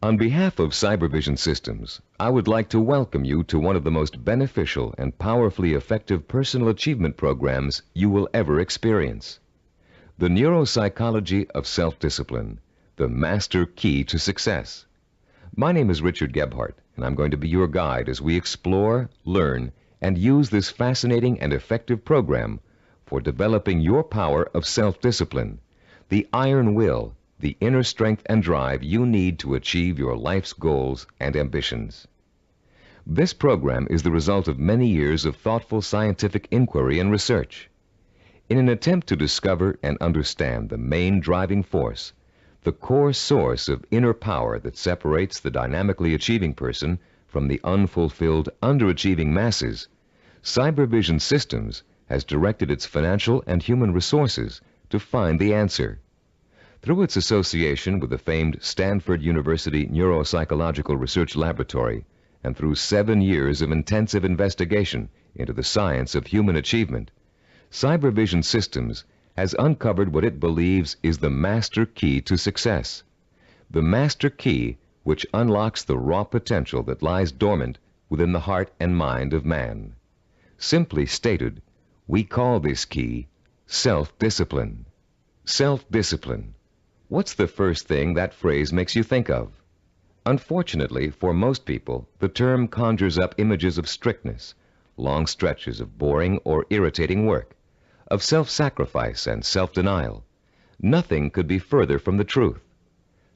On behalf of Cybervision Systems, I would like to welcome you to one of the most beneficial and powerfully effective personal achievement programs you will ever experience. The Neuropsychology of Self-Discipline, the Master Key to Success. My name is Richard Gebhardt, and I'm going to be your guide as we explore, learn, and use this fascinating and effective program for developing your power of self-discipline, the iron will, the inner strength and drive you need to achieve your life's goals and ambitions. This program is the result of many years of thoughtful scientific inquiry and research. In an attempt to discover and understand the main driving force, the core source of inner power that separates the dynamically achieving person from the unfulfilled, underachieving masses, Cybervision Systems has directed its financial and human resources to find the answer. Through its association with the famed Stanford University Neuropsychological Research Laboratory, and through 7 years of intensive investigation into the science of human achievement, Cybervision Systems has uncovered what it believes is the master key to success. The master key which unlocks the raw potential that lies dormant within the heart and mind of man. Simply stated, we call this key self-discipline. Self-discipline. What's the first thing that phrase makes you think of? Unfortunately, for most people, the term conjures up images of strictness, long stretches of boring or irritating work, of self-sacrifice and self-denial. Nothing could be further from the truth.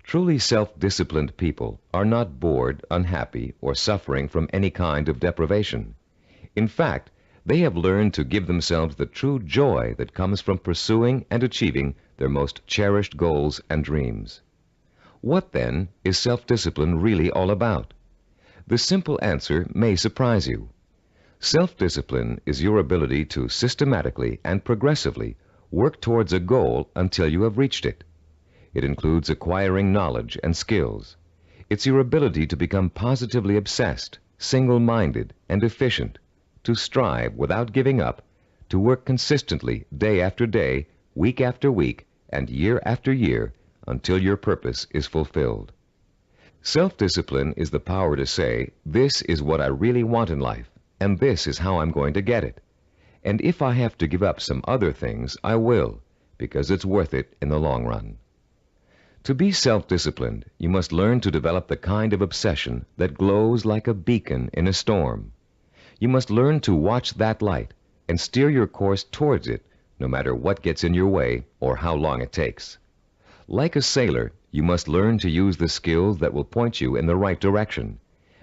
Truly self-disciplined people are not bored, unhappy, or suffering from any kind of deprivation. In fact, they have learned to give themselves the true joy that comes from pursuing and achieving their most cherished goals and dreams. What, then, is self-discipline really all about? The simple answer may surprise you. Self-discipline is your ability to systematically and progressively work towards a goal until you have reached it. It includes acquiring knowledge and skills. It's your ability to become positively obsessed, single-minded, and efficient, to strive without giving up, to work consistently day after day, week after week, and year after year until your purpose is fulfilled. Self-discipline is the power to say, this is what I really want in life, and this is how I'm going to get it. And if I have to give up some other things, I will, because it's worth it in the long run. To be self-disciplined, you must learn to develop the kind of obsession that glows like a beacon in a storm. You must learn to watch that light and steer your course towards it, no matter what gets in your way or how long it takes. Like a sailor, you must learn to use the skills that will point you in the right direction,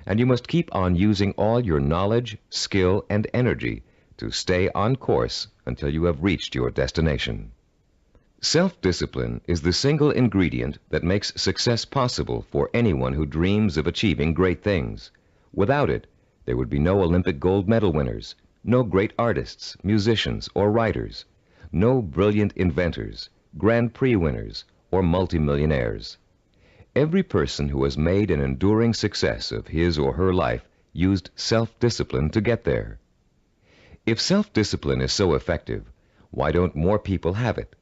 and you must keep on using all your knowledge, skill, and energy to stay on course until you have reached your destination. Self-discipline is the single ingredient that makes success possible for anyone who dreams of achieving great things. Without it, there would be no Olympic gold medal winners, no great artists, musicians, or writers, no brilliant inventors, Grand Prix winners, or multimillionaires. Every person who has made an enduring success of his or her life used self-discipline to get there. If self-discipline is so effective, why don't more people have it?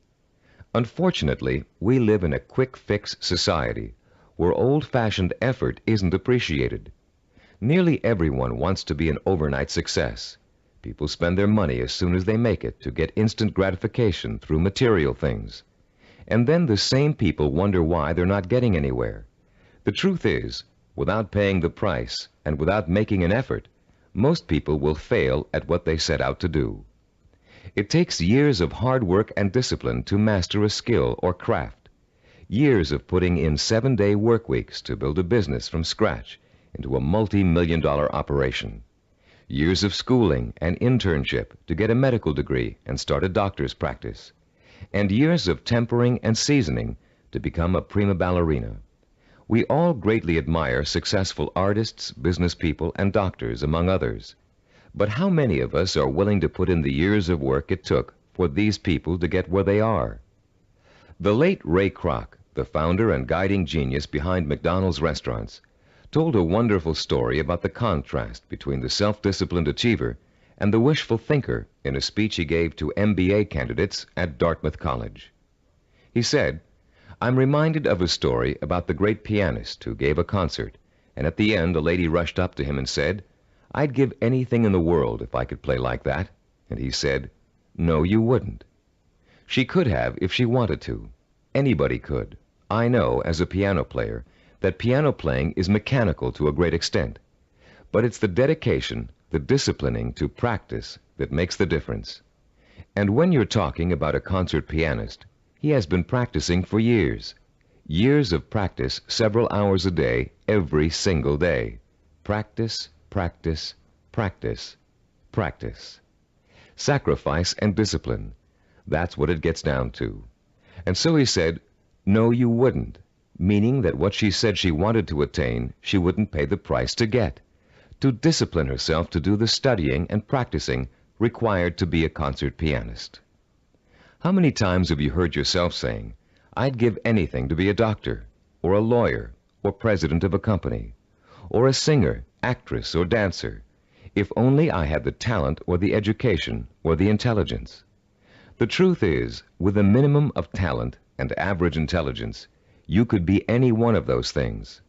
Unfortunately, we live in a quick-fix society where old-fashioned effort isn't appreciated. Nearly everyone wants to be an overnight success. People spend their money as soon as they make it to get instant gratification through material things. And then the same people wonder why they're not getting anywhere. The truth is, without paying the price and without making an effort, most people will fail at what they set out to do. It takes years of hard work and discipline to master a skill or craft. Years of putting in 7-day work weeks to build a business from scratch into a multi-million-dollar operation. Years of schooling and internship to get a medical degree and start a doctor's practice. And years of tempering and seasoning to become a prima ballerina. We all greatly admire successful artists, business people, and doctors, among others. But how many of us are willing to put in the years of work it took for these people to get where they are? The late Ray Kroc, the founder and guiding genius behind McDonald's restaurants, told a wonderful story about the contrast between the self-disciplined achiever and the wishful thinker in a speech he gave to MBA candidates at Dartmouth College. He said, I'm reminded of a story about the great pianist who gave a concert, and at the end a lady rushed up to him and said, "I'd give anything in the world if I could play like that." And he said, "No, you wouldn't." She could have if she wanted to. Anybody could. I know, as a piano player, that piano playing is mechanical to a great extent. But it's the dedication, the disciplining to practice that makes the difference. And when you're talking about a concert pianist, he has been practicing for years. Years of practice, several hours a day, every single day. Practice, practice, practice, practice. Sacrifice and discipline. That's what it gets down to. And so he said, "No, you wouldn't," meaning that what she said she wanted to attain, she wouldn't pay the price to get. To discipline herself to do the studying and practicing required to be a concert pianist. How many times have you heard yourself saying, "I'd give anything to be a doctor, or a lawyer, or president of a company, or a singer, actress, or dancer, if only I had the talent or the education or the intelligence"? The truth is, with a minimum of talent and average intelligence, you could be any one of those things.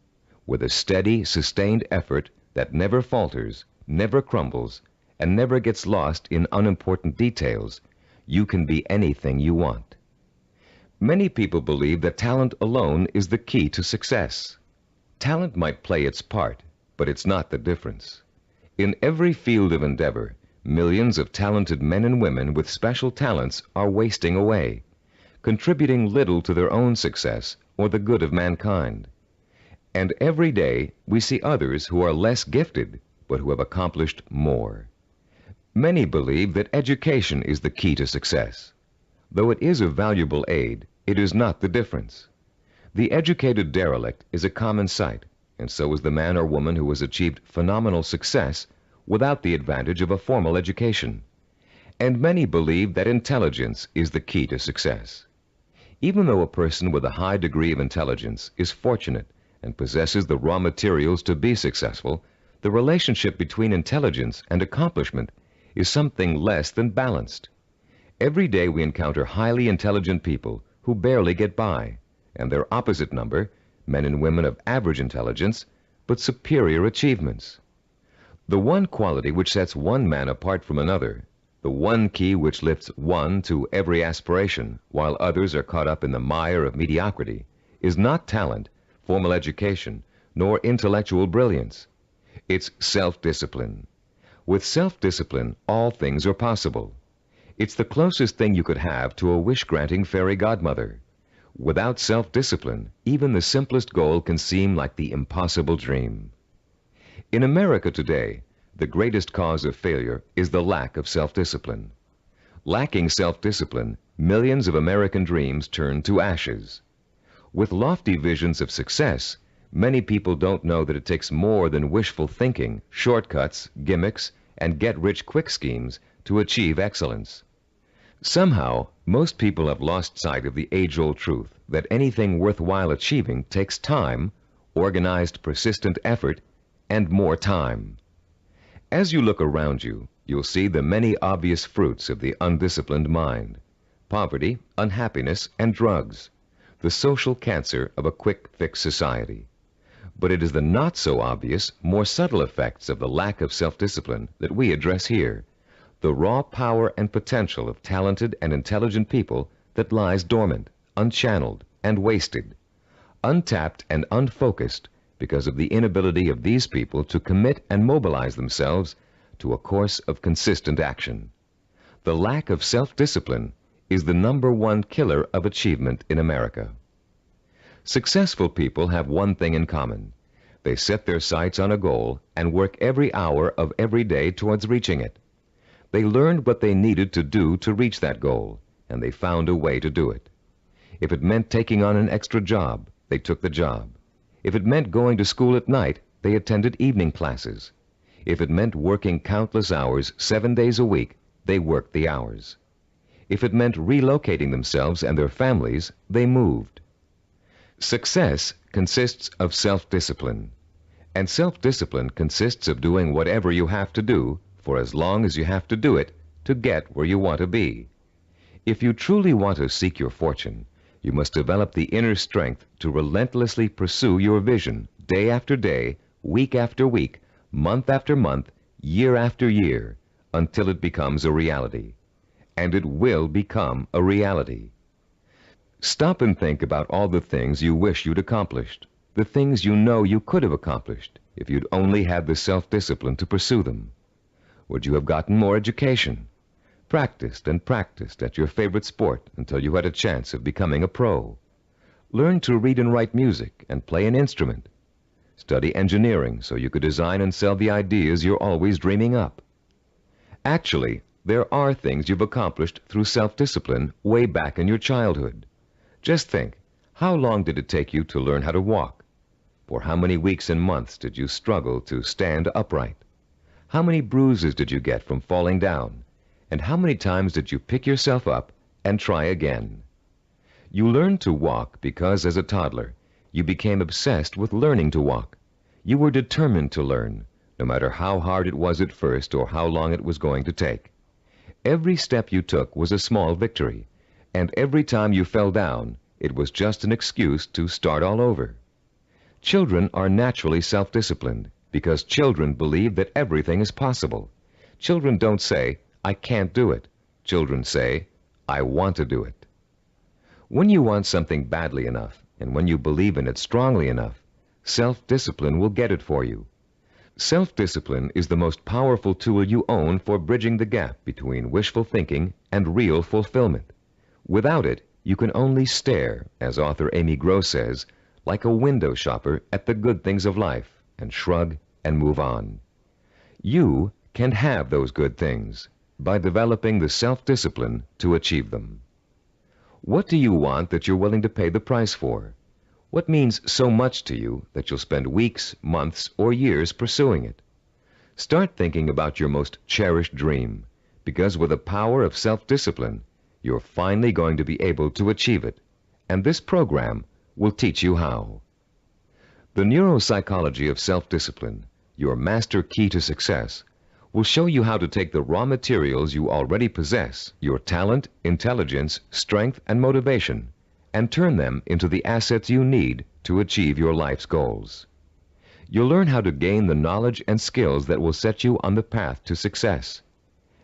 With a steady, sustained effort that never falters, never crumbles, and never gets lost in unimportant details, you can be anything you want. Many people believe that talent alone is the key to success. Talent might play its part, but it's not the difference. In every field of endeavor, millions of talented men and women with special talents are wasting away, contributing little to their own success or the good of mankind. And every day we see others who are less gifted, but who have accomplished more. Many believe that education is the key to success. Though it is a valuable aid, it is not the difference. The educated derelict is a common sight, and so is the man or woman who has achieved phenomenal success without the advantage of a formal education. And many believe that intelligence is the key to success. Even though a person with a high degree of intelligence is fortunate and possesses the raw materials to be successful, the relationship between intelligence and accomplishment is something less than balanced. Every day we encounter highly intelligent people who barely get by, and their opposite number, men and women of average intelligence, but superior achievements. The one quality which sets one man apart from another, the one key which lifts one to every aspiration, while others are caught up in the mire of mediocrity, is not talent, formal education, nor intellectual brilliance. It's self-discipline. With self-discipline, all things are possible. It's the closest thing you could have to a wish-granting fairy godmother. Without self-discipline, even the simplest goal can seem like the impossible dream. In America today, the greatest cause of failure is the lack of self-discipline. Lacking self-discipline, millions of American dreams turn to ashes. With lofty visions of success, many people don't know that it takes more than wishful thinking, shortcuts, gimmicks, and get-rich-quick schemes to achieve excellence. Somehow, most people have lost sight of the age-old truth that anything worthwhile achieving takes time, organized, persistent effort, and more time. As you look around you, you'll see the many obvious fruits of the undisciplined mind: poverty, unhappiness, and drugs, the social cancer of a quick-fix society. But it is the not-so-obvious, more subtle effects of the lack of self-discipline that we address here, the raw power and potential of talented and intelligent people that lies dormant, unchanneled, and wasted, untapped and unfocused because of the inability of these people to commit and mobilize themselves to a course of consistent action. The lack of self-discipline is the #1 killer of achievement in America. Successful people have one thing in common. They set their sights on a goal and work every hour of every day towards reaching it. They learned what they needed to do to reach that goal, and they found a way to do it. If it meant taking on an extra job, they took the job. If it meant going to school at night, they attended evening classes. If it meant working countless hours 7 days a week, they worked the hours. If it meant relocating themselves and their families, they moved. Success consists of self-discipline, and self-discipline consists of doing whatever you have to do for as long as you have to do it to get where you want to be. If you truly want to seek your fortune, You must develop the inner strength to relentlessly pursue your vision day after day, week after week, month after month, year after year, until it becomes a reality. And it will become a reality. Stop and think about all the things you wish you'd accomplished, the things you know you could have accomplished if you'd only had the self-discipline to pursue them. Would you have gotten more education? Practiced and practiced at your favorite sport until you had a chance of becoming a pro? Learned to read and write music and play an instrument? Study engineering so you could design and sell the ideas you're always dreaming up? Actually, there are things you've accomplished through self-discipline way back in your childhood. Just think, how long did it take you to learn how to walk? For how many weeks and months did you struggle to stand upright? How many bruises did you get from falling down? And how many times did you pick yourself up and try again? You learned to walk because, as a toddler, you became obsessed with learning to walk. You were determined to learn, no matter how hard it was at first or how long it was going to take. Every step you took was a small victory, and every time you fell down, it was just an excuse to start all over. Children are naturally self-disciplined because children believe that everything is possible. Children don't say, "I can't do it." Children say, "I want to do it." When you want something badly enough, and when you believe in it strongly enough, self-discipline will get it for you. Self-discipline is the most powerful tool you own for bridging the gap between wishful thinking and real fulfillment. Without it, you can only stare, as author Amy Gross says, like a window shopper at the good things of life and shrug and move on. You can have those good things by developing the self-discipline to achieve them. What do you want that you're willing to pay the price for? What means so much to you that you'll spend weeks, months, or years pursuing it? Start thinking about your most cherished dream, because with the power of self-discipline, you're finally going to be able to achieve it, and this program will teach you how. The neuropsychology of self-discipline, your master key to success, will show you how to take the raw materials you already possess, your talent, intelligence, strength, and motivation, and turn them into the assets you need to achieve your life's goals. You'll learn how to gain the knowledge and skills that will set you on the path to success.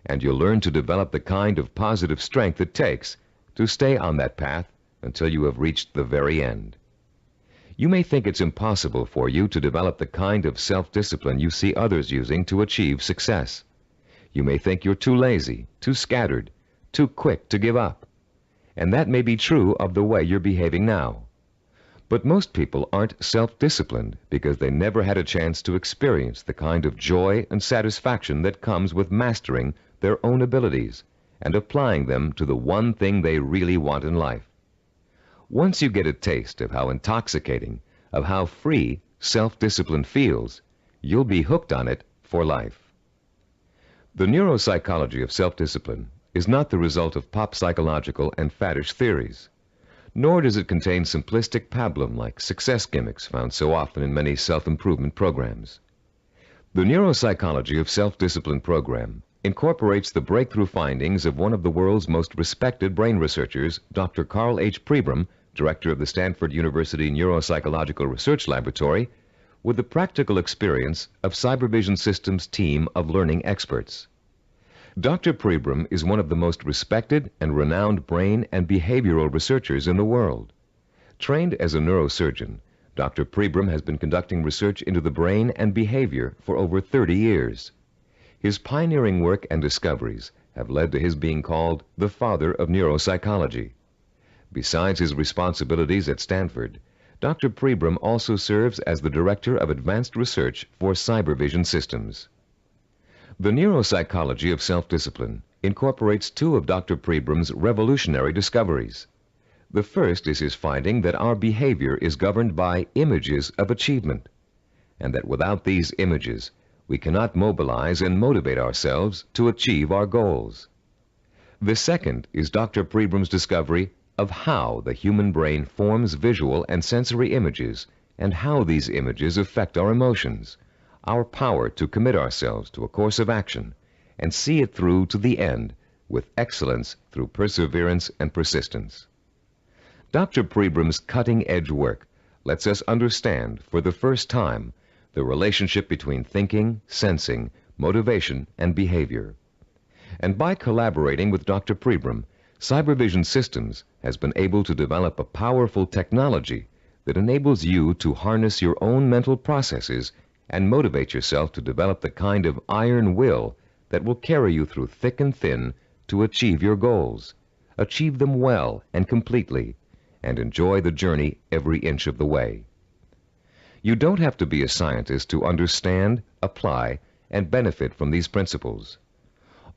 And you'll learn to develop the kind of positive strength it takes to stay on that path until you have reached the very end. You may think it's impossible for you to develop the kind of self-discipline you see others using to achieve success. You may think you're too lazy, too scattered, too quick to give up. And that may be true of the way you're behaving now. But most people aren't self-disciplined because they never had a chance to experience the kind of joy and satisfaction that comes with mastering their own abilities and applying them to the one thing they really want in life. Once you get a taste of how intoxicating, of how free self-discipline feels, you'll be hooked on it for life. The neuropsychology of self-discipline is not the result of pop psychological and faddish theories, nor does it contain simplistic pablum-like success gimmicks found so often in many self-improvement programs. The neuropsychology of self-discipline program incorporates the breakthrough findings of one of the world's most respected brain researchers, Dr. Carl H. Pribram, director of the Stanford University Neuropsychological Research Laboratory, with the practical experience of Cybervision Systems' team of learning experts. Dr. Pribram is one of the most respected and renowned brain and behavioral researchers in the world. Trained as a neurosurgeon, Dr. Pribram has been conducting research into the brain and behavior for over 30 years. His pioneering work and discoveries have led to his being called the father of neuropsychology. Besides his responsibilities at Stanford, Dr. Pribram also serves as the Director of Advanced Research for Cybervision Systems. The neuropsychology of self-discipline incorporates two of Dr. Pribram's revolutionary discoveries. The first is his finding that our behavior is governed by images of achievement, and that without these images, we cannot mobilize and motivate ourselves to achieve our goals. The second is Dr. Pribram's discovery of how the human brain forms visual and sensory images and how these images affect our emotions, our power to commit ourselves to a course of action and see it through to the end with excellence through perseverance and persistence. Dr. Prebram's cutting-edge work lets us understand, for the first time, the relationship between thinking, sensing, motivation, and behavior. And by collaborating with Dr. Prebram, Cybervision Systems has been able to develop a powerful technology that enables you to harness your own mental processes and motivate yourself to develop the kind of iron will that will carry you through thick and thin to achieve your goals, achieve them well and completely, and enjoy the journey every inch of the way. You don't have to be a scientist to understand, apply, and benefit from these principles.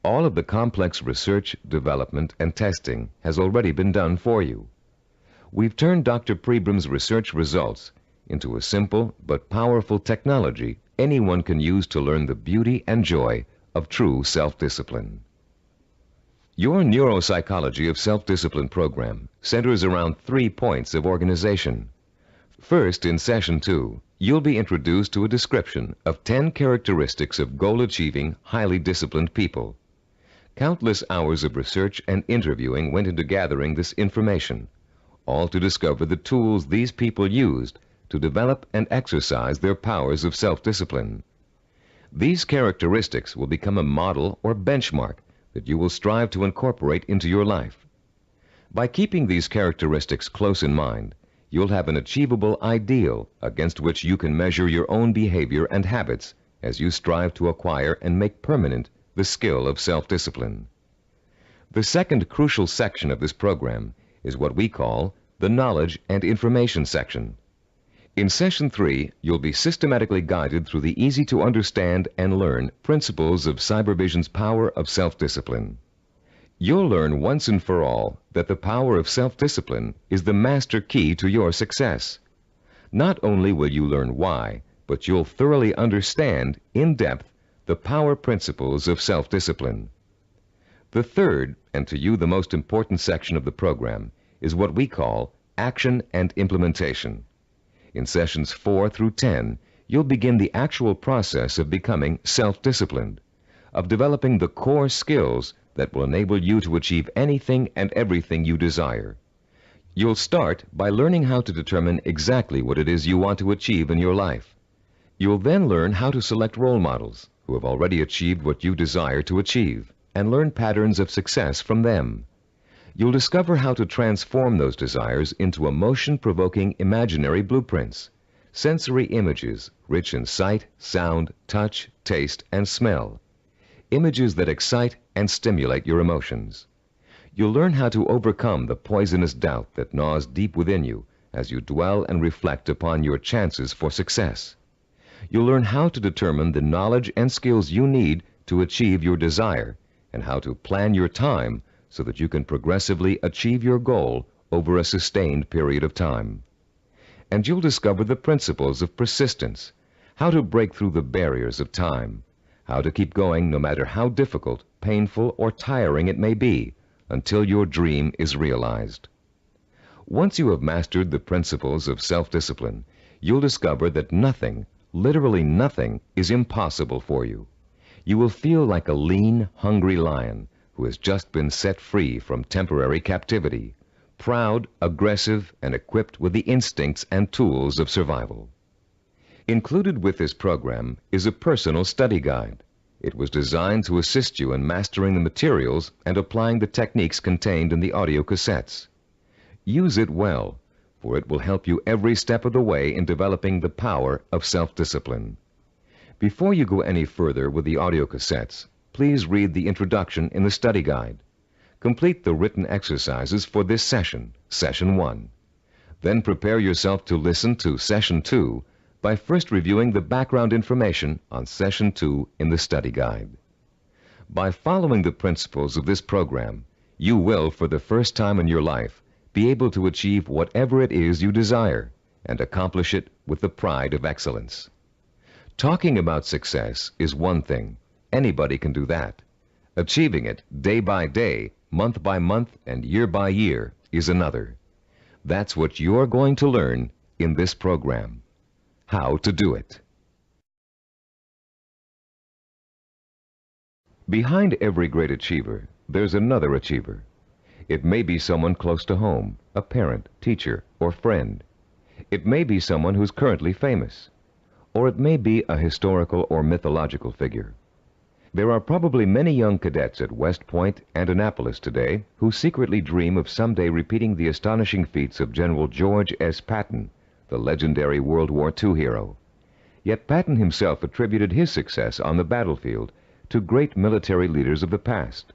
All of the complex research, development, and testing has already been done for you. We've turned Dr. Prebram's research results into a simple but powerful technology anyone can use to learn the beauty and joy of true self-discipline. Your Neuropsychology of Self-Discipline program centers around 3 points of organization. First, in Session 2, you'll be introduced to a description of 10 characteristics of goal-achieving, highly disciplined people. Countless hours of research and interviewing went into gathering this information, all to discover the tools these people used to develop and exercise their powers of self-discipline. These characteristics will become a model or benchmark that you will strive to incorporate into your life. By keeping these characteristics close in mind, you'll have an achievable ideal against which you can measure your own behavior and habits as you strive to acquire and make permanent the skill of self-discipline. The second crucial section of this program is what we call the Knowledge and Information section. In Session 3, you'll be systematically guided through the easy-to-understand and learn principles of Cybervision's power of self-discipline. You'll learn once and for all that the power of self-discipline is the master key to your success. Not only will you learn why, but you'll thoroughly understand, in depth, the power principles of self-discipline. The third, and to you the most important section of the program, is what we call Action and Implementation. In Sessions 4 through 10, you'll begin the actual process of becoming self-disciplined, of developing the core skills that will enable you to achieve anything and everything you desire. You'll start by learning how to determine exactly what it is you want to achieve in your life. You'll then learn how to select role models who have already achieved what you desire to achieve, and learn patterns of success from them. You'll discover how to transform those desires into emotion-provoking imaginary blueprints, sensory images rich in sight, sound, touch, taste, and smell, images that excite and stimulate your emotions. You'll learn how to overcome the poisonous doubt that gnaws deep within you as you dwell and reflect upon your chances for success. You'll learn how to determine the knowledge and skills you need to achieve your desire, and how to plan your time so that you can progressively achieve your goal over a sustained period of time. And you'll discover the principles of persistence, how to break through the barriers of time, how to keep going no matter how difficult, painful, or tiring it may be, until your dream is realized. Once you have mastered the principles of self-discipline, you'll discover that nothing, literally nothing, is impossible for you. You will feel like a lean, hungry lion who has just been set free from temporary captivity, proud, aggressive, and equipped with the instincts and tools of survival. Included with this program is a personal study guide. It was designed to assist you in mastering the materials and applying the techniques contained in the audio cassettes. Use it well, for it will help you every step of the way in developing the power of self-discipline. Before you go any further with the audio cassettes, please read the introduction in the study guide. Complete the written exercises for this session, Session 1. Then prepare yourself to listen to Session 2 by first reviewing the background information on Session 2 in the study guide. By following the principles of this program, you will, for the first time in your life, be able to achieve whatever it is you desire and accomplish it with the pride of excellence. Talking about success is one thing. Anybody can do that. Achieving it day by day, month by month, and year by year is another. That's what you're going to learn in this program. How to do it. Behind every great achiever, there's another achiever. It may be someone close to home, a parent, teacher, or friend. It may be someone who's currently famous. Or it may be a historical or mythological figure. There are probably many young cadets at West Point and Annapolis today who secretly dream of someday repeating the astonishing feats of General George S. Patton, the legendary World War II hero. Yet Patton himself attributed his success on the battlefield to great military leaders of the past.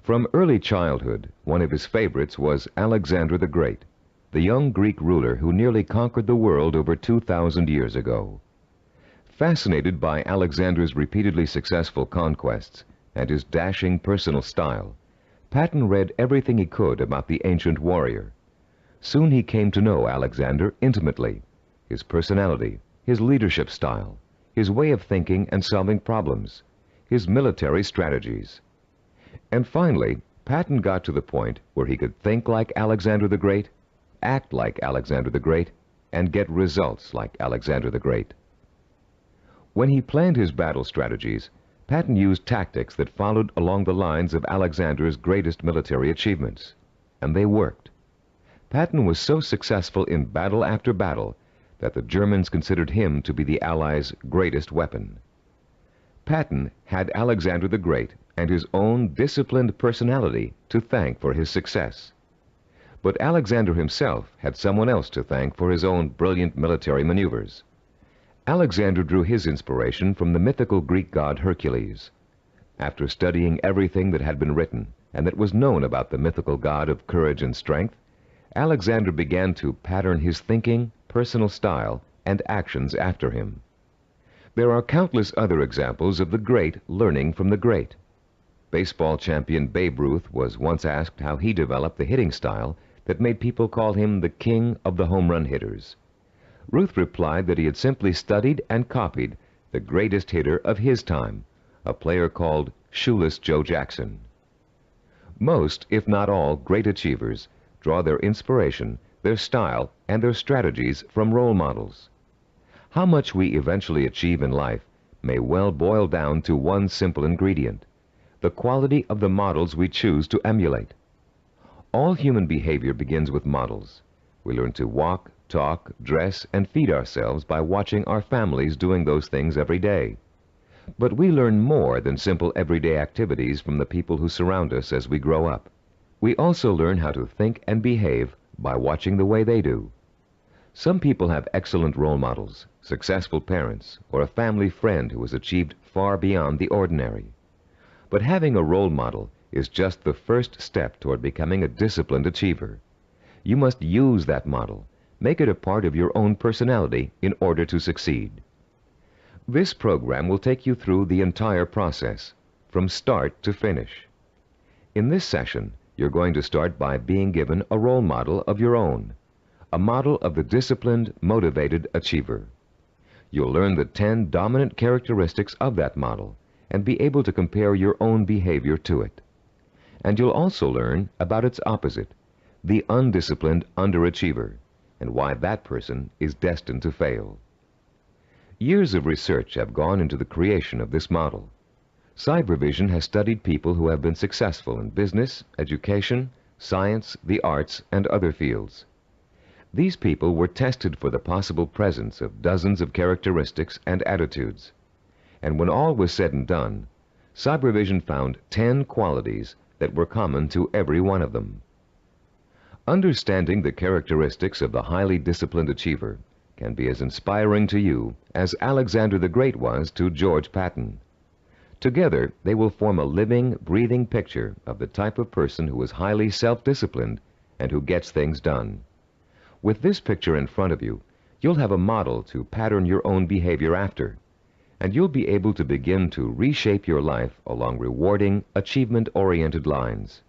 From early childhood, one of his favorites was Alexander the Great, the young Greek ruler who nearly conquered the world over 2,000 years ago. Fascinated by Alexander's repeatedly successful conquests and his dashing personal style, Patton read everything he could about the ancient warrior. Soon he came to know Alexander intimately, his personality, his leadership style, his way of thinking and solving problems, his military strategies. And finally, Patton got to the point where he could think like Alexander the Great, act like Alexander the Great, and get results like Alexander the Great. When he planned his battle strategies, Patton used tactics that followed along the lines of Alexander's greatest military achievements, and they worked. Patton was so successful in battle after battle that the Germans considered him to be the Allies' greatest weapon. Patton had Alexander the Great and his own disciplined personality to thank for his success. But Alexander himself had someone else to thank for his own brilliant military maneuvers. Alexander drew his inspiration from the mythical Greek god Hercules. After studying everything that had been written and that was known about the mythical god of courage and strength, Alexander began to pattern his thinking, personal style, and actions after him. There are countless other examples of the great learning from the great. Baseball champion Babe Ruth was once asked how he developed the hitting style that made people call him the king of the home run hitters. Ruth replied that he had simply studied and copied the greatest hitter of his time, a player called Shoeless Joe Jackson. Most, if not all, great achievers draw their inspiration, their style, and their strategies from role models. How much we eventually achieve in life may well boil down to one simple ingredient: the quality of the models we choose to emulate. All human behavior begins with models. We learn to walk, talk, dress, and feed ourselves by watching our families doing those things every day. But we learn more than simple everyday activities from the people who surround us as we grow up. We also learn how to think and behave by watching the way they do. Some people have excellent role models, successful parents, or a family friend who has achieved far beyond the ordinary. But having a role model is just the first step toward becoming a disciplined achiever. You must use that model, make it a part of your own personality in order to succeed. This program will take you through the entire process, from start to finish. In this session, you're going to start by being given a role model of your own, a model of the disciplined, motivated achiever. You'll learn the 10 dominant characteristics of that model and be able to compare your own behavior to it. And you'll also learn about its opposite, the undisciplined underachiever, and why that person is destined to fail. Years of research have gone into the creation of this model. Cybervision has studied people who have been successful in business, education, science, the arts, and other fields. These people were tested for the possible presence of dozens of characteristics and attitudes. And when all was said and done, Cybervision found 10 qualities that were common to every one of them. Understanding the characteristics of the highly disciplined achiever can be as inspiring to you as Alexander the Great was to George Patton. Together, they will form a living, breathing picture of the type of person who is highly self-disciplined and who gets things done. With this picture in front of you, you'll have a model to pattern your own behavior after, and you'll be able to begin to reshape your life along rewarding, achievement-oriented lines.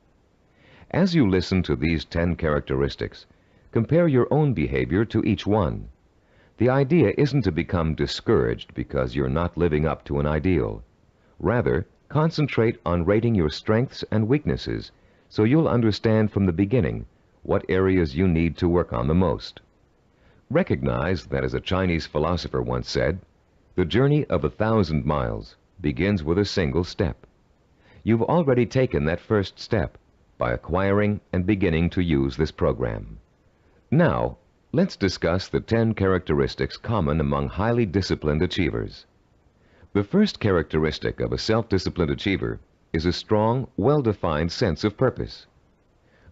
As you listen to these 10 characteristics, compare your own behavior to each one. The idea isn't to become discouraged because you're not living up to an ideal. Rather, concentrate on rating your strengths and weaknesses so you'll understand from the beginning what areas you need to work on the most. Recognize that, as a Chinese philosopher once said, the journey of 1,000 miles begins with a single step. You've already taken that first step, by acquiring and beginning to use this program. Now, let's discuss the 10 characteristics common among highly disciplined achievers. The first characteristic of a self-disciplined achiever is a strong, well-defined sense of purpose.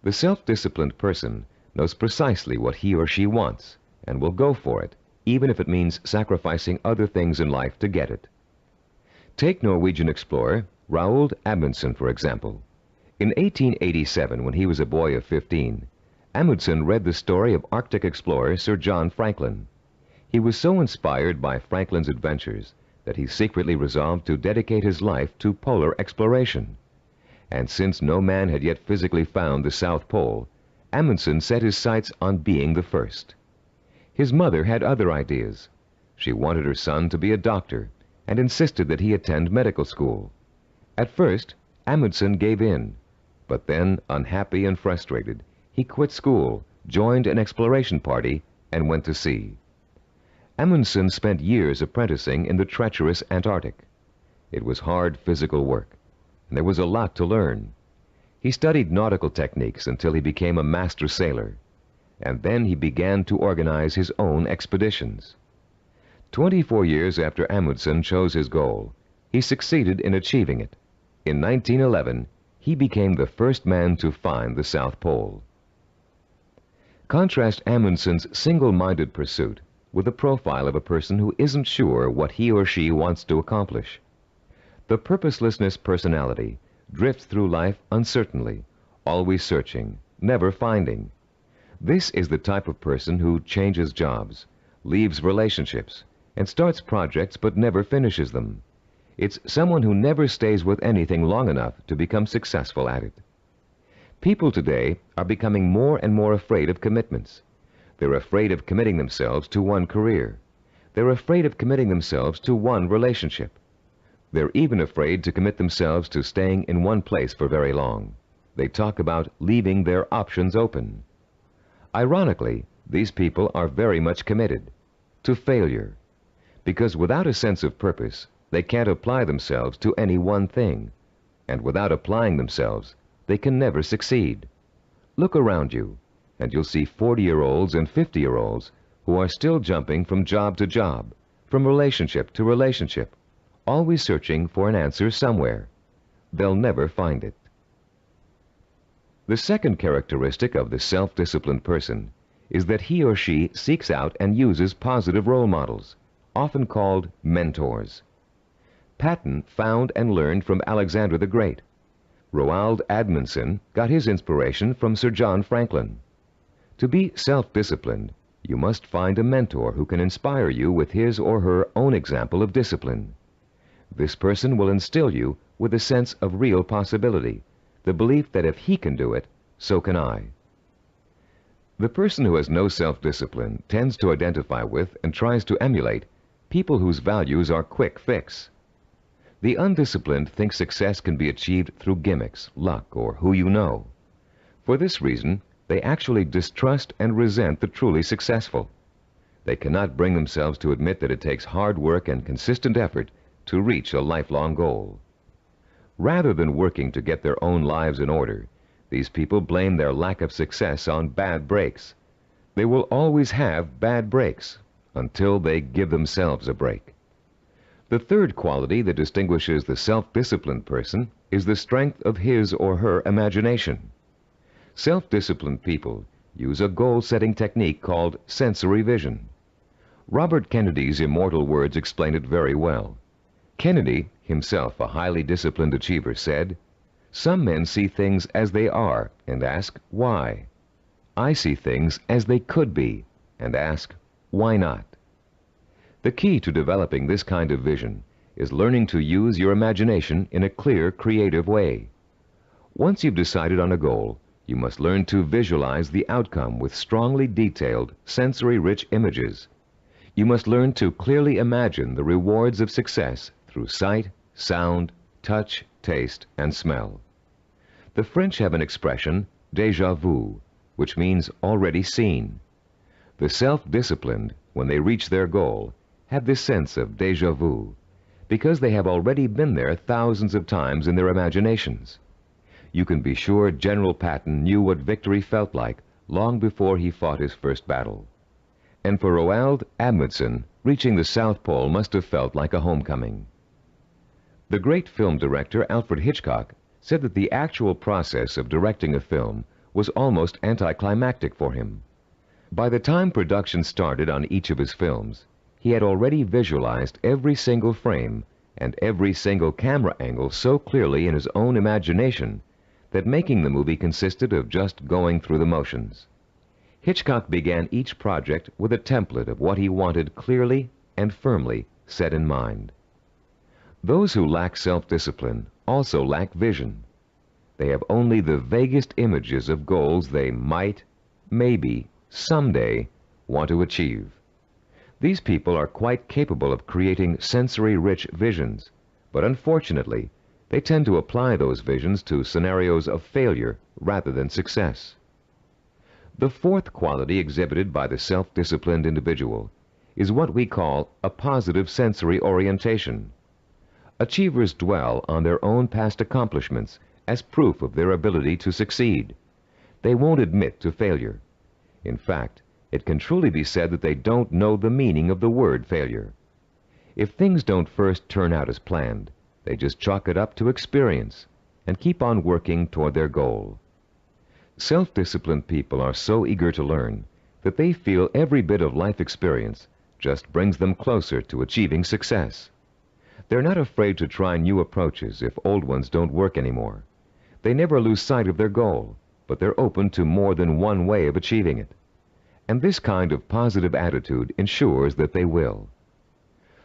The self-disciplined person knows precisely what he or she wants and will go for it, even if it means sacrificing other things in life to get it. Take Norwegian explorer Roald Amundsen, for example. In 1887, when he was a boy of 15, Amundsen read the story of Arctic explorer Sir John Franklin. He was so inspired by Franklin's adventures that he secretly resolved to dedicate his life to polar exploration. And since no man had yet physically found the South Pole, Amundsen set his sights on being the first. His mother had other ideas. She wanted her son to be a doctor and insisted that he attend medical school. At first, Amundsen gave in, but then, unhappy and frustrated, he quit school, joined an exploration party, and went to sea. Amundsen spent years apprenticing in the treacherous Antarctic. It was hard physical work, and there was a lot to learn. He studied nautical techniques until he became a master sailor, and then he began to organize his own expeditions. 24 years after Amundsen chose his goal, he succeeded in achieving it. In 1911, he became the first man to find the South Pole. Contrast Amundsen's single-minded pursuit with the profile of a person who isn't sure what he or she wants to accomplish. The purposelessness personality drifts through life uncertainly, always searching, never finding. This is the type of person who changes jobs, leaves relationships, and starts projects but never finishes them. It's someone who never stays with anything long enough to become successful at it. People today are becoming more and more afraid of commitments. They're afraid of committing themselves to one career. They're afraid of committing themselves to one relationship. They're even afraid to commit themselves to staying in one place for very long. They talk about leaving their options open. Ironically, these people are very much committed to failure, because without a sense of purpose, they can't apply themselves to any one thing, and without applying themselves, they can never succeed. Look around you, and you'll see 40-year-olds and 50-year-olds who are still jumping from job to job, from relationship to relationship, always searching for an answer somewhere. They'll never find it. The second characteristic of the self-disciplined person is that he or she seeks out and uses positive role models, often called mentors. Patton found and learned from Alexander the Great. Roald Amundsen got his inspiration from Sir John Franklin. To be self-disciplined, you must find a mentor who can inspire you with his or her own example of discipline. This person will instill you with a sense of real possibility, the belief that if he can do it, so can I. The person who has no self-discipline tends to identify with and tries to emulate people whose values are quick fix. The undisciplined think success can be achieved through gimmicks, luck, or who you know. For this reason, they actually distrust and resent the truly successful. They cannot bring themselves to admit that it takes hard work and consistent effort to reach a lifelong goal. Rather than working to get their own lives in order, these people blame their lack of success on bad breaks. They will always have bad breaks until they give themselves a break. The third quality that distinguishes the self-disciplined person is the strength of his or her imagination. Self-disciplined people use a goal-setting technique called sensory vision. Robert Kennedy's immortal words explain it very well. Kennedy, himself a highly disciplined achiever, said, "Some men see things as they are and ask, why? I see things as they could be and ask, why not?" The key to developing this kind of vision is learning to use your imagination in a clear, creative way. Once you've decided on a goal, you must learn to visualize the outcome with strongly detailed, sensory-rich images. You must learn to clearly imagine the rewards of success through sight, sound, touch, taste, and smell. The French have an expression, déjà vu, which means already seen. The self-disciplined, when they reach their goal, have this sense of déjà vu, because they have already been there thousands of times in their imaginations. You can be sure General Patton knew what victory felt like long before he fought his first battle. And for Roald Amundsen, reaching the South Pole must have felt like a homecoming. The great film director Alfred Hitchcock said that the actual process of directing a film was almost anticlimactic for him. By the time production started on each of his films, he had already visualized every single frame and every single camera angle so clearly in his own imagination that making the movie consisted of just going through the motions. Hitchcock began each project with a template of what he wanted clearly and firmly set in mind. Those who lack self-discipline also lack vision. They have only the vaguest images of goals they might, maybe, someday want to achieve. These people are quite capable of creating sensory-rich visions, but unfortunately, they tend to apply those visions to scenarios of failure rather than success. The fourth quality exhibited by the self-disciplined individual is what we call a positive sensory orientation. Achievers dwell on their own past accomplishments as proof of their ability to succeed. They won't admit to failure. In fact, it can truly be said that they don't know the meaning of the word failure. If things don't first turn out as planned, they just chalk it up to experience and keep on working toward their goal. Self-disciplined people are so eager to learn that they feel every bit of life experience just brings them closer to achieving success. They're not afraid to try new approaches if old ones don't work anymore. They never lose sight of their goal, but they're open to more than one way of achieving it. And this kind of positive attitude ensures that they will.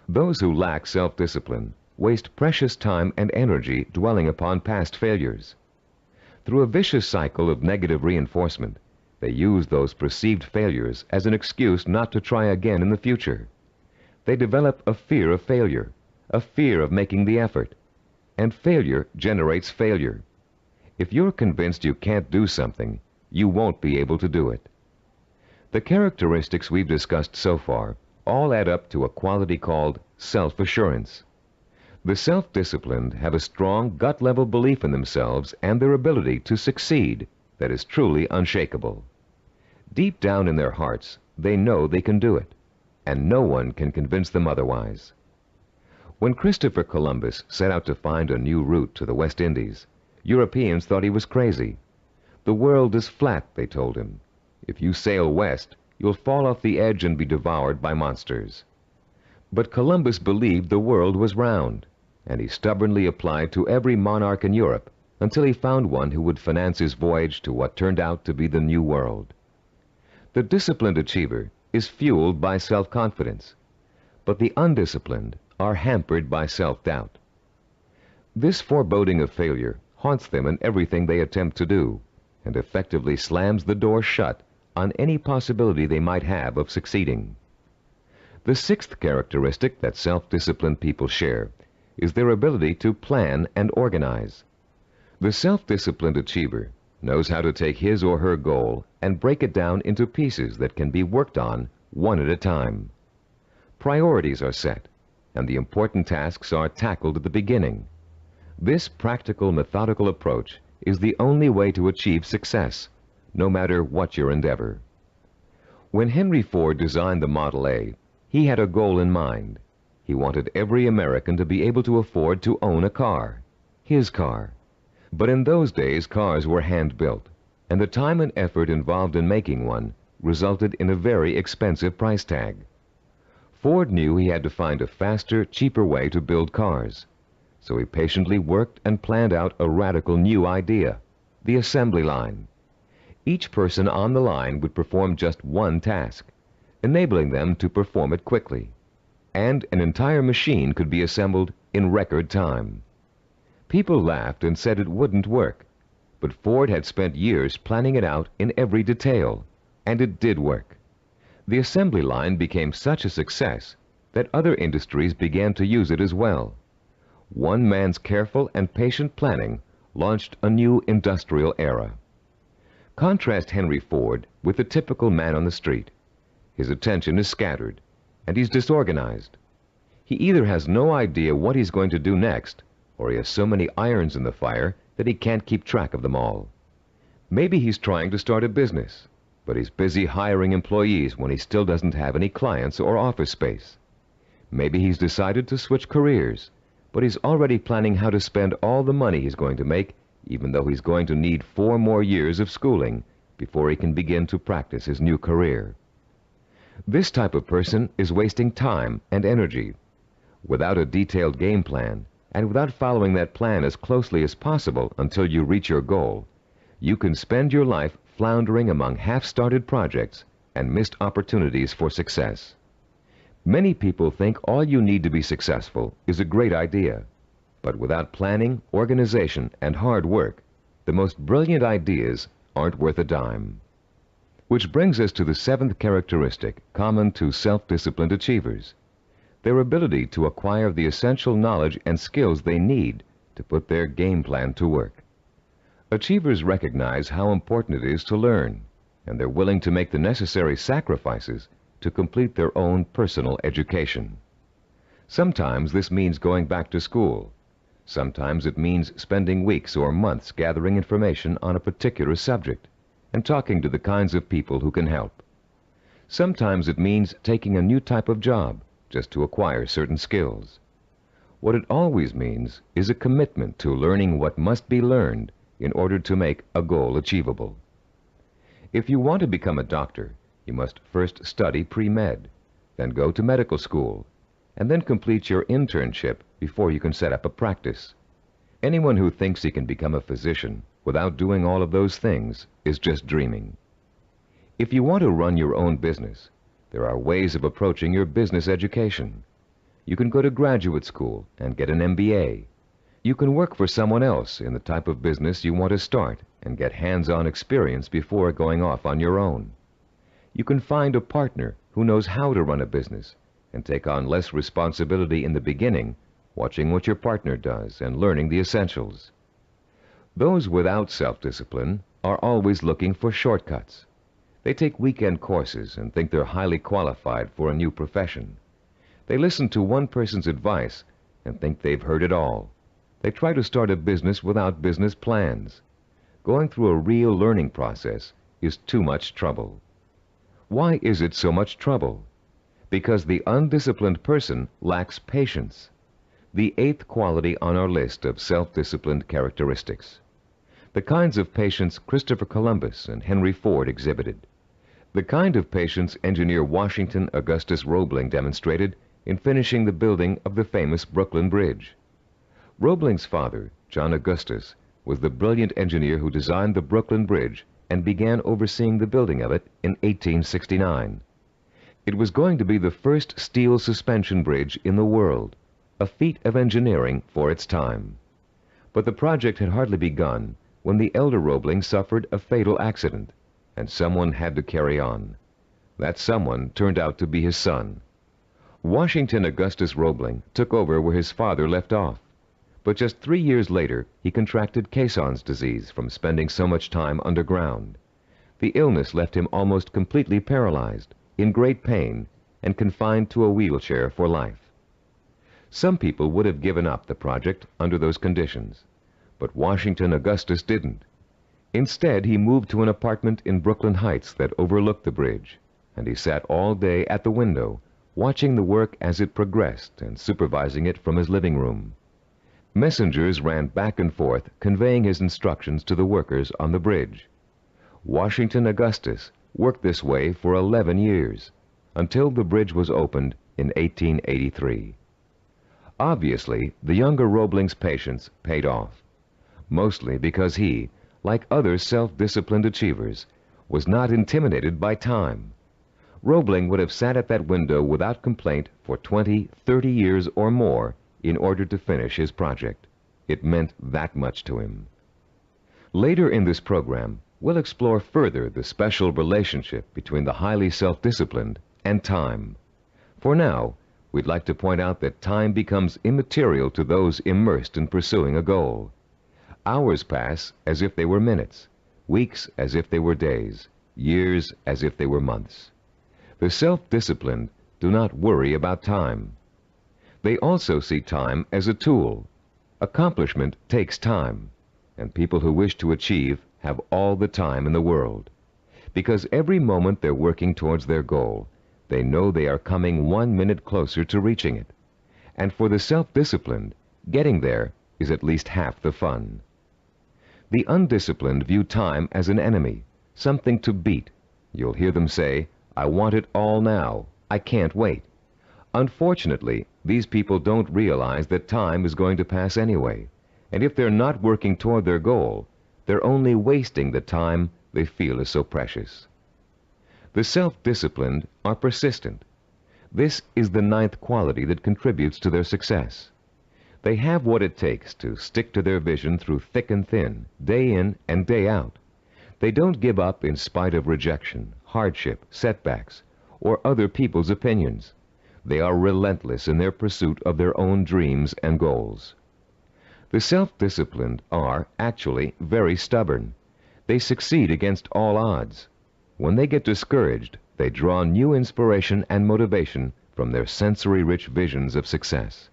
Those who lack self-discipline waste precious time and energy dwelling upon past failures. Through a vicious cycle of negative reinforcement, they use those perceived failures as an excuse not to try again in the future. They develop a fear of failure, a fear of making the effort, and failure generates failure. If you're convinced you can't do something, you won't be able to do it. The characteristics we've discussed so far all add up to a quality called self-assurance. The self-disciplined have a strong gut-level belief in themselves and their ability to succeed that is truly unshakable. Deep down in their hearts, they know they can do it, and no one can convince them otherwise. When Christopher Columbus set out to find a new route to the West Indies, Europeans thought he was crazy. The world is flat, they told him. If you sail west, you'll fall off the edge and be devoured by monsters. But Columbus believed the world was round, and he stubbornly applied to every monarch in Europe until he found one who would finance his voyage to what turned out to be the New World. The disciplined achiever is fueled by self-confidence, but the undisciplined are hampered by self-doubt. This foreboding of failure haunts them in everything they attempt to do, and effectively slams the door shut on any possibility they might have of succeeding. The sixth characteristic that self-disciplined people share is their ability to plan and organize. The self-disciplined achiever knows how to take his or her goal and break it down into pieces that can be worked on one at a time. Priorities are set, and the important tasks are tackled at the beginning. This practical, methodical approach is the only way to achieve success, no matter what your endeavor. When Henry Ford designed the Model A, he had a goal in mind. He wanted every American to be able to afford to own a car, his car. But in those days, cars were hand-built, and the time and effort involved in making one resulted in a very expensive price tag. Ford knew he had to find a faster, cheaper way to build cars. So he patiently worked and planned out a radical new idea, the assembly line. Each person on the line would perform just one task, enabling them to perform it quickly. And an entire machine could be assembled in record time. People laughed and said it wouldn't work, but Ford had spent years planning it out in every detail, and it did work. The assembly line became such a success that other industries began to use it as well. One man's careful and patient planning launched a new industrial era. Contrast Henry Ford with the typical man on the street. His attention is scattered, and he's disorganized. He either has no idea what he's going to do next, or he has so many irons in the fire that he can't keep track of them all. Maybe he's trying to start a business, but he's busy hiring employees when he still doesn't have any clients or office space. Maybe he's decided to switch careers, but he's already planning how to spend all the money he's going to make, even though he's going to need 4 more years of schooling before he can begin to practice his new career. This type of person is wasting time and energy. Without a detailed game plan, and without following that plan as closely as possible until you reach your goal, you can spend your life floundering among half-started projects and missed opportunities for success. Many people think all you need to be successful is a great idea, but without planning, organization, and hard work, the most brilliant ideas aren't worth a dime. Which brings us to the 7th characteristic common to self-disciplined achievers: their ability to acquire the essential knowledge and skills they need to put their game plan to work. Achievers recognize how important it is to learn, and they're willing to make the necessary sacrifices to complete their own personal education. Sometimes this means going back to school. Sometimes it means spending weeks or months gathering information on a particular subject and talking to the kinds of people who can help. Sometimes it means taking a new type of job just to acquire certain skills. What it always means is a commitment to learning what must be learned in order to make a goal achievable. If you want to become a doctor, you must first study pre-med, then go to medical school, and then complete your internship before you can set up a practice. Anyone who thinks he can become a physician without doing all of those things is just dreaming. If you want to run your own business, there are ways of approaching your business education. You can go to graduate school and get an MBA. You can work for someone else in the type of business you want to start and get hands-on experience before going off on your own. You can find a partner who knows how to run a business and take on less responsibility in the beginning, watching what your partner does and learning the essentials. Those without self-discipline are always looking for shortcuts. They take weekend courses and think they're highly qualified for a new profession. They listen to one person's advice and think they've heard it all. They try to start a business without business plans. Going through a real learning process is too much trouble. Why is it so much trouble? Because the undisciplined person lacks patience, the 8th quality on our list of self-disciplined characteristics. The kinds of patience Christopher Columbus and Henry Ford exhibited. The kind of patience engineer Washington Augustus Roebling demonstrated in finishing the building of the famous Brooklyn Bridge. Roebling's father, John Augustus, was the brilliant engineer who designed the Brooklyn Bridge and began overseeing the building of it in 1869. It was going to be the first steel suspension bridge in the world, a feat of engineering for its time. But the project had hardly begun when the elder Roebling suffered a fatal accident, and someone had to carry on. That someone turned out to be his son. Washington Augustus Roebling took over where his father left off, but just 3 years later he contracted Caisson's disease from spending so much time underground. The illness left him almost completely paralyzed, in great pain, and confined to a wheelchair for life. Some people would have given up the project under those conditions, but Washington Augustus didn't. Instead, he moved to an apartment in Brooklyn Heights that overlooked the bridge, and he sat all day at the window, watching the work as it progressed and supervising it from his living room. Messengers ran back and forth, conveying his instructions to the workers on the bridge. Washington Augustus worked this way for 11 years, until the bridge was opened in 1883. Obviously, the younger Roebling's patience paid off, mostly because he, like other self-disciplined achievers, was not intimidated by time. Roebling would have sat at that window without complaint for 20, 30 years or more in order to finish his project. It meant that much to him. Later in this program, we'll explore further the special relationship between the highly self-disciplined and time. For now, we'd like to point out that time becomes immaterial to those immersed in pursuing a goal. Hours pass as if they were minutes, weeks as if they were days, years as if they were months. The self-disciplined do not worry about time. They also see time as a tool. Accomplishment takes time. and people who wish to achieve have all the time in the world. Because every moment they're working towards their goal, they know they are coming 1 minute closer to reaching it. And for the self-disciplined, getting there is at least half the fun. The undisciplined view time as an enemy, something to beat. You'll hear them say, "I want it all now. I can't wait." Unfortunately, these people don't realize that time is going to pass anyway, and if they're not working toward their goal, they're only wasting the time they feel is so precious. The self-disciplined are persistent. This is the 9th quality that contributes to their success. They have what it takes to stick to their vision through thick and thin, day in and day out. They don't give up in spite of rejection, hardship, setbacks, or other people's opinions. They are relentless in their pursuit of their own dreams and goals. The self-disciplined are, actually, very stubborn. They succeed against all odds. When they get discouraged, they draw new inspiration and motivation from their sensory-rich visions of success.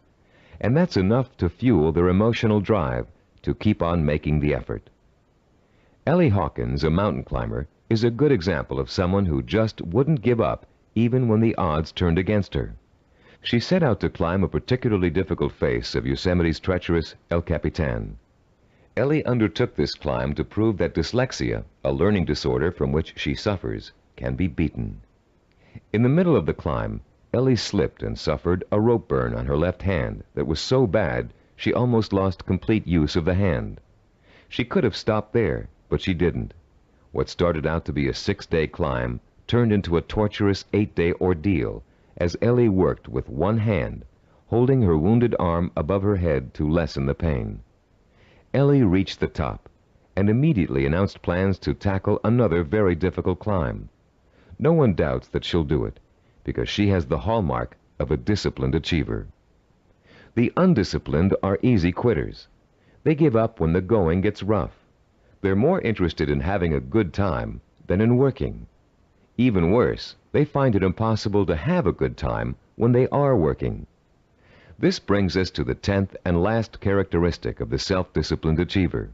And that's enough to fuel their emotional drive to keep on making the effort. Ellie Hawkins, a mountain climber, is a good example of someone who just wouldn't give up even when the odds turned against her. She set out to climb a particularly difficult face of Yosemite's treacherous El Capitan. Ellie undertook this climb to prove that dyslexia, a learning disorder from which she suffers, can be beaten. In the middle of the climb, Ellie slipped and suffered a rope burn on her left hand that was so bad she almost lost complete use of the hand. She could have stopped there, but she didn't. What started out to be a 6-day climb turned into a torturous 8-day ordeal as Ellie worked with one hand, holding her wounded arm above her head to lessen the pain. Ellie reached the top and immediately announced plans to tackle another very difficult climb. No one doubts that she'll do it, because she has the hallmark of a disciplined achiever. The undisciplined are easy quitters. They give up when the going gets rough. They're more interested in having a good time than in working. Even worse, they find it impossible to have a good time when they are working. This brings us to the 10th and last characteristic of the self-disciplined achiever,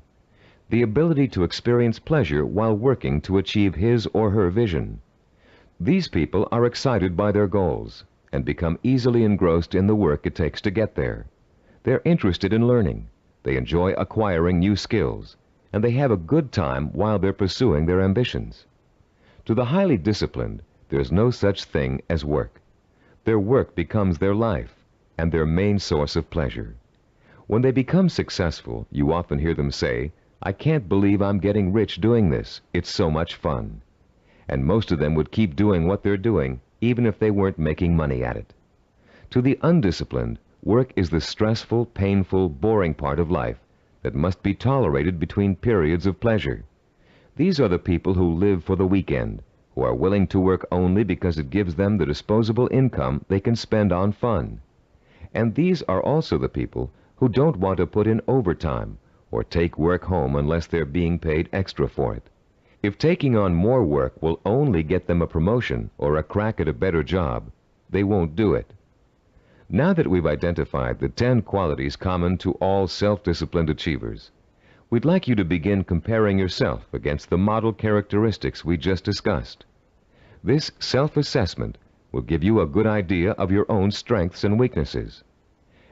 the ability to experience pleasure while working to achieve his or her vision. These people are excited by their goals and become easily engrossed in the work it takes to get there. They're interested in learning, they enjoy acquiring new skills, and they have a good time while they're pursuing their ambitions. To the highly disciplined, there's no such thing as work. Their work becomes their life and their main source of pleasure. When they become successful, you often hear them say, "I can't believe I'm getting rich doing this. It's so much fun." And most of them would keep doing what they're doing, even if they weren't making money at it. To the undisciplined, work is the stressful, painful, boring part of life that must be tolerated between periods of pleasure. These are the people who live for the weekend, who are willing to work only because it gives them the disposable income they can spend on fun. And these are also the people who don't want to put in overtime or take work home unless they're being paid extra for it. If taking on more work will only get them a promotion or a crack at a better job, they won't do it. Now that we've identified the 10 qualities common to all self-disciplined achievers, we'd like you to begin comparing yourself against the model characteristics we just discussed. This self-assessment will give you a good idea of your own strengths and weaknesses.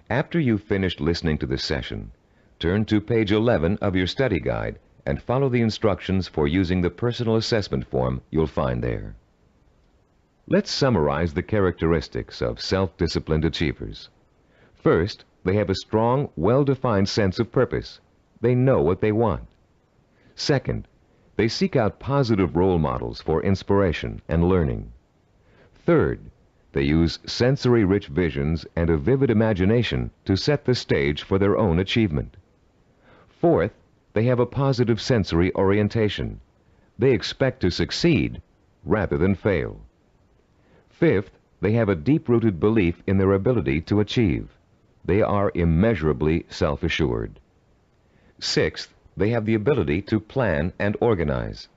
After you've finished listening to this session, turn to page 11 of your study guide and follow the instructions for using the personal assessment form you'll find there. Let's summarize the characteristics of self-disciplined achievers. First, they have a strong, well-defined sense of purpose. They know what they want. Second, they seek out positive role models for inspiration and learning. Third, they use sensory-rich visions and a vivid imagination to set the stage for their own achievement. Fourth, they have a positive sensory orientation. They expect to succeed rather than fail. Fifth, they have a deep-rooted belief in their ability to achieve. They are immeasurably self-assured. Sixth, they have the ability to plan and organize.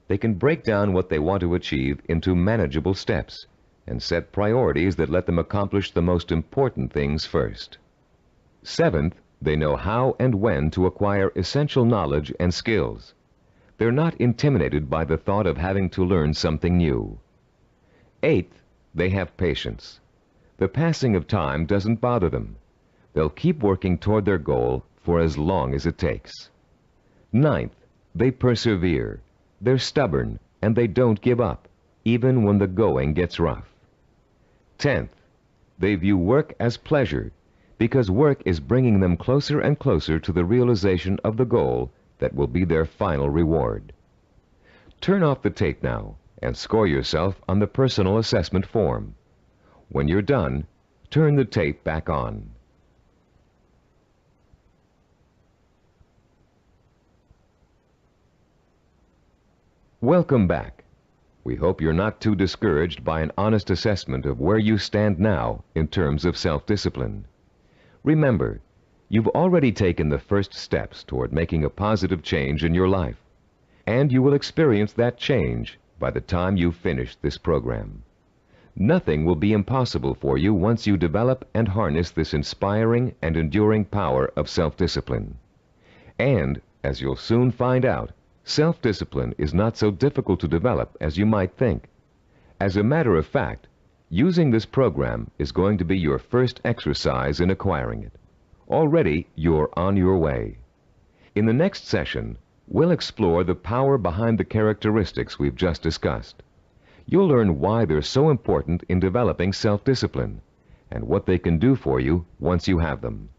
They can break down what they want to achieve into manageable steps and set priorities that let them accomplish the most important things first. Seventh, They know how and when to acquire essential knowledge and skills. They're not intimidated by the thought of having to learn something new. Eighth, they have patience. The passing of time doesn't bother them. They'll keep working toward their goal for as long as it takes. Ninth, they persevere. They're stubborn and they don't give up, even when the going gets rough. 10th, they view work as pleasure because work is bringing them closer and closer to the realization of the goal that will be their final reward. Turn off the tape now and score yourself on the personal assessment form. When you're done, turn the tape back on. Welcome back. We hope you're not too discouraged by an honest assessment of where you stand now in terms of self-discipline. Remember, you've already taken the first steps toward making a positive change in your life, and you will experience that change by the time you've finished this program. Nothing will be impossible for you once you develop and harness this inspiring and enduring power of self-discipline. And, as you'll soon find out, self-discipline is not so difficult to develop as you might think. As a matter of fact, using this program is going to be your first exercise in acquiring it. Already, you're on your way. In the next session, we'll explore the power behind the characteristics we've just discussed. You'll learn why they're so important in developing self-discipline and what they can do for you once you have them.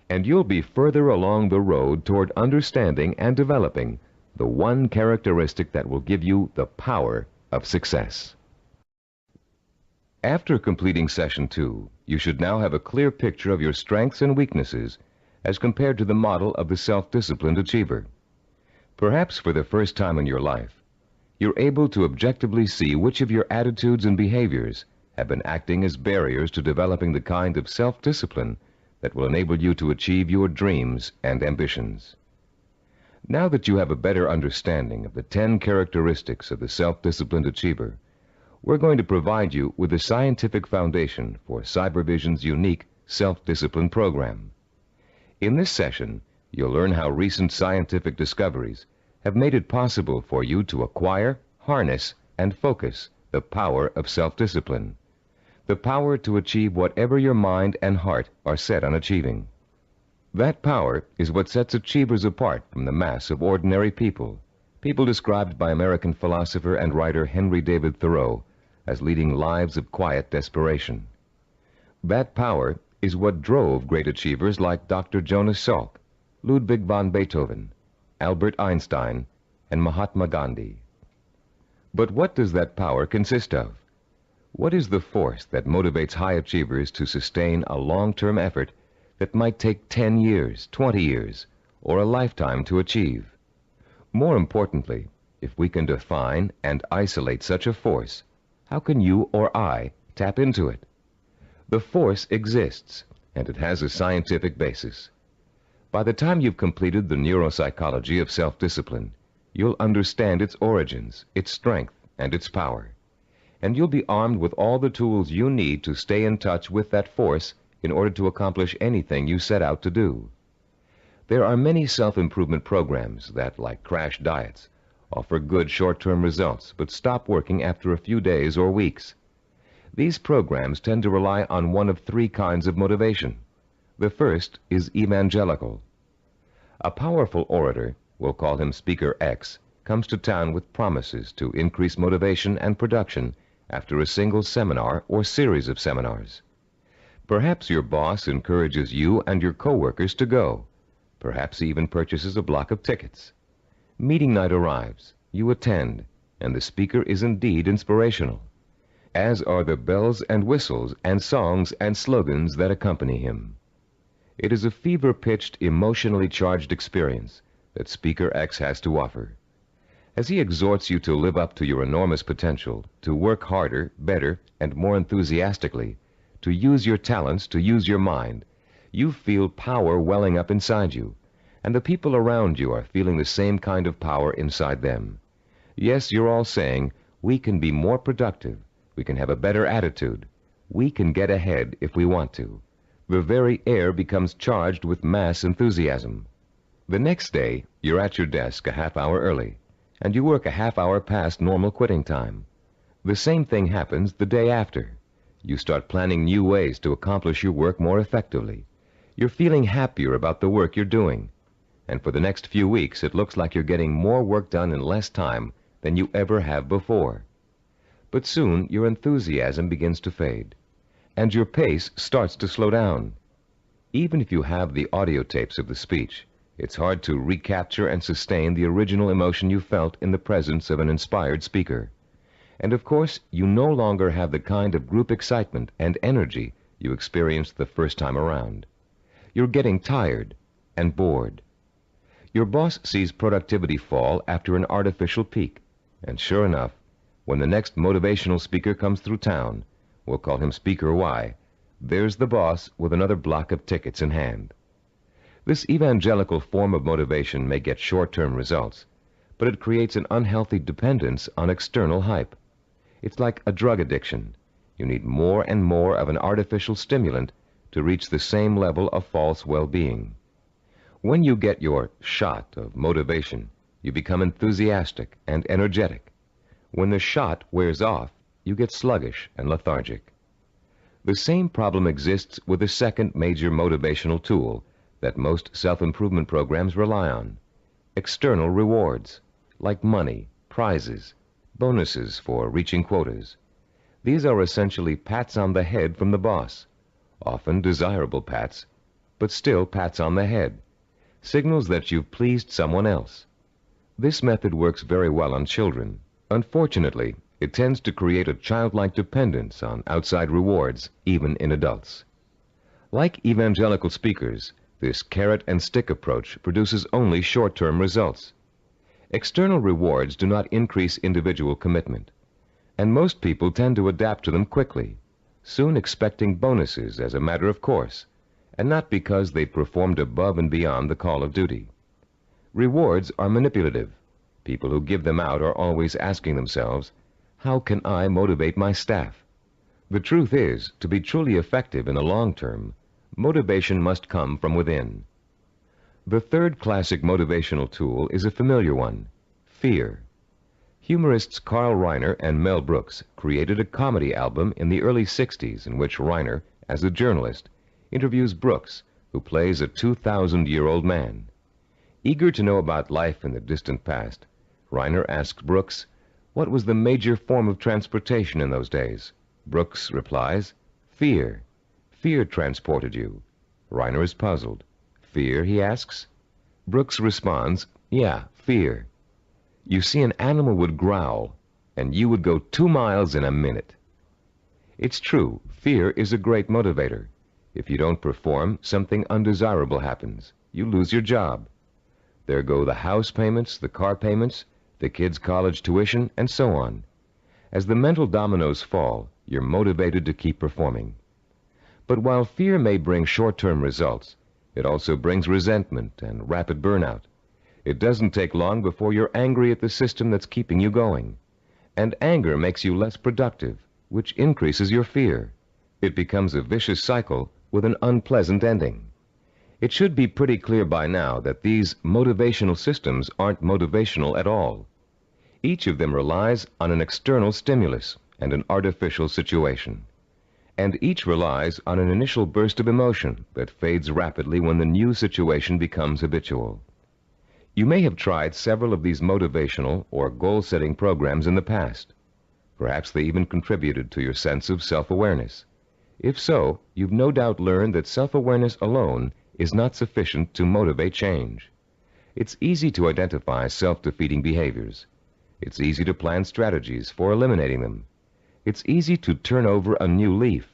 And you'll be further along the road toward understanding and developing the one characteristic that will give you the power of success. After completing Session 2, you should now have a clear picture of your strengths and weaknesses as compared to the model of the self-disciplined achiever. Perhaps for the first time in your life, you're able to objectively see which of your attitudes and behaviors have been acting as barriers to developing the kind of self-discipline that will enable you to achieve your dreams and ambitions. Now that you have a better understanding of the 10 characteristics of the self-disciplined achiever, we're going to provide you with the scientific foundation for Cybervision's unique self-discipline program. In this session, you'll learn how recent scientific discoveries have made it possible for you to acquire, harness, and focus the power of self-discipline, the power to achieve whatever your mind and heart are set on achieving. That power is what sets achievers apart from the mass of ordinary people, people described by American philosopher and writer Henry David Thoreau as leading lives of quiet desperation. That power is what drove great achievers like Dr. Jonas Salk, Ludwig von Beethoven, Albert Einstein, and Mahatma Gandhi. But what does that power consist of? What is the force that motivates high achievers to sustain a long-term effort that might take 10 years, 20 years, or a lifetime to achieve? More importantly, if we can define and isolate such a force, how can you or I tap into it? The force exists, and it has a scientific basis. By the time you've completed the neuropsychology of self-discipline, you'll understand its origins, its strength, and its power. And you'll be armed with all the tools you need to stay in touch with that force in order to accomplish anything you set out to do. There are many self-improvement programs that, like crash diets, offer good short-term results but stop working after a few days or weeks. These programs tend to rely on one of 3 kinds of motivation. The first is evangelical. A powerful orator, we'll call him Speaker X, comes to town with promises to increase motivation and production after a single seminar or series of seminars. Perhaps your boss encourages you and your coworkers to go. Perhaps he even purchases a block of tickets. Meeting night arrives, you attend, and the speaker is indeed inspirational, as are the bells and whistles and songs and slogans that accompany him. It is a fever-pitched, emotionally charged experience that Speaker X has to offer. As he exhorts you to live up to your enormous potential, to work harder, better, and more enthusiastically, to use your talents, to use your mind, you feel power welling up inside you, and the people around you are feeling the same kind of power inside them. Yes, you're all saying, we can be more productive, we can have a better attitude, we can get ahead if we want to. The very air becomes charged with mass enthusiasm. The next day, you're at your desk a half hour early, and you work a half hour past normal quitting time. The same thing happens the day after. You start planning new ways to accomplish your work more effectively. You're feeling happier about the work you're doing. And for the next few weeks, it looks like you're getting more work done in less time than you ever have before. But soon, your enthusiasm begins to fade, and your pace starts to slow down. Even if you have the audio tapes of the speech, it's hard to recapture and sustain the original emotion you felt in the presence of an inspired speaker. And of course, you no longer have the kind of group excitement and energy you experienced the first time around. You're getting tired and bored. Your boss sees productivity fall after an artificial peak, and sure enough, when the next motivational speaker comes through town, we'll call him Speaker Y, there's the boss with another block of tickets in hand. This evangelical form of motivation may get short-term results, but it creates an unhealthy dependence on external hype. It's like a drug addiction. You need more and more of an artificial stimulant to reach the same level of false well-being. When you get your shot of motivation, you become enthusiastic and energetic. When the shot wears off, you get sluggish and lethargic. The same problem exists with the second major motivational tool that most self-improvement programs rely on: external rewards, like money, prizes, bonuses for reaching quotas. These are essentially pats on the head from the boss, often desirable pats, but still pats on the head, signals that you've pleased someone else. This method works very well on children. Unfortunately, it tends to create a childlike dependence on outside rewards, even in adults. Like evangelical speakers, this carrot and stick approach produces only short-term results. External rewards do not increase individual commitment, and most people tend to adapt to them quickly, soon expecting bonuses as a matter of course, and not because they performed above and beyond the call of duty. Rewards are manipulative. People who give them out are always asking themselves, how can I motivate my staff? The truth is, to be truly effective in the long term, motivation must come from within. The third classic motivational tool is a familiar one: fear. Humorists Carl Reiner and Mel Brooks created a comedy album in the early 60s in which Reiner, as a journalist, interviews Brooks, who plays a 2,000-year-old man. Eager to know about life in the distant past, Reiner asks Brooks, what was the major form of transportation in those days? Brooks replies, fear. Fear transported you. Reiner is puzzled. Fear, he asks. Brooks responds, yeah, fear. You see, an animal would growl, and you would go 2 miles in a minute. It's true, fear is a great motivator. If you don't perform, something undesirable happens. You lose your job. There go the house payments, the car payments, the kids' college tuition, and so on. As the mental dominoes fall, you're motivated to keep performing. But while fear may bring short-term results, it also brings resentment and rapid burnout. It doesn't take long before you're angry at the system that's keeping you going. And anger makes you less productive, which increases your fear. It becomes a vicious cycle with an unpleasant ending. It should be pretty clear by now that these motivational systems aren't motivational at all. Each of them relies on an external stimulus and an artificial situation. And each relies on an initial burst of emotion that fades rapidly when the new situation becomes habitual. You may have tried several of these motivational or goal-setting programs in the past. Perhaps they even contributed to your sense of self-awareness. If so, you've no doubt learned that self-awareness alone is not sufficient to motivate change. It's easy to identify self-defeating behaviors. It's easy to plan strategies for eliminating them. It's easy to turn over a new leaf,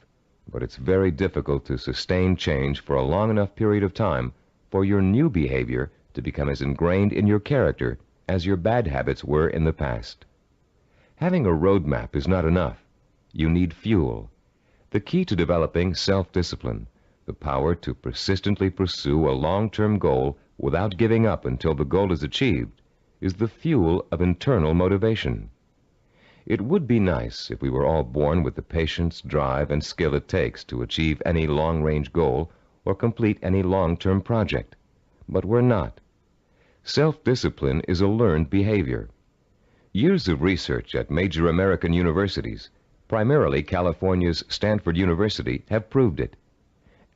but it's very difficult to sustain change for a long enough period of time for your new behavior to become as ingrained in your character as your bad habits were in the past. Having a roadmap is not enough. You need fuel. The key to developing self-discipline, the power to persistently pursue a long-term goal without giving up until the goal is achieved, is the fuel of internal motivation. It would be nice if we were all born with the patience, drive, and skill it takes to achieve any long-range goal or complete any long-term project. But we're not. Self-discipline is a learned behavior. Years of research at major American universities, primarily California's Stanford University, have proved it.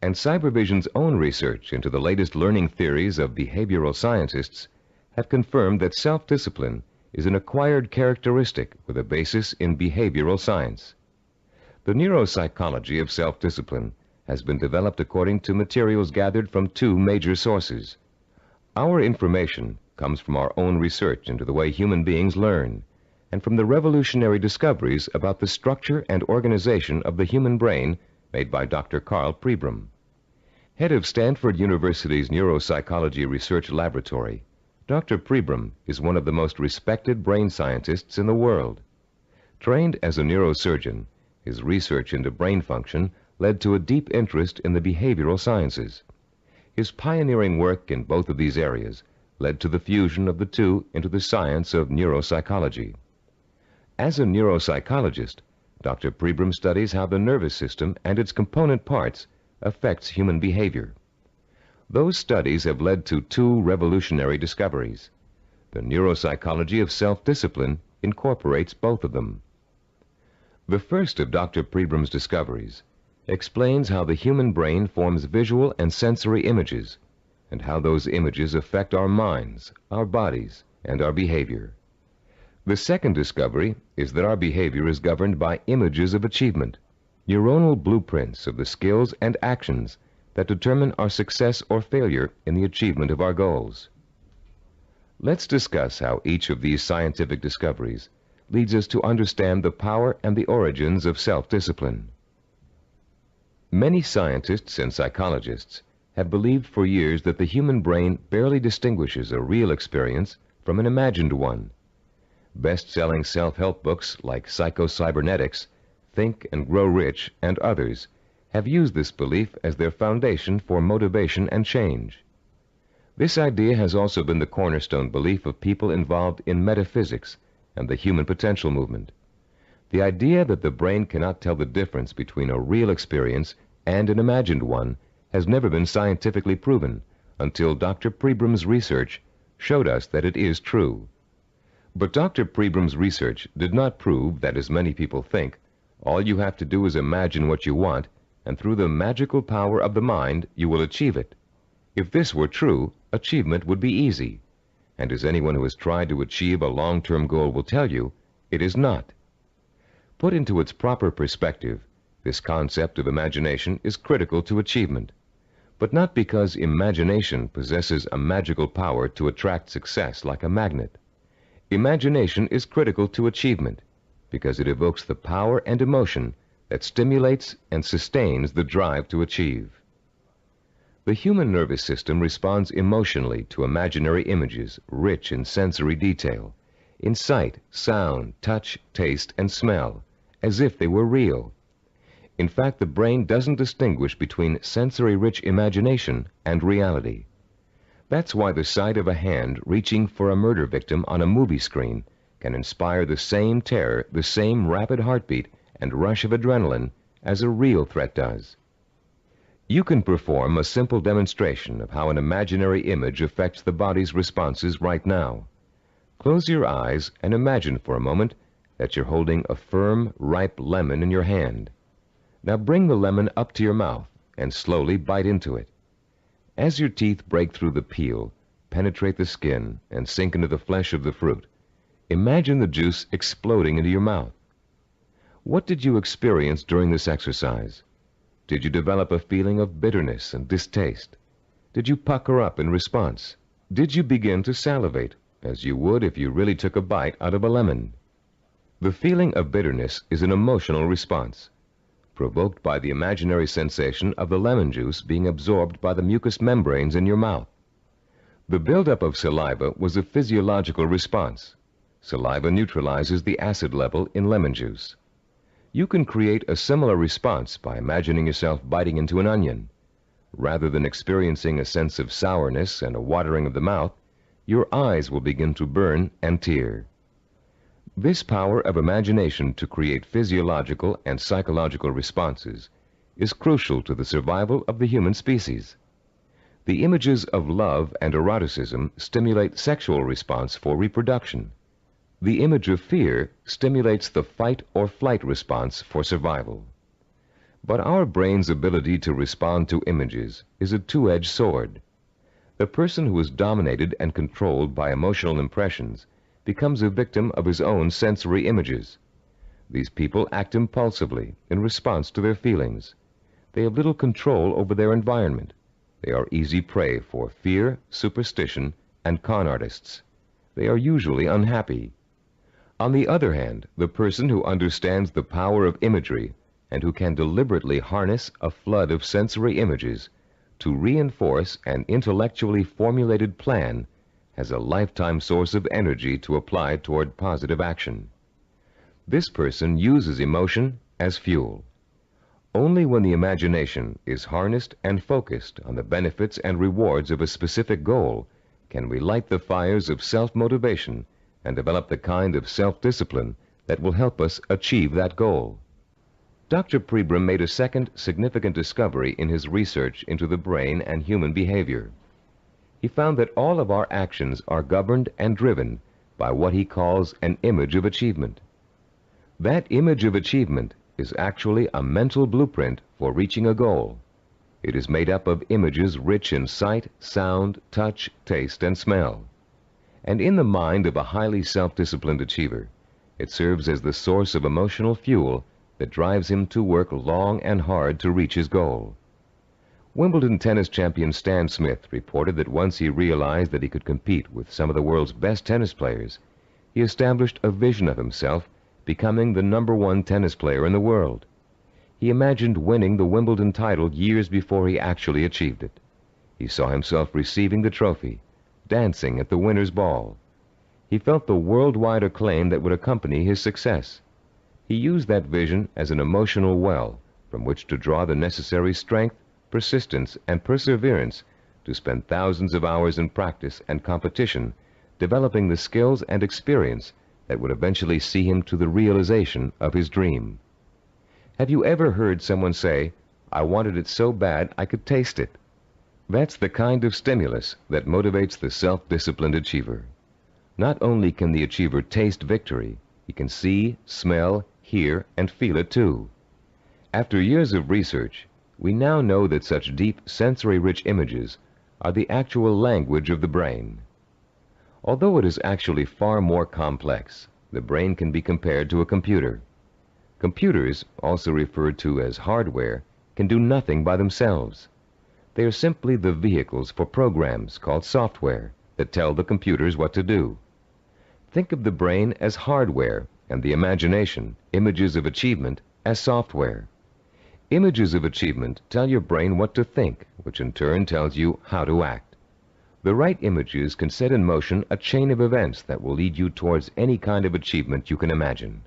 And Cybervision's own research into the latest learning theories of behavioral scientists have confirmed that self-discipline is an acquired characteristic with a basis in behavioral science. The neuropsychology of self-discipline has been developed according to materials gathered from two major sources. Our information comes from our own research into the way human beings learn, and from the revolutionary discoveries about the structure and organization of the human brain made by Dr. Carl Pribram. Head of Stanford University's Neuropsychology Research Laboratory, Dr. Pribram is one of the most respected brain scientists in the world. Trained as a neurosurgeon, his research into brain function led to a deep interest in the behavioral sciences. His pioneering work in both of these areas led to the fusion of the two into the science of neuropsychology. As a neuropsychologist, Dr. Pribram studies how the nervous system and its component parts affects human behavior. Those studies have led to two revolutionary discoveries. The neuropsychology of self-discipline incorporates both of them. The first of Dr. Pribram's discoveries explains how the human brain forms visual and sensory images, and how those images affect our minds, our bodies, and our behavior. The second discovery is that our behavior is governed by images of achievement, neuronal blueprints of the skills and actions that determine our success or failure in the achievement of our goals. Let's discuss how each of these scientific discoveries leads us to understand the power and the origins of self-discipline. Many scientists and psychologists have believed for years that the human brain barely distinguishes a real experience from an imagined one. Best-selling self-help books like Psycho-Cybernetics, Think and Grow Rich, and others have used this belief as their foundation for motivation and change. This idea has also been the cornerstone belief of people involved in metaphysics and the human potential movement. The idea that the brain cannot tell the difference between a real experience and an imagined one has never been scientifically proven until Dr. Pribram's research showed us that it is true. But Dr. Pribram's research did not prove that, as many people think, all you have to do is imagine what you want, and through the magical power of the mind, you will achieve it. If this were true, achievement would be easy. And as anyone who has tried to achieve a long-term goal will tell you, it is not. Put into its proper perspective, this concept of imagination is critical to achievement, but not because imagination possesses a magical power to attract success like a magnet. Imagination is critical to achievement because it evokes the power and emotion that stimulates and sustains the drive to achieve. The human nervous system responds emotionally to imaginary images rich in sensory detail, in sight, sound, touch, taste, and smell, as if they were real. In fact, the brain doesn't distinguish between sensory-rich imagination and reality. That's why the sight of a hand reaching for a murder victim on a movie screen can inspire the same terror, the same rapid heartbeat, and rush of adrenaline as a real threat does. You can perform a simple demonstration of how an imaginary image affects the body's responses right now. Close your eyes and imagine for a moment that you're holding a firm, ripe lemon in your hand. Now bring the lemon up to your mouth and slowly bite into it. As your teeth break through the peel, penetrate the skin, and sink into the flesh of the fruit, imagine the juice exploding into your mouth. What did you experience during this exercise? Did you develop a feeling of bitterness and distaste? Did you pucker up in response? Did you begin to salivate, as you would if you really took a bite out of a lemon? The feeling of bitterness is an emotional response, provoked by the imaginary sensation of the lemon juice being absorbed by the mucous membranes in your mouth. The buildup of saliva was a physiological response. Saliva neutralizes the acid level in lemon juice. You can create a similar response by imagining yourself biting into an onion. Rather than experiencing a sense of sourness and a watering of the mouth, your eyes will begin to burn and tear. This power of imagination to create physiological and psychological responses is crucial to the survival of the human species. The images of love and eroticism stimulate sexual response for reproduction. The image of fear stimulates the fight or flight response for survival. But our brain's ability to respond to images is a two-edged sword. The person who is dominated and controlled by emotional impressions becomes a victim of his own sensory images. These people act impulsively in response to their feelings. They have little control over their environment. They are easy prey for fear, superstition, and con artists. They are usually unhappy. On the other hand, the person who understands the power of imagery and who can deliberately harness a flood of sensory images to reinforce an intellectually formulated plan has a lifetime source of energy to apply toward positive action. This person uses emotion as fuel. Only when the imagination is harnessed and focused on the benefits and rewards of a specific goal can we light the fires of self-motivation and develop the kind of self-discipline that will help us achieve that goal. Dr. Pribram made a second significant discovery in his research into the brain and human behavior. He found that all of our actions are governed and driven by what he calls an image of achievement. That image of achievement is actually a mental blueprint for reaching a goal. It is made up of images rich in sight, sound, touch, taste, and smell. And in the mind of a highly self-disciplined achiever, it serves as the source of emotional fuel that drives him to work long and hard to reach his goal. Wimbledon tennis champion Stan Smith reported that once he realized that he could compete with some of the world's best tennis players, he established a vision of himself becoming the #1 tennis player in the world. He imagined winning the Wimbledon title years before he actually achieved it. He saw himself receiving the trophy, dancing at the winner's ball. He felt the worldwide acclaim that would accompany his success. He used that vision as an emotional well from which to draw the necessary strength, persistence, and perseverance to spend thousands of hours in practice and competition, developing the skills and experience that would eventually see him to the realization of his dream. Have you ever heard someone say, "I wanted it so bad I could taste it"? That's the kind of stimulus that motivates the self-disciplined achiever. Not only can the achiever taste victory, he can see, smell, hear, and feel it too. After years of research, we now know that such deep, sensory-rich images are the actual language of the brain. Although it is actually far more complex, the brain can be compared to a computer. Computers, also referred to as hardware, can do nothing by themselves. They are simply the vehicles for programs called software that tell the computers what to do. Think of the brain as hardware and the imagination, images of achievement, as software. Images of achievement tell your brain what to think, which in turn tells you how to act. The right images can set in motion a chain of events that will lead you towards any kind of achievement you can imagine.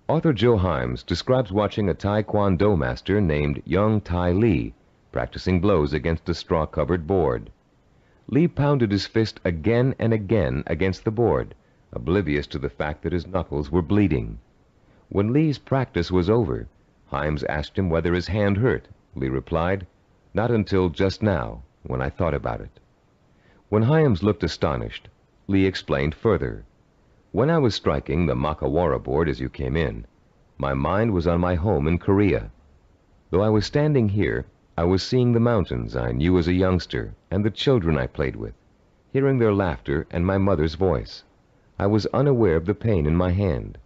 Author Joe Himes describes watching a Taekwondo master named Young Tai Lee practicing blows against a straw-covered board. Lee pounded his fist again and again against the board, oblivious to the fact that his knuckles were bleeding. When Lee's practice was over, Himes asked him whether his hand hurt. Lee replied, "Not until just now, when I thought about it." When Himes looked astonished, Lee explained further, "When I was striking the Makawara board as you came in, my mind was on my home in Korea. Though I was standing here, I was seeing the mountains I knew as a youngster and the children I played with, hearing their laughter and my mother's voice. I was unaware of the pain in my hand."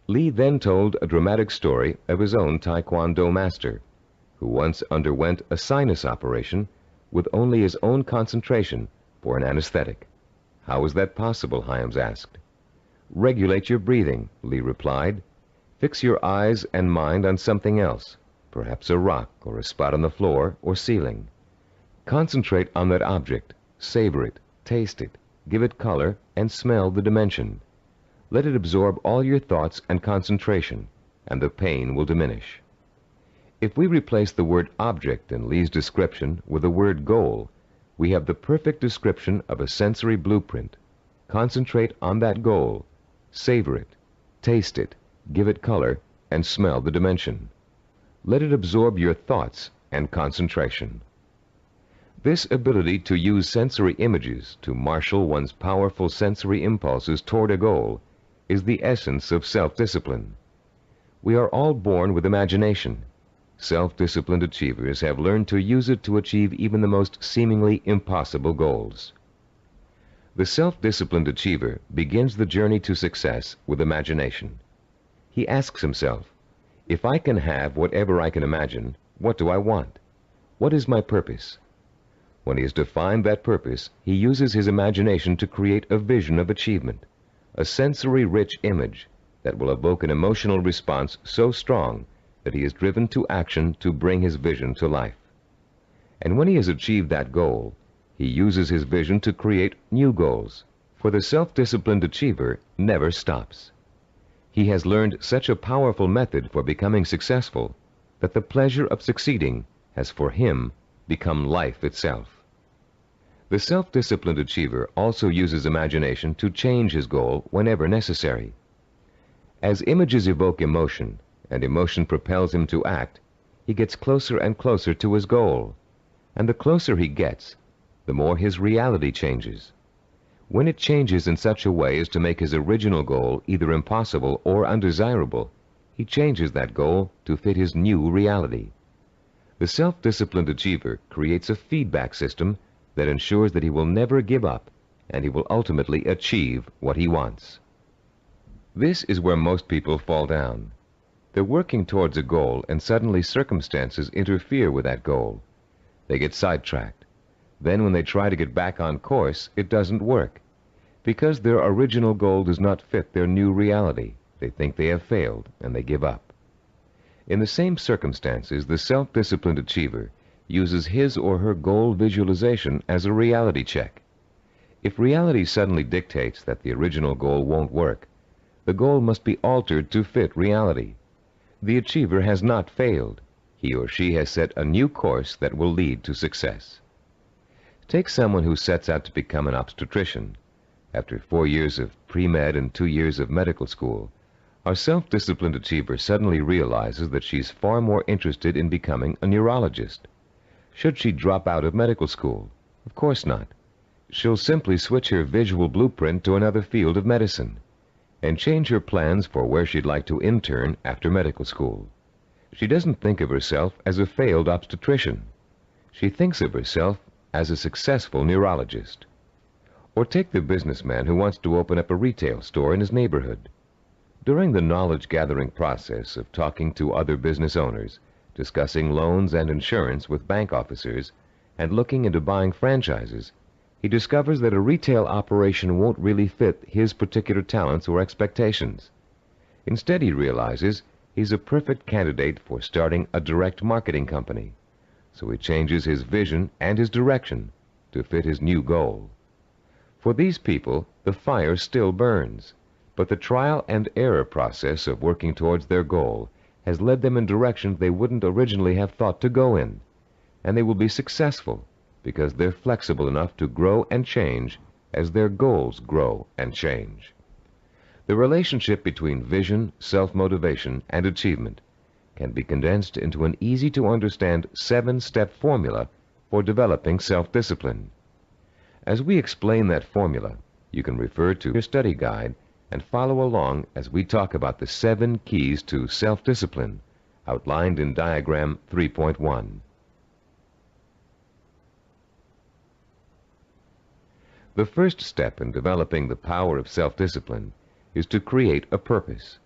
Lee then told a dramatic story of his own Taekwondo master, who once underwent a sinus operation with only his own concentration for an anesthetic. "How was that possible?" Himes asked. "Regulate your breathing," Lee replied. "Fix your eyes and mind on something else, perhaps a rock or a spot on the floor or ceiling. Concentrate on that object, savor it, taste it, give it color, and smell the dimension. Let it absorb all your thoughts and concentration, and the pain will diminish." If we replace the word object in Lee's description with the word goal, we have the perfect description of a sensory blueprint. Concentrate on that goal, Savor it, taste it, give it color, and smell the dimension. Let it absorb your thoughts and concentration. This ability to use sensory images to marshal one's powerful sensory impulses toward a goal is the essence of self-discipline. We are all born with imagination. Self-disciplined achievers have learned to use it to achieve even the most seemingly impossible goals. The self-disciplined achiever begins the journey to success with imagination. He asks himself, if I can have whatever I can imagine, what do I want? What is my purpose? When he has defined that purpose, he uses his imagination to create a vision of achievement, a sensory-rich image that will evoke an emotional response so strong that he is driven to action to bring his vision to life. And when he has achieved that goal, he uses his vision to create new goals, for the self-disciplined achiever never stops. He has learned such a powerful method for becoming successful that the pleasure of succeeding has for him become life itself. The self-disciplined achiever also uses imagination to change his goal whenever necessary. As images evoke emotion, and emotion propels him to act, he gets closer and closer to his goal. And the closer he gets, the more his reality changes. When it changes in such a way as to make his original goal either impossible or undesirable, he changes that goal to fit his new reality. The self-disciplined achiever creates a feedback system that ensures that he will never give up and he will ultimately achieve what he wants. This is where most people fall down. They're working towards a goal and suddenly circumstances interfere with that goal. They get sidetracked. Then when they try to get back on course, it doesn't work. Because their original goal does not fit their new reality, they think they have failed and they give up. In the same circumstances, the self-disciplined achiever uses his or her goal visualization as a reality check. If reality suddenly dictates that the original goal won't work, the goal must be altered to fit reality. The achiever has not failed. He or she has set a new course that will lead to success. Take someone who sets out to become an obstetrician. After 4 years of pre-med and 2 years of medical school, our self-disciplined achiever suddenly realizes that she's far more interested in becoming a neurologist. Should she drop out of medical school? Of course not. She'll simply switch her visual blueprint to another field of medicine and change her plans for where she'd like to intern after medical school. She doesn't think of herself as a failed obstetrician. She thinks of herself as a successful neurologist. Or take the businessman who wants to open up a retail store in his neighborhood. During the knowledge-gathering process of talking to other business owners, discussing loans and insurance with bank officers, and looking into buying franchises, he discovers that a retail operation won't really fit his particular talents or expectations. Instead, he realizes he's a perfect candidate for starting a direct marketing company. So he changes his vision and his direction to fit his new goal. For these people, the fire still burns, but the trial and error process of working towards their goal has led them in directions they wouldn't originally have thought to go in, and they will be successful because they're flexible enough to grow and change as their goals grow and change. The relationship between vision, self-motivation, and achievement can be condensed into an easy-to-understand 7-step formula for developing self-discipline. As we explain that formula, you can refer to your study guide and follow along as we talk about the 7 keys to self-discipline outlined in diagram 3.1. The first step in developing the power of self-discipline is to create a purpose.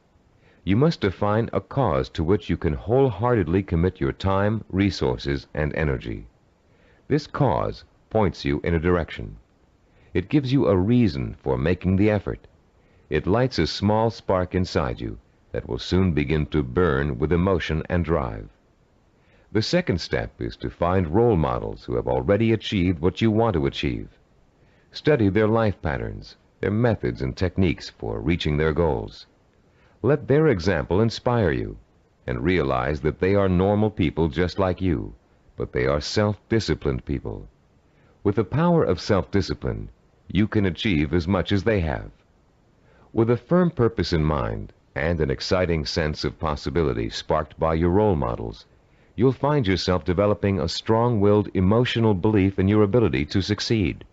You must define a cause to which you can wholeheartedly commit your time, resources, and energy. This cause points you in a direction. It gives you a reason for making the effort. It lights a small spark inside you that will soon begin to burn with emotion and drive. The second step is to find role models who have already achieved what you want to achieve. Study their life patterns, their methods and techniques for reaching their goals. Let their example inspire you, and realize that they are normal people just like you, but they are self-disciplined people. With the power of self-discipline, you can achieve as much as they have. With a firm purpose in mind and an exciting sense of possibility sparked by your role models, you'll find yourself developing a strong-willed emotional belief in your ability to succeed.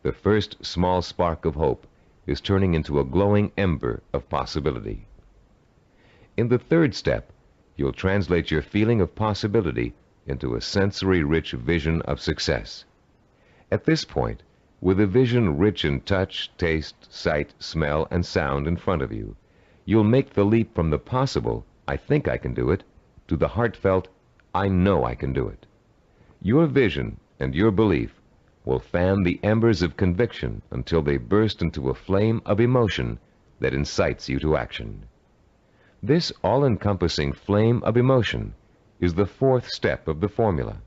The first small spark of hope is turning into a glowing ember of possibility. In the third step, you'll translate your feeling of possibility into a sensory-rich vision of success. At this point, with a vision rich in touch, taste, sight, smell, and sound in front of you, you'll make the leap from the possible, "I think I can do it," to the heartfelt, "I know I can do it." Your vision and your belief will fan the embers of conviction until they burst into a flame of emotion that incites you to action. This all-encompassing flame of emotion is the fourth step of the formula.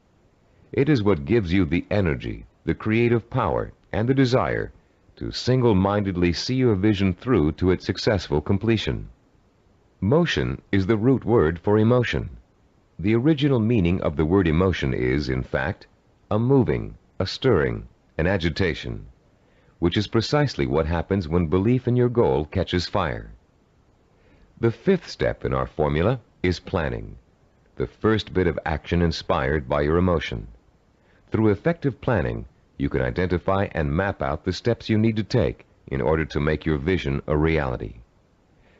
It is what gives you the energy, the creative power, and the desire to single-mindedly see your vision through to its successful completion. Motion is the root word for emotion. The original meaning of the word emotion is, in fact, a moving, a stirring, an agitation, which is precisely what happens when belief in your goal catches fire. The fifth step in our formula is planning, the first bit of action inspired by your emotion. Through effective planning, you can identify and map out the steps you need to take in order to make your vision a reality.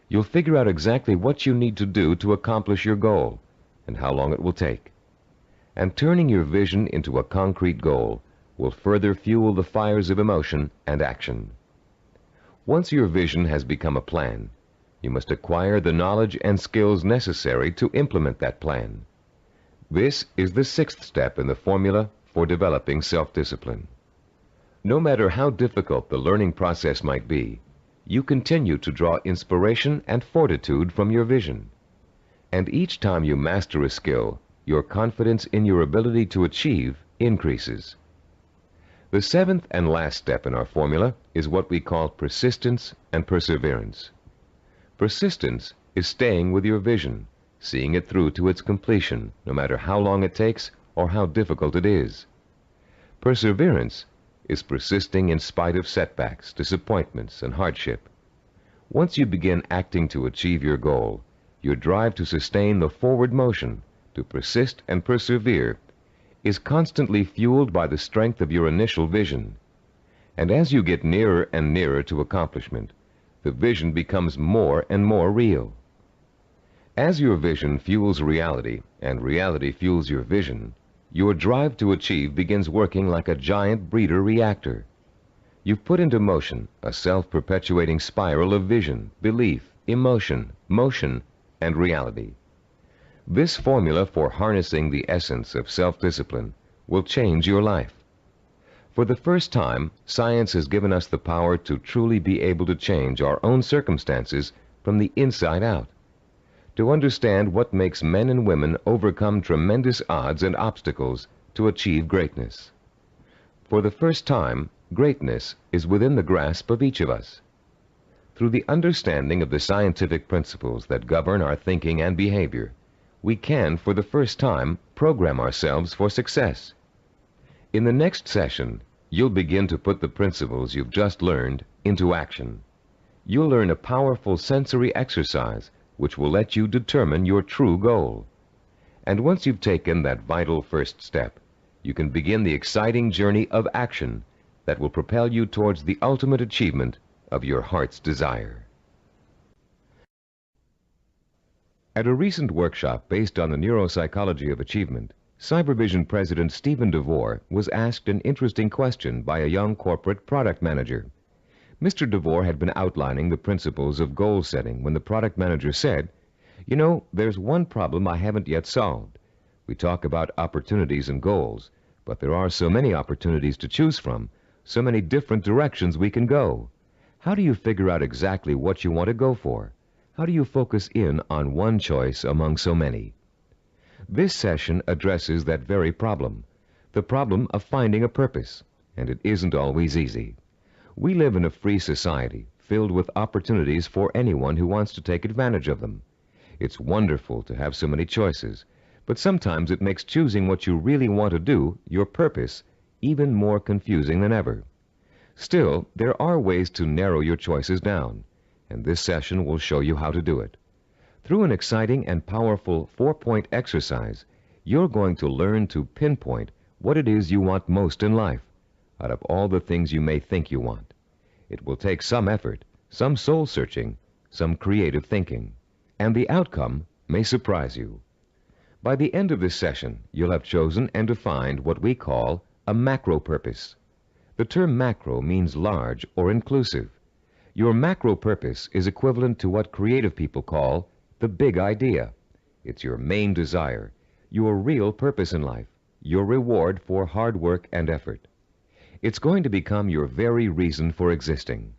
You'll figure out exactly what you need to do to accomplish your goal and how long it will take. And turning your vision into a concrete goal will further fuel the fires of emotion and action. Once your vision has become a plan, you must acquire the knowledge and skills necessary to implement that plan. This is the sixth step in the formula for developing self-discipline. No matter how difficult the learning process might be, you continue to draw inspiration and fortitude from your vision. And each time you master a skill, your confidence in your ability to achieve increases. The seventh and last step in our formula is what we call persistence and perseverance. Persistence is staying with your vision, seeing it through to its completion, no matter how long it takes or how difficult it is. Perseverance is persisting in spite of setbacks, disappointments, and hardship. Once you begin acting to achieve your goal, your drive to sustain the forward motion, to persist and persevere, is constantly fueled by the strength of your initial vision. And as you get nearer and nearer to accomplishment, the vision becomes more and more real. As your vision fuels reality, and reality fuels your vision, your drive to achieve begins working like a giant breeder reactor. You've put into motion a self-perpetuating spiral of vision, belief, emotion, motion, and reality. This formula for harnessing the essence of self-discipline will change your life. For the first time, science has given us the power to truly be able to change our own circumstances from the inside out, to understand what makes men and women overcome tremendous odds and obstacles to achieve greatness. For the first time, greatness is within the grasp of each of us. Through the understanding of the scientific principles that govern our thinking and behavior, we can, for the first time, program ourselves for success. In the next session, you'll begin to put the principles you've just learned into action. You'll learn a powerful sensory exercise which will let you determine your true goal. And once you've taken that vital first step, you can begin the exciting journey of action that will propel you towards the ultimate achievement of your heart's desire. At a recent workshop based on the neuropsychology of achievement, Cybervision President Stephen DeVore was asked an interesting question by a young corporate product manager. Mr. DeVore had been outlining the principles of goal setting when the product manager said, "You know, there's one problem I haven't yet solved. We talk about opportunities and goals, but there are so many opportunities to choose from, so many different directions we can go. How do you figure out exactly what you want to go for? How do you focus in on one choice among so many?" This session addresses that very problem, the problem of finding a purpose, and it isn't always easy. We live in a free society filled with opportunities for anyone who wants to take advantage of them. It's wonderful to have so many choices, but sometimes it makes choosing what you really want to do, your purpose, even more confusing than ever. Still, there are ways to narrow your choices down, and this session will show you how to do it. Through an exciting and powerful 4-point exercise, you're going to learn to pinpoint what it is you want most in life, out of all the things you may think you want. It will take some effort, some soul-searching, some creative thinking, and the outcome may surprise you. By the end of this session, you'll have chosen and defined what we call a macro purpose. The term macro means large or inclusive. Your macro purpose is equivalent to what creative people call the big idea. It's your main desire, your real purpose in life, your reward for hard work and effort. It's going to become your very reason for existing.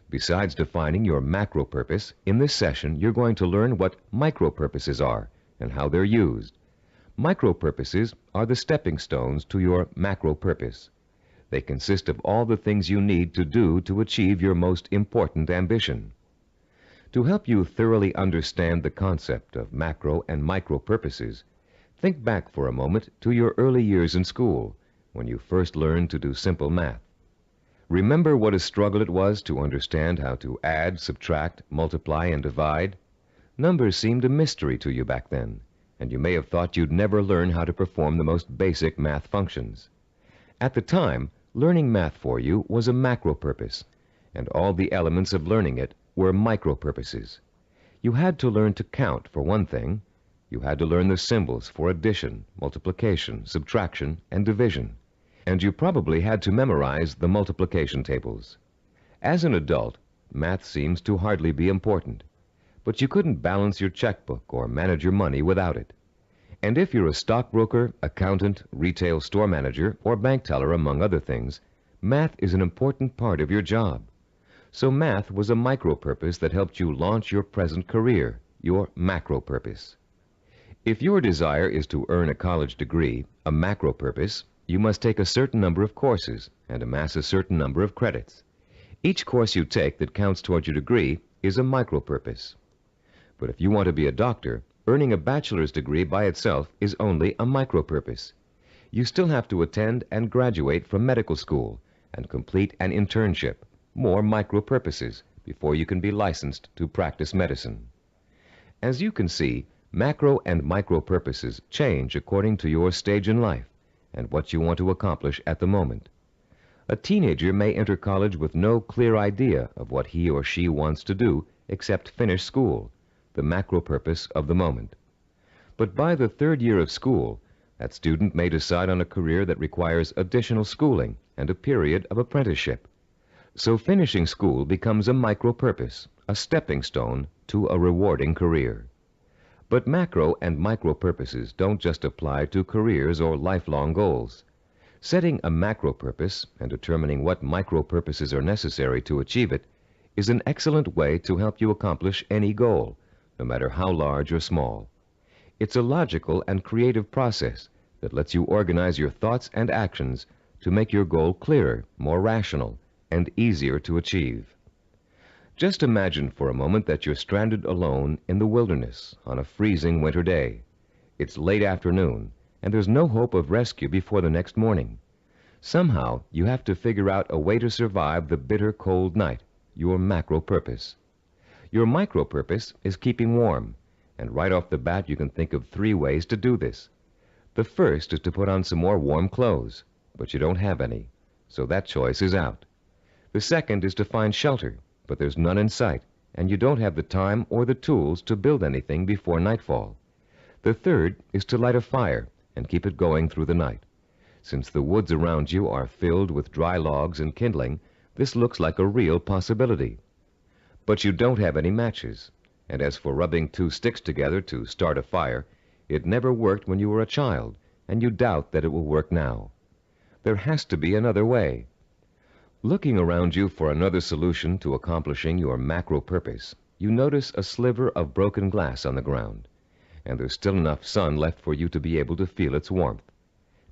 Besides defining your macro purpose, in this session you're going to learn what micro purposes are and how they're used. Micro purposes are the stepping stones to your macro purpose. They consist of all the things you need to do to achieve your most important ambition. To help you thoroughly understand the concept of macro and micro purposes, think back for a moment to your early years in school, when you first learned to do simple math. Remember what a struggle it was to understand how to add, subtract, multiply, and divide? Numbers seemed a mystery to you back then, and you may have thought you'd never learn how to perform the most basic math functions. At the time, learning math for you was a macro purpose, and all the elements of learning it were micro purposes. You had to learn to count, for one thing. You had to learn the symbols for addition, multiplication, subtraction, and division. And you probably had to memorize the multiplication tables. As an adult, math seems to hardly be important, but you couldn't balance your checkbook or manage your money without it. And if you're a stockbroker, accountant, retail store manager, or bank teller, among other things, math is an important part of your job. So math was a micro purpose that helped you launch your present career, your macro purpose. If your desire is to earn a college degree, a macro purpose, you must take a certain number of courses and amass a certain number of credits. Each course you take that counts toward your degree is a micro purpose. But if you want to be a doctor, earning a bachelor's degree by itself is only a micro purpose. You still have to attend and graduate from medical school and complete an internship, more micro purposes, before you can be licensed to practice medicine. As you can see, macro and micro purposes change according to your stage in life and what you want to accomplish at the moment. A teenager may enter college with no clear idea of what he or she wants to do except finish school, the macro purpose of the moment. But by the third year of school, that student may decide on a career that requires additional schooling and a period of apprenticeship. So finishing school becomes a micro purpose, a stepping stone to a rewarding career. But macro and micro purposes don't just apply to careers or lifelong goals. Setting a macro purpose and determining what micro purposes are necessary to achieve it is an excellent way to help you accomplish any goal, no matter how large or small. It's a logical and creative process that lets you organize your thoughts and actions to make your goal clearer, more rational, and easier to achieve. Just imagine for a moment that you're stranded alone in the wilderness on a freezing winter day. It's late afternoon, and there's no hope of rescue before the next morning. Somehow, you have to figure out a way to survive the bitter cold night, your macro purpose. Your micro purpose is keeping warm, and right off the bat you can think of 3 ways to do this. The first is to put on some more warm clothes, but you don't have any, so that choice is out. The second is to find shelter, but there's none in sight, and you don't have the time or the tools to build anything before nightfall. The third is to light a fire and keep it going through the night. Since the woods around you are filled with dry logs and kindling, this looks like a real possibility. But you don't have any matches, and as for rubbing 2 sticks together to start a fire, it never worked when you were a child, and you doubt that it will work now. There has to be another way. Looking around you for another solution to accomplishing your macro purpose, you notice a sliver of broken glass on the ground, and there's still enough sun left for you to be able to feel its warmth.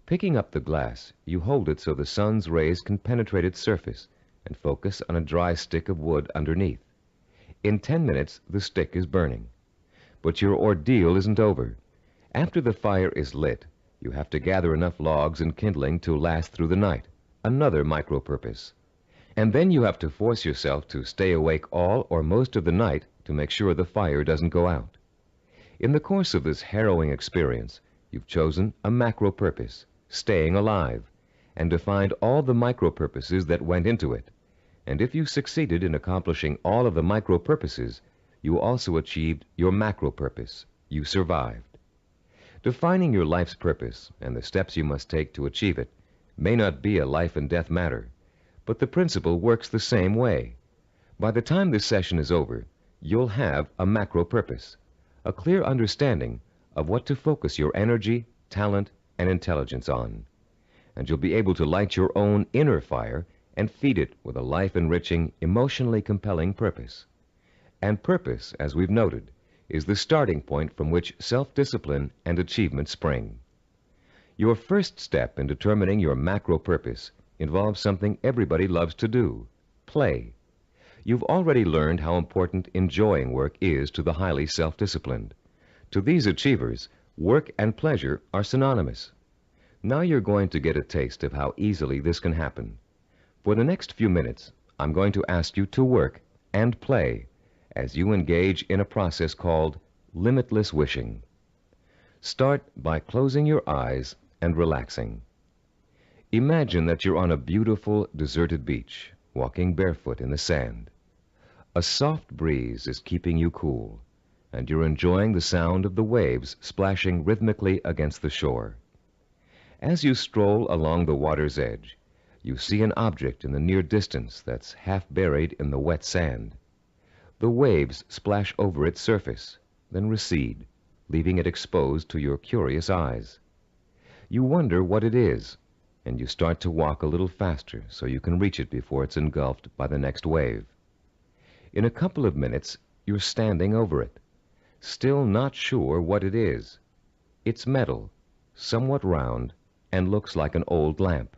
Picking up the glass, you hold it so the sun's rays can penetrate its surface and focus on a dry stick of wood underneath. In 10 minutes, the stick is burning. But your ordeal isn't over. After the fire is lit, you have to gather enough logs and kindling to last through the night, another micro purpose. And then you have to force yourself to stay awake all or most of the night to make sure the fire doesn't go out. In the course of this harrowing experience, you've chosen a macro purpose, staying alive, and defined all the micro purposes that went into it. And if you succeeded in accomplishing all of the micro purposes, you also achieved your macro purpose. You survived. Defining your life's purpose and the steps you must take to achieve it may not be a life and death matter, but the principle works the same way. By the time this session is over, you'll have a macro purpose, a clear understanding of what to focus your energy, talent, and intelligence on. And you'll be able to light your own inner fire and feed it with a life-enriching, emotionally compelling purpose. And purpose, as we've noted, is the starting point from which self-discipline and achievement spring. Your first step in determining your macro purpose involves something everybody loves to do: play. You've already learned how important enjoying work is to the highly self-disciplined. To these achievers, work and pleasure are synonymous. Now you're going to get a taste of how easily this can happen. For the next few minutes, I'm going to ask you to work and play as you engage in a process called limitless wishing. Start by closing your eyes and relaxing. Imagine that you're on a beautiful, deserted beach, walking barefoot in the sand. A soft breeze is keeping you cool, and you're enjoying the sound of the waves splashing rhythmically against the shore. As you stroll along the water's edge, you see an object in the near distance that's half buried in the wet sand. The waves splash over its surface, then recede, leaving it exposed to your curious eyes. You wonder what it is, and you start to walk a little faster so you can reach it before it's engulfed by the next wave. In a couple of minutes, you're standing over it, still not sure what it is. It's metal, somewhat round, and looks like an old lamp.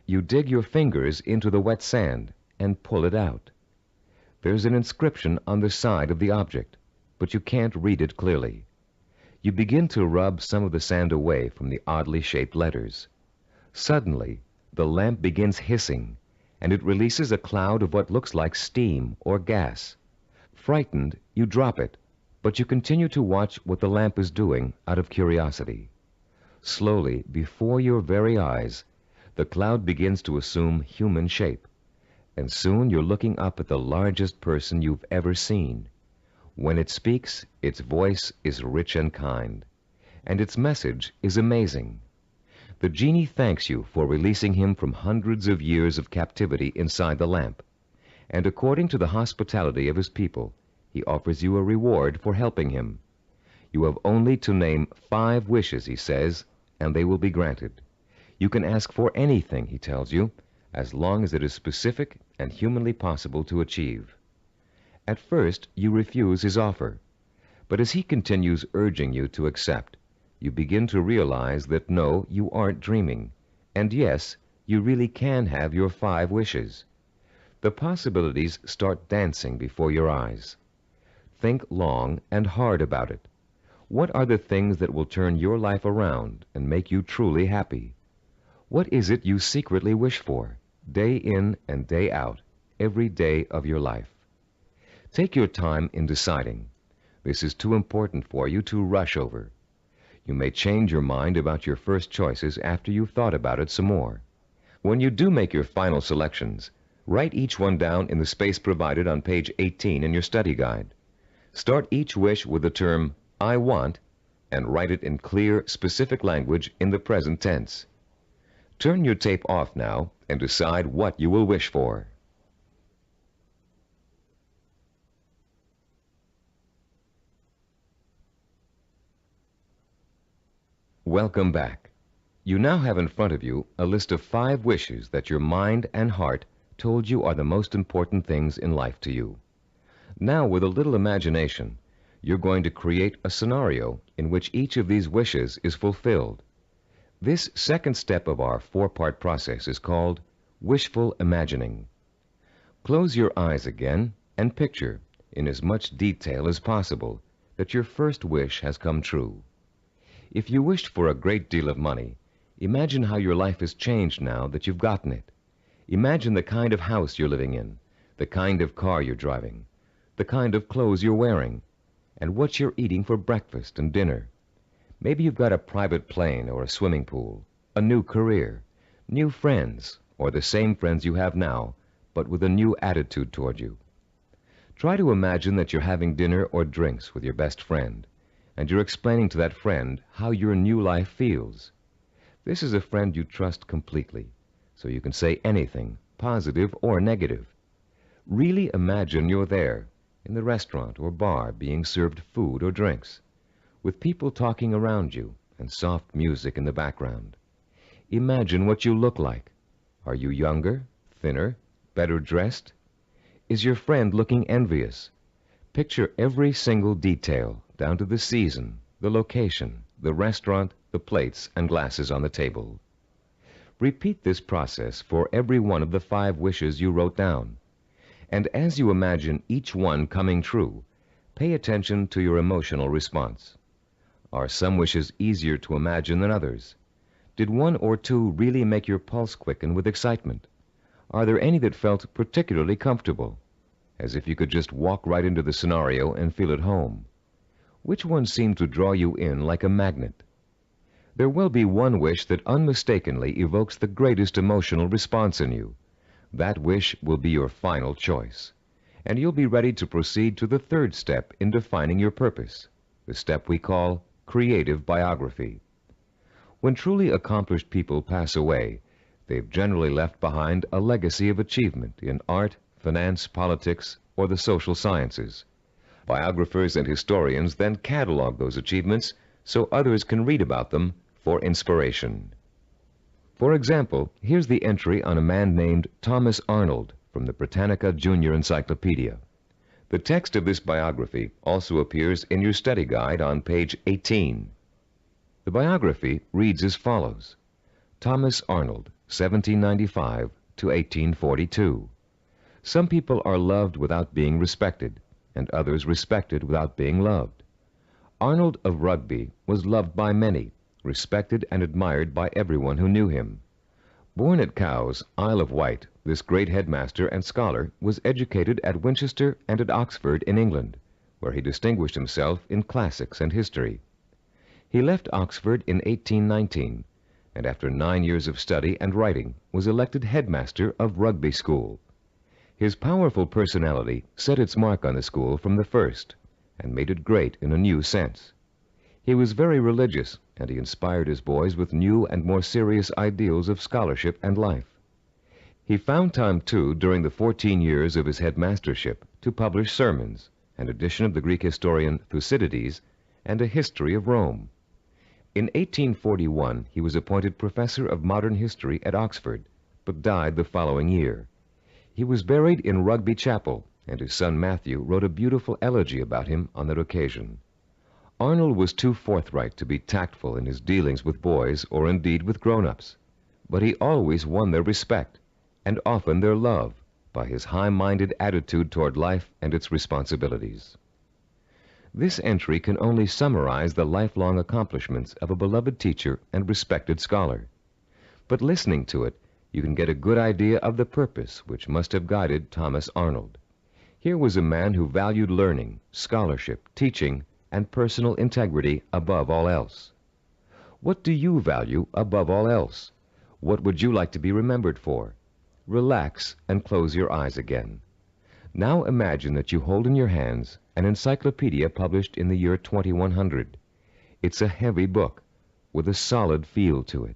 You dig your fingers into the wet sand and pull it out. There's an inscription on the side of the object, but you can't read it clearly. You begin to rub some of the sand away from the oddly shaped letters. Suddenly, the lamp begins hissing, and it releases a cloud of what looks like steam or gas. Frightened, you drop it, but you continue to watch what the lamp is doing out of curiosity. Slowly, before your very eyes, the cloud begins to assume human shape, and soon you're looking up at the largest person you've ever seen. When it speaks, its voice is rich and kind, and its message is amazing. The genie thanks you for releasing him from hundreds of years of captivity inside the lamp, and according to the hospitality of his people, he offers you a reward for helping him. You have only to name 5 wishes, he says, and they will be granted. You can ask for anything, he tells you, as long as it is specific and humanly possible to achieve. At first, you refuse his offer, but as he continues urging you to accept, you begin to realize that no, you aren't dreaming, and yes, you really can have your 5 wishes. The possibilities start dancing before your eyes. Think long and hard about it. What are the things that will turn your life around and make you truly happy? What is it you secretly wish for, day in and day out, every day of your life? Take your time in deciding. This is too important for you to rush over. You may change your mind about your first choices after you've thought about it some more. When you do make your final selections, write each one down in the space provided on page 18 in your study guide. Start each wish with the term "I want" and write it in clear, specific language in the present tense. Turn your tape off now and decide what you will wish for. Welcome back. You now have in front of you a list of 5 wishes that your mind and heart told you are the most important things in life to you. Now, with a little imagination, you're going to create a scenario in which each of these wishes is fulfilled. This second step of our 4-part process is called wishful imagining. Close your eyes again and picture, in as much detail as possible, that your first wish has come true. If you wished for a great deal of money, imagine how your life has changed now that you've gotten it. Imagine the kind of house you're living in, the kind of car you're driving, the kind of clothes you're wearing, and what you're eating for breakfast and dinner. Maybe you've got a private plane or a swimming pool, a new career, new friends, or the same friends you have now, but with a new attitude toward you. Try to imagine that you're having dinner or drinks with your best friend, and you're explaining to that friend how your new life feels. This is a friend you trust completely, so you can say anything, positive or negative. Really imagine you're there, in the restaurant or bar, being served food or drinks, with people talking around you and soft music in the background. Imagine what you look like. Are you younger, thinner, better dressed? Is your friend looking envious? Picture every single detail, down to the season, the location, the restaurant, the plates and glasses on the table. Repeat this process for every one of the 5 wishes you wrote down. And as you imagine each one coming true, pay attention to your emotional response. Are some wishes easier to imagine than others? Did 1 or 2 really make your pulse quicken with excitement? Are there any that felt particularly comfortable, as if you could just walk right into the scenario and feel at home? Which one seemed to draw you in like a magnet? There will be one wish that unmistakably evokes the greatest emotional response in you. That wish will be your final choice, and you'll be ready to proceed to the 3rd step in defining your purpose, the step we call creative biography. When truly accomplished people pass away, they've generally left behind a legacy of achievement in art, finance, politics, or the social sciences. Biographers and historians then catalog those achievements so others can read about them for inspiration. For example, here's the entry on a man named Thomas Arnold from the Britannica Junior Encyclopedia. The text of this biography also appears in your study guide on page 18. The biography reads as follows: Thomas Arnold, 1795 to 1842. Some people are loved without being respected, and others respected without being loved. Arnold of Rugby was loved by many, respected and admired by everyone who knew him. Born at Cowes, Isle of Wight, this great headmaster and scholar was educated at Winchester and at Oxford in England, where he distinguished himself in classics and history. He left Oxford in 1819, and after 9 years of study and writing was elected headmaster of Rugby School. His powerful personality set its mark on the school from the first, and made it great in a new sense. He was very religious, and he inspired his boys with new and more serious ideals of scholarship and life. He found time, too, during the 14 years of his headmastership, to publish sermons, an edition of the Greek historian Thucydides, and a history of Rome. In 1841, he was appointed professor of modern history at Oxford, but died the following year. He was buried in Rugby Chapel, and his son Matthew wrote a beautiful elegy about him on that occasion. Arnold was too forthright to be tactful in his dealings with boys or indeed with grown-ups, but he always won their respect, and often their love, by his high-minded attitude toward life and its responsibilities. This entry can only summarize the lifelong accomplishments of a beloved teacher and respected scholar. But listening to it, you can get a good idea of the purpose which must have guided Thomas Arnold. Here was a man who valued learning, scholarship, teaching, and personal integrity above all else. What do you value above all else? What would you like to be remembered for? Relax and close your eyes again. Now imagine that you hold in your hands an encyclopedia published in the year 2100. It's a heavy book with a solid feel to it.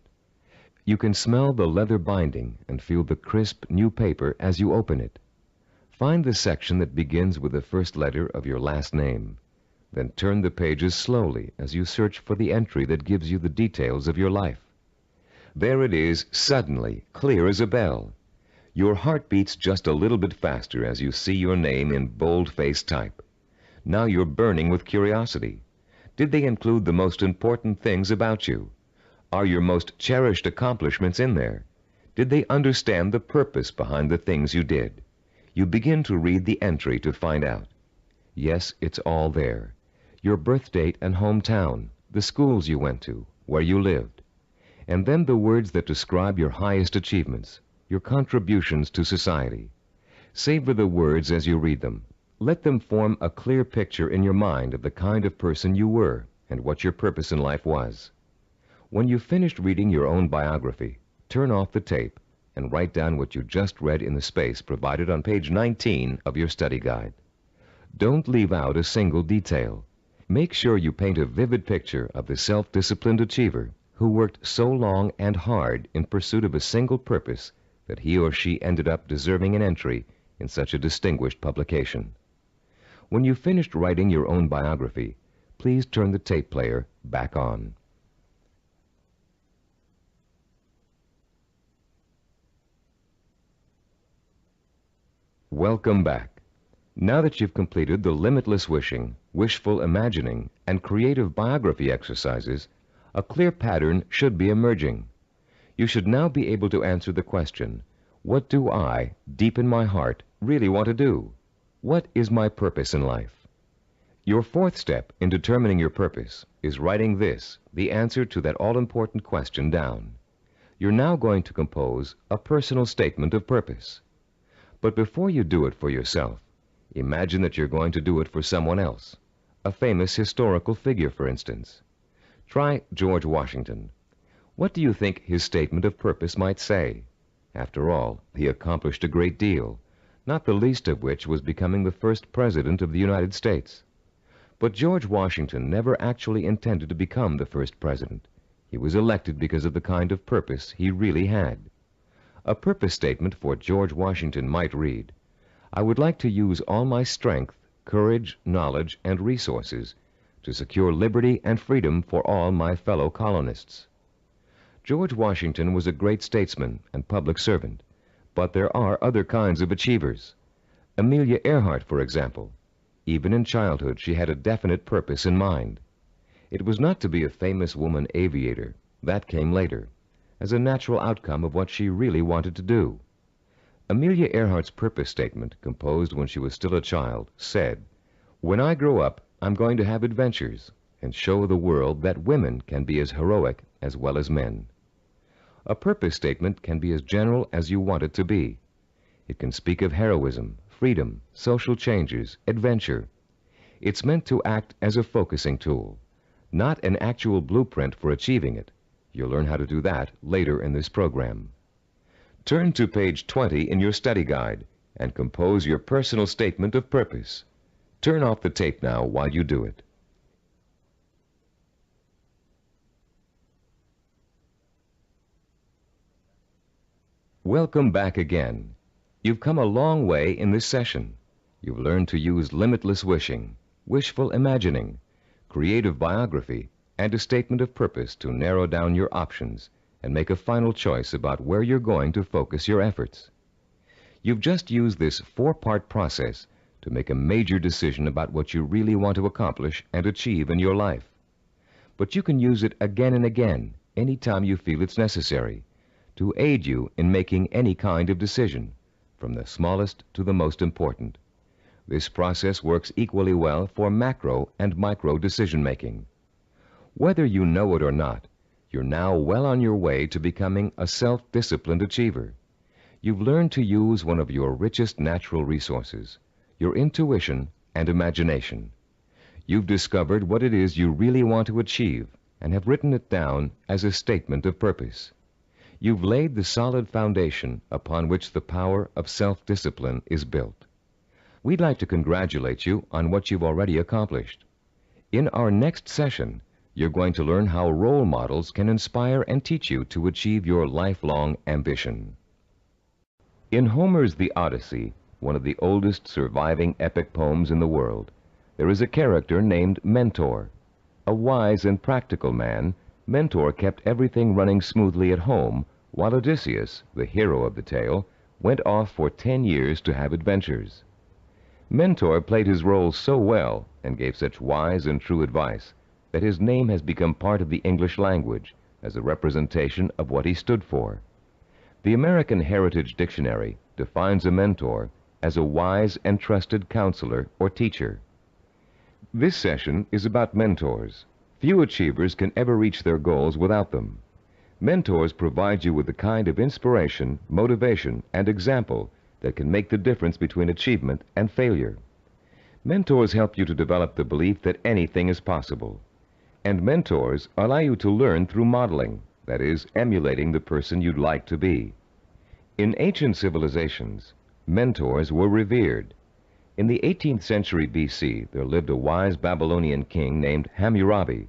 You can smell the leather binding and feel the crisp new paper as you open it. Find the section that begins with the first letter of your last name. Then turn the pages slowly as you search for the entry that gives you the details of your life. There it is, suddenly, clear as a bell. Your heart beats just a little bit faster as you see your name in bold-faced type. Now you're burning with curiosity. Did they include the most important things about you? Are your most cherished accomplishments in there? Did they understand the purpose behind the things you did? You begin to read the entry to find out. Yes, it's all there. Your birth date and hometown, the schools you went to, where you lived. And then the words that describe your highest achievements, your contributions to society. Savor the words as you read them. Let them form a clear picture in your mind of the kind of person you were and what your purpose in life was. When you've finished reading your own biography, turn off the tape and write down what you just read in the space provided on page 19 of your study guide. Don't leave out a single detail. Make sure you paint a vivid picture of the self-disciplined achiever who worked so long and hard in pursuit of a single purpose that he or she ended up deserving an entry in such a distinguished publication. When you've finished writing your own biography, please turn the tape player back on. Welcome back. Now that you've completed the limitless wishing, wishful imagining, and creative biography exercises, a clear pattern should be emerging. You should now be able to answer the question, what do I, deep in my heart, really want to do? What is my purpose in life? Your fourth step in determining your purpose is writing this, the answer to that all-important question, down. You're now going to compose a personal statement of purpose. But before you do it for yourself, imagine that you're going to do it for someone else, a famous historical figure, for instance. Try George Washington. What do you think his statement of purpose might say? After all, he accomplished a great deal, not the least of which was becoming the first president of the United States. But George Washington never actually intended to become the first president. He was elected because of the kind of purpose he really had. A purpose statement for George Washington might read, I would like to use all my strength, courage, knowledge, and resources to secure liberty and freedom for all my fellow colonists. George Washington was a great statesman and public servant, but there are other kinds of achievers. Amelia Earhart, for example. Even in childhood, she had a definite purpose in mind. It was not to be a famous woman aviator. That came later, as a natural outcome of what she really wanted to do. Amelia Earhart's purpose statement, composed when she was still a child, said, When I grow up, I'm going to have adventures and show the world that women can be as heroic as well as men. A purpose statement can be as general as you want it to be. It can speak of heroism, freedom, social changes, adventure. It's meant to act as a focusing tool, not an actual blueprint for achieving it. You'll learn how to do that later in this program. Turn to page 20 in your study guide and compose your personal statement of purpose. Turn off the tape now while you do it. Welcome back again. You've come a long way in this session. You've learned to use limitless wishing, wishful imagining, creative biography, and a statement of purpose to narrow down your options and make a final choice about where you're going to focus your efforts. You've just used this four-part process to make a major decision about what you really want to accomplish and achieve in your life. But you can use it again and again, anytime you feel it's necessary, to aid you in making any kind of decision, from the smallest to the most important. This process works equally well for macro and micro decision-making. Whether you know it or not, you're now well on your way to becoming a self-disciplined achiever. You've learned to use one of your richest natural resources, your intuition and imagination. You've discovered what it is you really want to achieve and have written it down as a statement of purpose. You've laid the solid foundation upon which the power of self-discipline is built. We'd like to congratulate you on what you've already accomplished. In our next session, you're going to learn how role models can inspire and teach you to achieve your lifelong ambition. In Homer's The Odyssey, one of the oldest surviving epic poems in the world, there is a character named Mentor. A wise and practical man, Mentor kept everything running smoothly at home, while Odysseus, the hero of the tale, went off for 10 years to have adventures. Mentor played his role so well and gave such wise and true advice that his name has become part of the English language as a representation of what he stood for. The American Heritage Dictionary defines a mentor as a wise and trusted counselor or teacher. This session is about mentors. Few achievers can ever reach their goals without them. Mentors provide you with the kind of inspiration, motivation, and example that can make the difference between achievement and failure. Mentors help you to develop the belief that anything is possible. And mentors allow you to learn through modeling, that is, emulating the person you'd like to be. In ancient civilizations, mentors were revered. In the 18th century BC, there lived a wise Babylonian king named Hammurabi.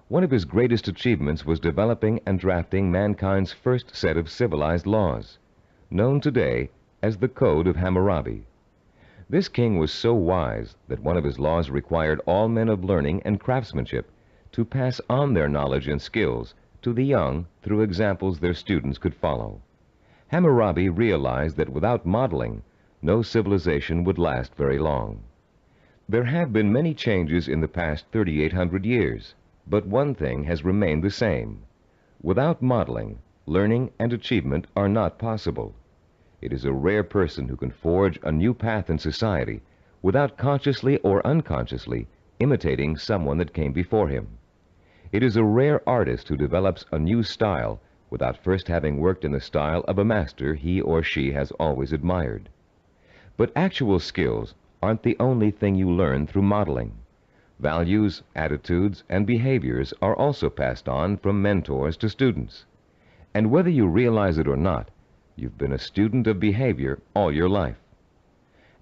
One of his greatest achievements was developing and drafting mankind's first set of civilized laws, known today as the Code of Hammurabi. This king was so wise that one of his laws required all men of learning and craftsmanship to pass on their knowledge and skills to the young through examples their students could follow. Hammurabi realized that without modeling, no civilization would last very long. There have been many changes in the past 3,800 years, but one thing has remained the same. Without modeling, learning and achievement are not possible. It is a rare person who can forge a new path in society without consciously or unconsciously imitating someone that came before him. It is a rare artist who develops a new style without first having worked in the style of a master he or she has always admired. But actual skills aren't the only thing you learn through modeling. Values, attitudes, and behaviors are also passed on from mentors to students. And whether you realize it or not, you've been a student of behavior all your life.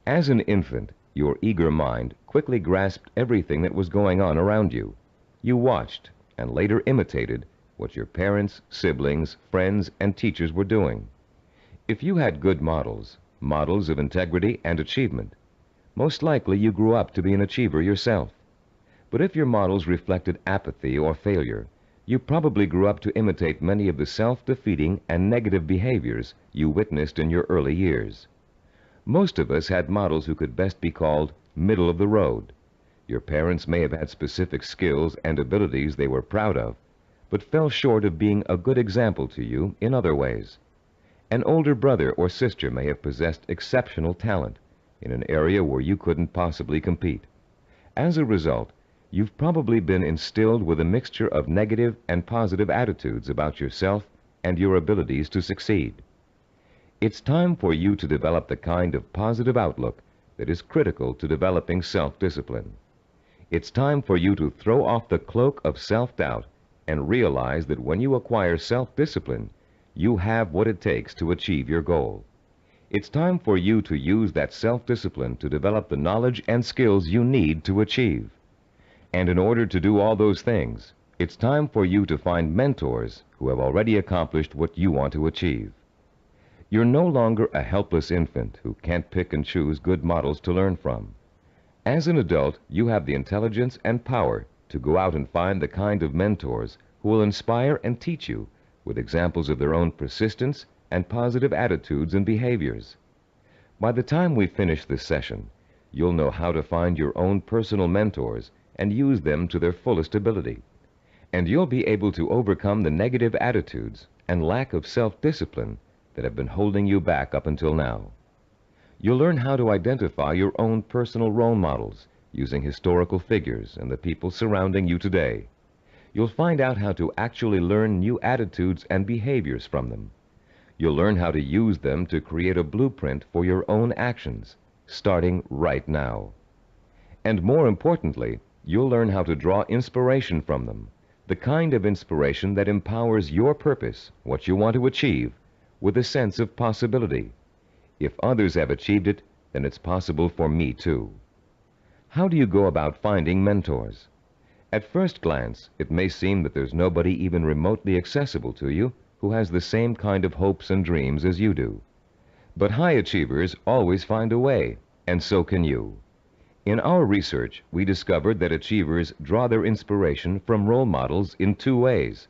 As an infant, your eager mind quickly grasped everything that was going on around you. You watched and later imitated what your parents, siblings, friends, and teachers were doing. If you had good models, models of integrity and achievement, most likely you grew up to be an achiever yourself. But if your models reflected apathy or failure, you probably grew up to imitate many of the self-defeating and negative behaviors you witnessed in your early years. Most of us had models who could best be called middle of the road. Your parents may have had specific skills and abilities they were proud of, but fell short of being a good example to you in other ways. An older brother or sister may have possessed exceptional talent in an area where you couldn't possibly compete. As a result, you've probably been instilled with a mixture of negative and positive attitudes about yourself and your abilities to succeed. It's time for you to develop the kind of positive outlook that is critical to developing self-discipline. It's time for you to throw off the cloak of self-doubt and realize that when you acquire self-discipline, you have what it takes to achieve your goal. It's time for you to use that self-discipline to develop the knowledge and skills you need to achieve. And in order to do all those things, it's time for you to find mentors who have already accomplished what you want to achieve. You're no longer a helpless infant who can't pick and choose good models to learn from. As an adult, you have the intelligence and power to go out and find the kind of mentors who will inspire and teach you with examples of their own persistence and positive attitudes and behaviors. By the time we finish this session, you'll know how to find your own personal mentors and use them to their fullest ability. And you'll be able to overcome the negative attitudes and lack of self-discipline that have been holding you back up until now. You'll learn how to identify your own personal role models using historical figures and the people surrounding you today. You'll find out how to actually learn new attitudes and behaviors from them. You'll learn how to use them to create a blueprint for your own actions, starting right now. And more importantly, you'll learn how to draw inspiration from them, the kind of inspiration that empowers your purpose, what you want to achieve, with a sense of possibility. If others have achieved it, then it's possible for me too. How do you go about finding mentors? At first glance, it may seem that there's nobody even remotely accessible to you who has the same kind of hopes and dreams as you do. But high achievers always find a way, and so can you. In our research, we discovered that achievers draw their inspiration from role models in two ways: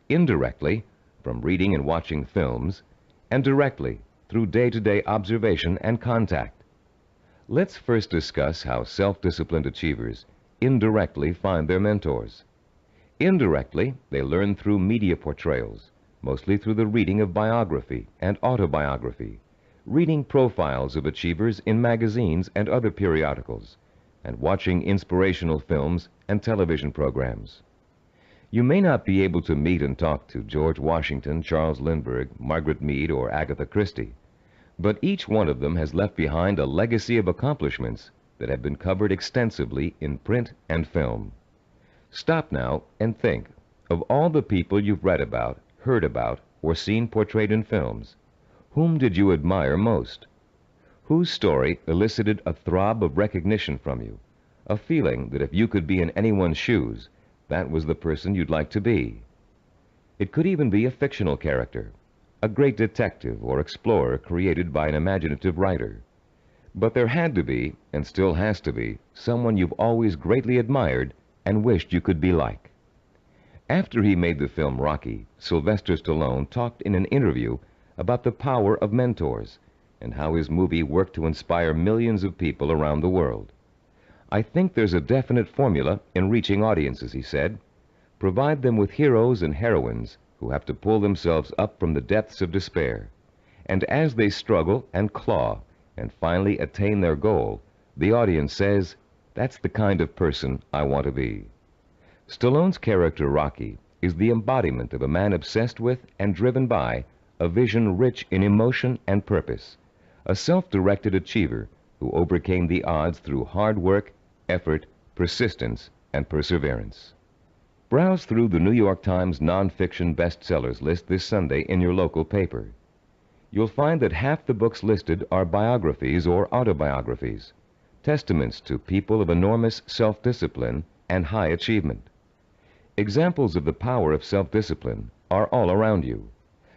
indirectly, from reading and watching films, and directly, through day-to-day observation and contact. Let's first discuss how self-disciplined achievers indirectly find their mentors. Indirectly, they learn through media portrayals, mostly through the reading of biography and autobiography, reading profiles of achievers in magazines and other periodicals, and watching inspirational films and television programs. You may not be able to meet and talk to George Washington, Charles Lindbergh, Margaret Mead, or Agatha Christie, but each one of them has left behind a legacy of accomplishments that have been covered extensively in print and film. Stop now and think of all the people you've read about, heard about, or seen portrayed in films. Whom did you admire most? Whose story elicited a throb of recognition from you, a feeling that if you could be in anyone's shoes, that was the person you'd like to be? It could even be a fictional character, a great detective or explorer created by an imaginative writer. But there had to be, and still has to be, someone you've always greatly admired and wished you could be like. After he made the film Rocky, Sylvester Stallone talked in an interview about the power of mentors and how his movie worked to inspire millions of people around the world. "I think there's a definite formula in reaching audiences," he said. "Provide them with heroes and heroines who have to pull themselves up from the depths of despair. And as they struggle and claw and finally attain their goal, the audience says, 'That's the kind of person I want to be.'" Stallone's character Rocky is the embodiment of a man obsessed with and driven by a vision rich in emotion and purpose, a self-directed achiever who overcame the odds through hard work, effort, persistence, and perseverance. Browse through the New York Times nonfiction bestsellers list this Sunday in your local paper. You'll find that half the books listed are biographies or autobiographies, testaments to people of enormous self-discipline and high achievement. Examples of the power of self-discipline are all around you.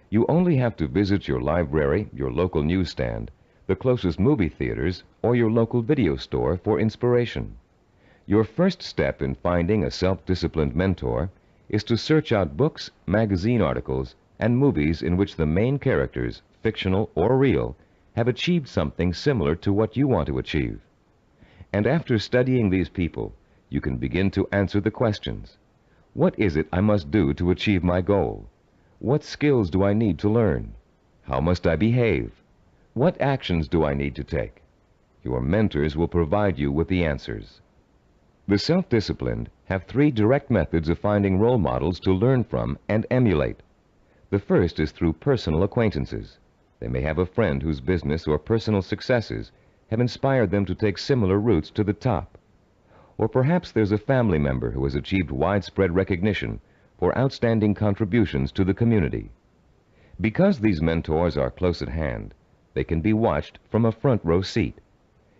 You only have to visit your library, your local newsstand, the closest movie theaters, or your local video store for inspiration. Your first step in finding a self-disciplined mentor is to search out books, magazine articles, and movies in which the main characters, fictional or real, have achieved something similar to what you want to achieve. And after studying these people, you can begin to answer the questions. What is it I must do to achieve my goal? What skills do I need to learn? How must I behave? What actions do I need to take? Your mentors will provide you with the answers. The self-disciplined have 3 direct methods of finding role models to learn from and emulate. The first is through personal acquaintances. They may have a friend whose business or personal successes have inspired them to take similar routes to the top. Or perhaps there's a family member who has achieved widespread recognition for outstanding contributions to the community. Because these mentors are close at hand, they can be watched from a front row seat.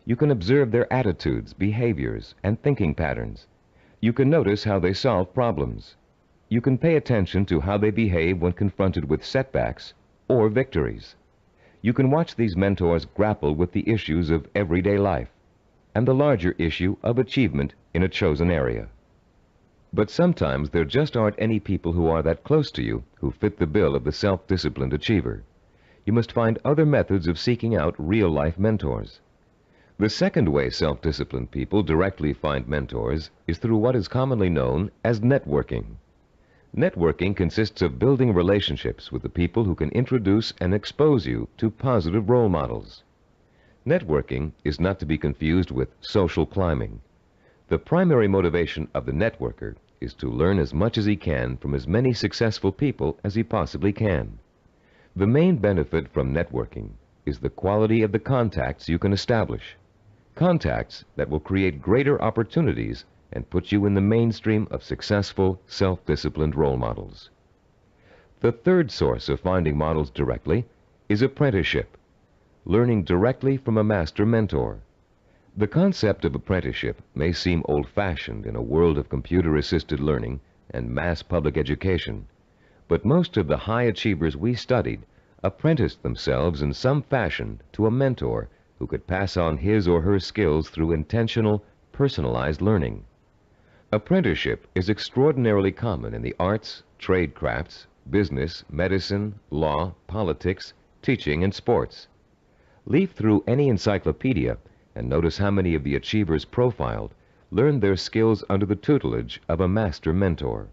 You can observe their attitudes, behaviors, and thinking patterns. You can notice how they solve problems. You can pay attention to how they behave when confronted with setbacks or victories. You can watch these mentors grapple with the issues of everyday life and the larger issue of achievement in a chosen area. But sometimes there just aren't any people who are that close to you who fit the bill of the self-disciplined achiever. You must find other methods of seeking out real-life mentors. The second way self-disciplined people directly find mentors is through what is commonly known as networking. Networking consists of building relationships with the people who can introduce and expose you to positive role models. Networking is not to be confused with social climbing. The primary motivation of the networker is to learn as much as he can from as many successful people as he possibly can. The main benefit from networking is the quality of the contacts you can establish. Contacts that will create greater opportunities and put you in the mainstream of successful, self-disciplined role models. The third source of finding models directly is apprenticeship, learning directly from a master mentor. The concept of apprenticeship may seem old-fashioned in a world of computer-assisted learning and mass public education, but most of the high achievers we studied apprenticed themselves in some fashion to a mentor who could pass on his or her skills through intentional, personalized learning. Apprenticeship is extraordinarily common in the arts, trade crafts, business, medicine, law, politics, teaching, and sports. Leaf through any encyclopedia and notice how many of the achievers profiled learned their skills under the tutelage of a master mentor.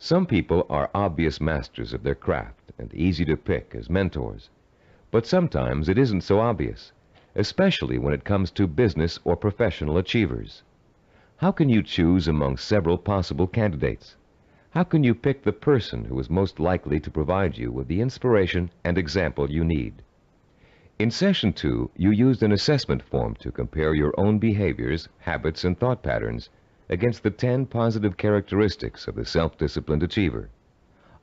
Some people are obvious masters of their craft and easy to pick as mentors, but sometimes it isn't so obvious, especially when it comes to business or professional achievers. How can you choose among several possible candidates? How can you pick the person who is most likely to provide you with the inspiration and example you need? In Session 2, you used an assessment form to compare your own behaviors, habits, and thought patterns against the 10 positive characteristics of the self-disciplined achiever.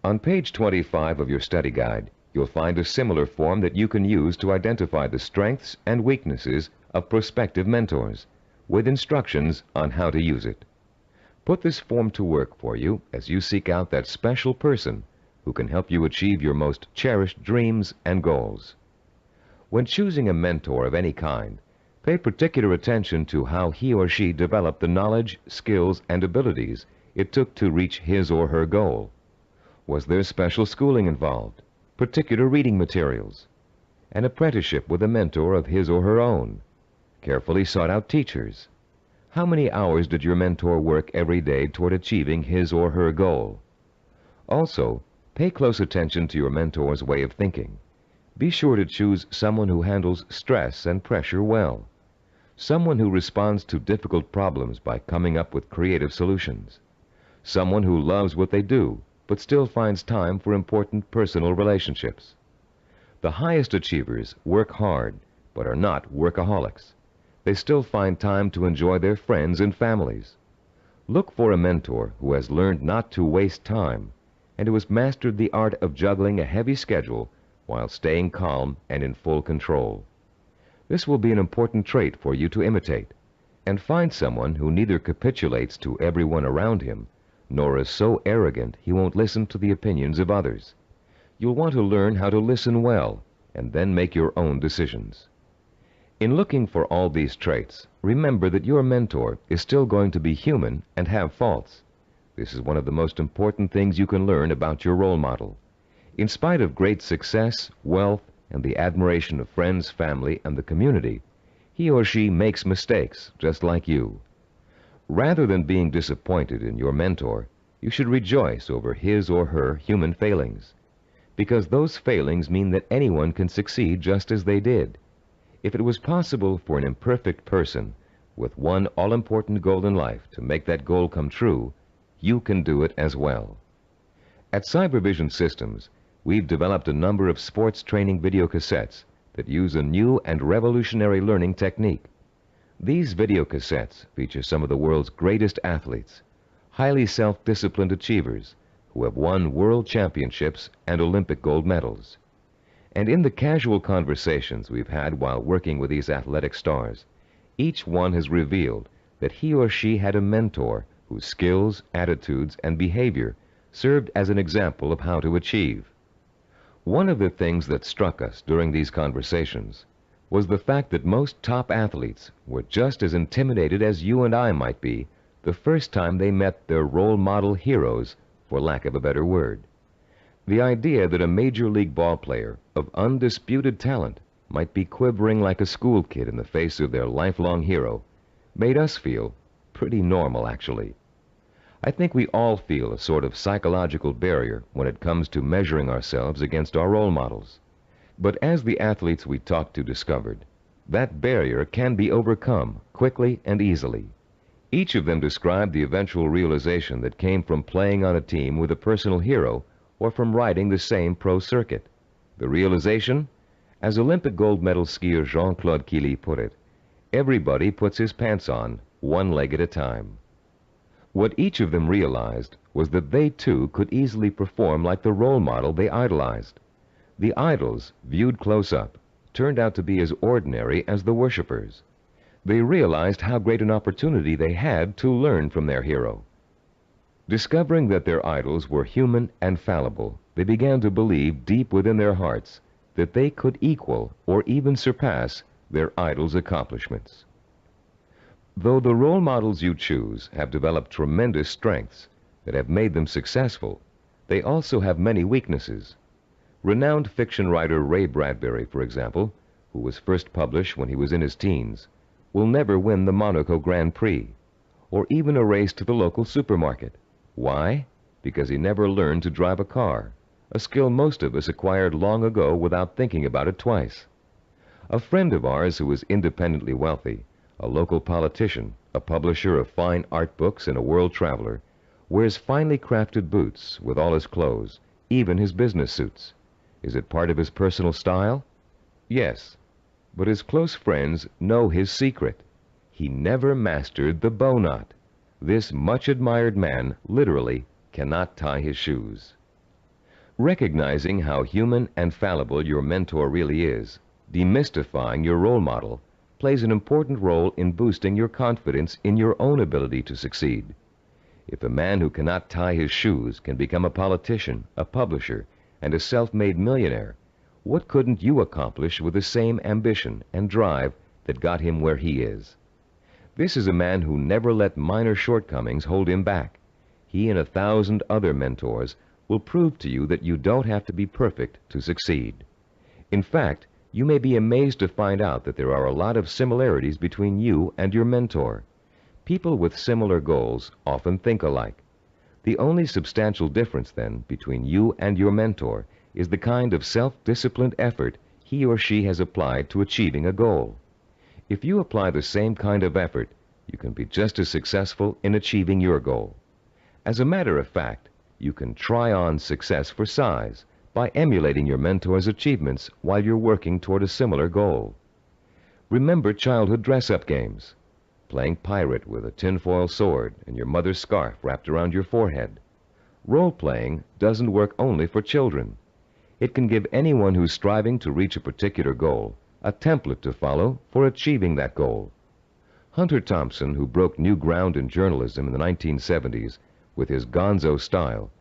On page 25 of your study guide, you'll find a similar form that you can use to identify the strengths and weaknesses of prospective mentors, with instructions on how to use it. Put this form to work for you as you seek out that special person who can help you achieve your most cherished dreams and goals. When choosing a mentor of any kind, pay particular attention to how he or she developed the knowledge, skills, and abilities it took to reach his or her goal. Was there special schooling involved, particular reading materials, an apprenticeship with a mentor of his or her own, carefully sought-out teachers? How many hours did your mentor work every day toward achieving his or her goal? Also, pay close attention to your mentor's way of thinking. Be sure to choose someone who handles stress and pressure well, someone who responds to difficult problems by coming up with creative solutions, someone who loves what they do but still finds time for important personal relationships. The highest achievers work hard but are not workaholics. They still find time to enjoy their friends and families. Look for a mentor who has learned not to waste time and who has mastered the art of juggling a heavy schedule while staying calm and in full control. This will be an important trait for you to imitate, and find someone who neither capitulates to everyone around him nor is so arrogant he won't listen to the opinions of others. You'll want to learn how to listen well and then make your own decisions. In looking for all these traits, remember that your mentor is still going to be human and have faults. This is one of the most important things you can learn about your role model. In spite of great success, wealth, and the admiration of friends, family, and the community, he or she makes mistakes just like you. Rather than being disappointed in your mentor, you should rejoice over his or her human failings, because those failings mean that anyone can succeed just as they did. If it was possible for an imperfect person with one all-important goal in life to make that goal come true, you can do it as well. At Cybervision Systems, we've developed a number of sports training video cassettes that use a new and revolutionary learning technique. These video cassettes feature some of the world's greatest athletes, highly self-disciplined achievers who have won world championships and Olympic gold medals. And in the casual conversations we've had while working with these athletic stars, each one has revealed that he or she had a mentor whose skills, attitudes, and behavior served as an example of how to achieve. One of the things that struck us during these conversations was the fact that most top athletes were just as intimidated as you and I might be the first time they met their role model heroes, for lack of a better word. The idea that a major league ball player of undisputed talent might be quivering like a school kid in the face of their lifelong hero made us feel pretty normal, actually. I think we all feel a sort of psychological barrier when it comes to measuring ourselves against our role models. But as the athletes we talked to discovered, that barrier can be overcome quickly and easily. Each of them described the eventual realization that came from playing on a team with a personal hero or from riding the same pro circuit. The realization? As Olympic gold medal skier Jean-Claude Killy put it, everybody puts his pants on, one leg at a time. What each of them realized was that they too could easily perform like the role model they idolized. The idols, viewed close up, turned out to be as ordinary as the worshippers. They realized how great an opportunity they had to learn from their hero. Discovering that their idols were human and fallible, they began to believe deep within their hearts that they could equal or even surpass their idols' accomplishments. Though the role models you choose have developed tremendous strengths that have made them successful, they also have many weaknesses. Renowned fiction writer Ray Bradbury, for example, who was first published when he was in his teens, will never win the Monaco Grand Prix, or even a race to the local supermarket. Why? Because he never learned to drive a car, a skill most of us acquired long ago without thinking about it twice. A friend of ours who was independently wealthy, a local politician, a publisher of fine art books, and a world traveler, wears finely crafted boots with all his clothes, even his business suits. Is it part of his personal style? Yes, but his close friends know his secret. He never mastered the bow knot. This much admired man literally cannot tie his shoes. Recognizing how human and fallible your mentor really is, demystifying your role model, plays an important role in boosting your confidence in your own ability to succeed. If a man who cannot tie his shoes can become a politician, a publisher, and a self-made millionaire, what couldn't you accomplish with the same ambition and drive that got him where he is? This is a man who never let minor shortcomings hold him back. He and 1,000 other mentors will prove to you that you don't have to be perfect to succeed. In fact, you may be amazed to find out that there are a lot of similarities between you and your mentor. People with similar goals often think alike. The only substantial difference, then, between you and your mentor is the kind of self-disciplined effort he or she has applied to achieving a goal. If you apply the same kind of effort, you can be just as successful in achieving your goal. As a matter of fact, you can try on success for size by emulating your mentor's achievements while you're working toward a similar goal. Remember childhood dress-up games, playing pirate with a tinfoil sword and your mother's scarf wrapped around your forehead. Role-playing doesn't work only for children. It can give anyone who's striving to reach a particular goal a template to follow for achieving that goal. Hunter Thompson, who broke new ground in journalism in the 1970s with his gonzo style,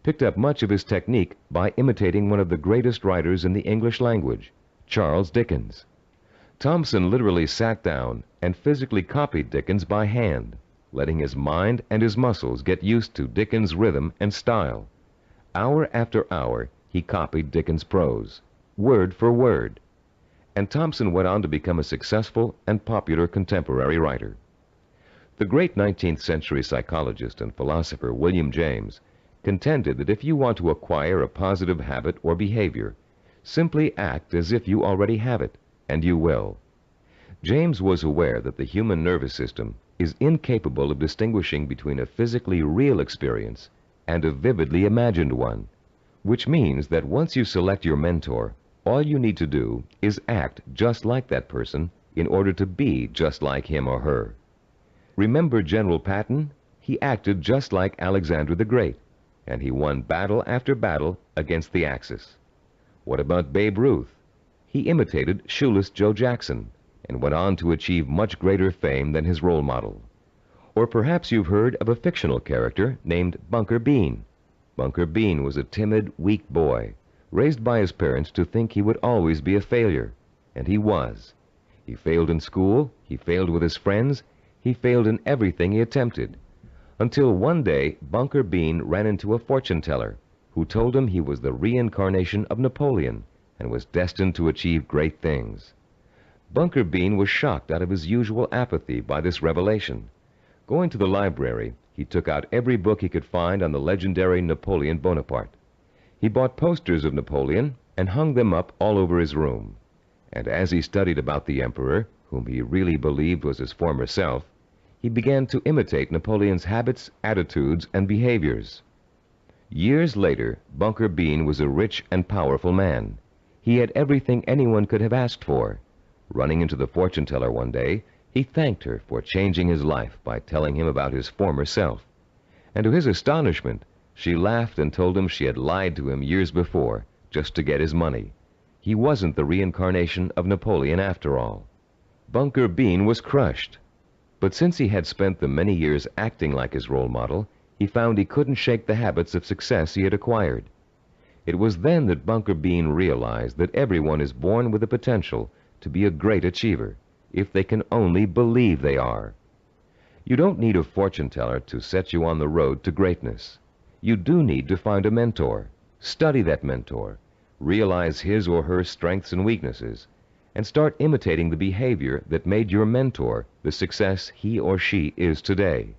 picked up much of his technique by imitating one of the greatest writers in the English language, Charles Dickens. Thompson literally sat down and physically copied Dickens by hand, letting his mind and his muscles get used to Dickens' rhythm and style. Hour after hour, he copied Dickens' prose, word for word. And Thompson went on to become a successful and popular contemporary writer. The great 19th century psychologist and philosopher William James contended that if you want to acquire a positive habit or behavior, simply act as if you already have it, and you will. James was aware that the human nervous system is incapable of distinguishing between a physically real experience and a vividly imagined one, which means that once you select your mentor, all you need to do is act just like that person in order to be just like him or her. Remember General Patton? He acted just like Alexander the Great, and he won battle after battle against the Axis. What about Babe Ruth? He imitated Shoeless Joe Jackson and went on to achieve much greater fame than his role model. Or perhaps you've heard of a fictional character named Bunker Bean. Bunker Bean was a timid, weak boy, raised by his parents to think he would always be a failure, and he was. He failed in school, he failed with his friends, he failed in everything he attempted, until one day Bunker Bean ran into a fortune teller who told him he was the reincarnation of Napoleon and was destined to achieve great things. Bunker Bean was shocked out of his usual apathy by this revelation. Going to the library, he took out every book he could find on the legendary Napoleon Bonaparte. He bought posters of Napoleon and hung them up all over his room. And as he studied about the emperor, whom he really believed was his former self, he began to imitate Napoleon's habits, attitudes, and behaviors. Years later, Bunker Bean was a rich and powerful man. He had everything anyone could have asked for. Running into the fortune teller one day, he thanked her for changing his life by telling him about his former self. And to his astonishment, she laughed and told him she had lied to him years before, just to get his money. He wasn't the reincarnation of Napoleon after all. Bunker Bean was crushed. But since he had spent the many years acting like his role model, he found he couldn't shake the habits of success he had acquired. It was then that Bunker Bean realized that everyone is born with the potential to be a great achiever, if they can only believe they are. You don't need a fortune teller to set you on the road to greatness. You do need to find a mentor, study that mentor, realize his or her strengths and weaknesses, and start imitating the behavior that made your mentor the success he or she is today.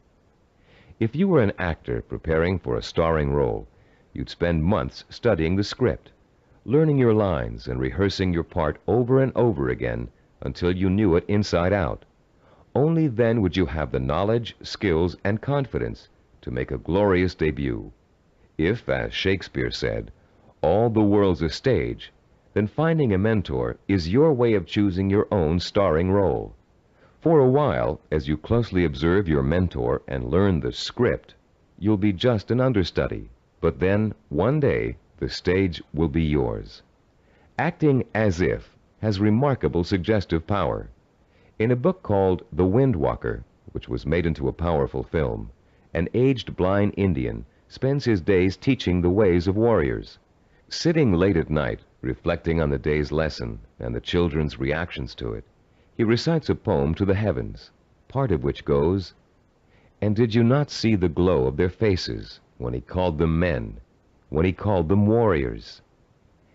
If you were an actor preparing for a starring role, you'd spend months studying the script, learning your lines and rehearsing your part over and over again until you knew it inside out. Only then would you have the knowledge, skills, and confidence to make a glorious debut. If, as Shakespeare said, all the world's a stage, then finding a mentor is your way of choosing your own starring role. For a while, as you closely observe your mentor and learn the script, you'll be just an understudy. But then, one day, the stage will be yours. Acting as if has remarkable suggestive power. In a book called The Wind Walker, which was made into a powerful film, an aged blind Indian spends his days teaching the ways of warriors. Sitting late at night, reflecting on the day's lesson and the children's reactions to it, he recites a poem to the heavens, part of which goes, "And did you not see the glow of their faces when he called them men, when he called them warriors?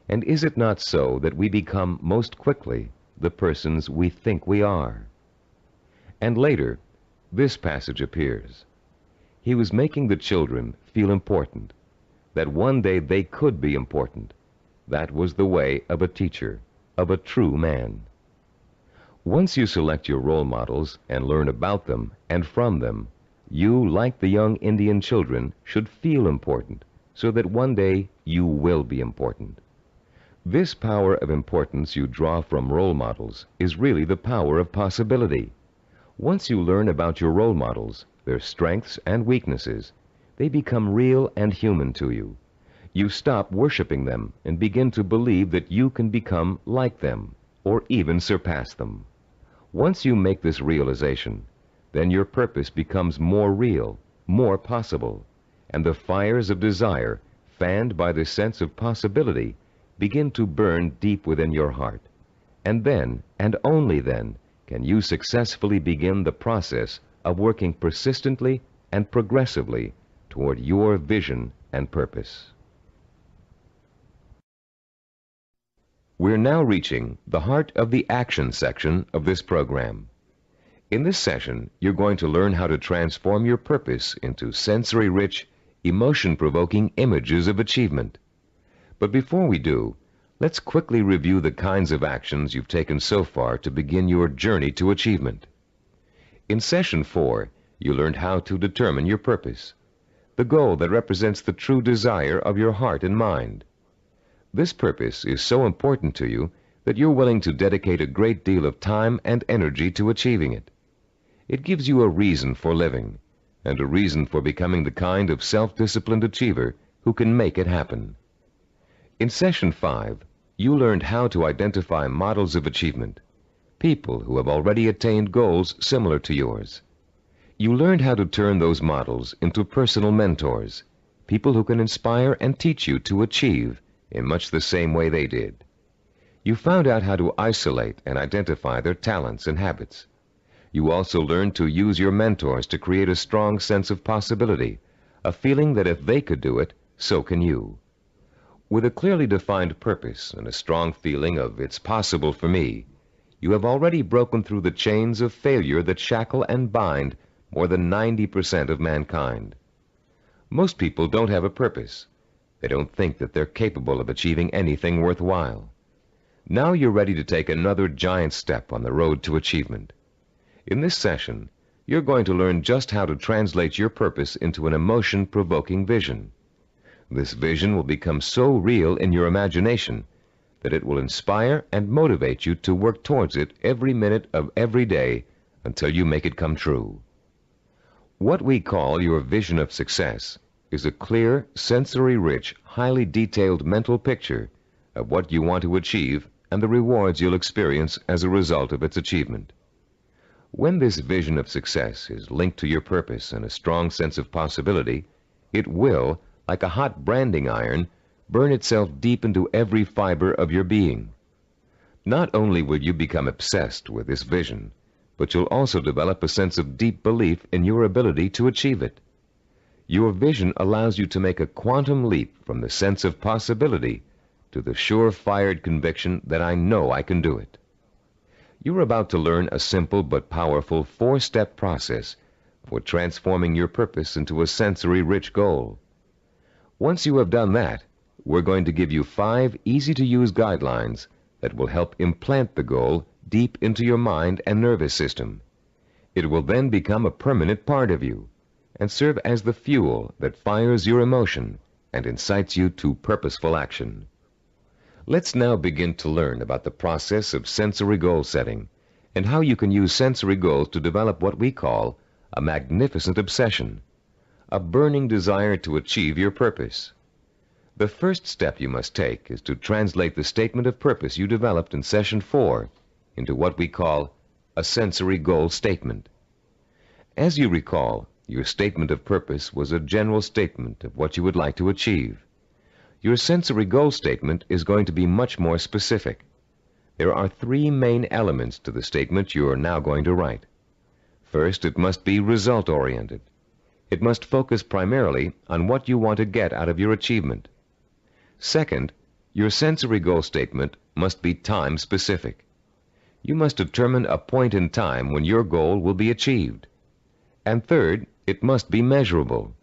And is it not so that we become most quickly the persons we think we are?" And later, this passage appears. He was making the children feel important, that one day they could be important. That was the way of a teacher, of a true man. Once you select your role models and learn about them and from them, you, like the young Indian children, should feel important, so that one day you will be important. This power of importance you draw from role models is really the power of possibility. Once you learn about your role models, their strengths and weaknesses, they become real and human to you. You stop worshiping them and begin to believe that you can become like them, or even surpass them. Once you make this realization, then your purpose becomes more real, more possible, and the fires of desire, fanned by the sense of possibility, begin to burn deep within your heart. And then, and only then, can you successfully begin the process of working persistently and progressively toward your vision and purpose. We're now reaching the heart of the action section of this program. In this session, you're going to learn how to transform your purpose into sensory-rich, emotion-provoking images of achievement. But before we do, let's quickly review the kinds of actions you've taken so far to begin your journey to achievement. In Session 4, you learned how to determine your purpose, the goal that represents the true desire of your heart and mind. This purpose is so important to you that you're willing to dedicate a great deal of time and energy to achieving it. It gives you a reason for living, and a reason for becoming the kind of self-disciplined achiever who can make it happen. In Session 5, you learned how to identify models of achievement, people who have already attained goals similar to yours. You learned how to turn those models into personal mentors, people who can inspire and teach you to achieve in much the same way they did. You found out how to isolate and identify their talents and habits. You also learned to use your mentors to create a strong sense of possibility, a feeling that if they could do it, so can you. With a clearly defined purpose and a strong feeling of "it's possible for me," you have already broken through the chains of failure that shackle and bind more than 90% of mankind. Most people don't have a purpose. They don't think that they're capable of achieving anything worthwhile. Now you're ready to take another giant step on the road to achievement. In this session, you're going to learn just how to translate your purpose into an emotion-provoking vision. This vision will become so real in your imagination that it will inspire and motivate you to work towards it every minute of every day until you make it come true. What we call your vision of success is a clear, sensory-rich, highly detailed mental picture of what you want to achieve and the rewards you'll experience as a result of its achievement. When this vision of success is linked to your purpose and a strong sense of possibility, it will, like a hot branding iron, burn itself deep into every fiber of your being. Not only will you become obsessed with this vision, but you'll also develop a sense of deep belief in your ability to achieve it. Your vision allows you to make a quantum leap from the sense of possibility to the sure-fired conviction that I know I can do it. You're about to learn a simple but powerful 4-step process for transforming your purpose into a sensory-rich goal. Once you have done that, we're going to give you 5 easy-to-use guidelines that will help implant the goal deep into your mind and nervous system. It will then become a permanent part of you, and serve as the fuel that fires your emotion and incites you to purposeful action. Let's now begin to learn about the process of sensory goal setting and how you can use sensory goals to develop what we call a magnificent obsession, a burning desire to achieve your purpose. The first step you must take is to translate the statement of purpose you developed in Session 4 into what we call a sensory goal statement. As you recall, your statement of purpose was a general statement of what you would like to achieve. Your sensory goal statement is going to be much more specific. There are three main elements to the statement you are now going to write. First, it must be result-oriented. It must focus primarily on what you want to get out of your achievement. Second, your sensory goal statement must be time-specific. You must determine a point in time when your goal will be achieved. And third, it must be measurable.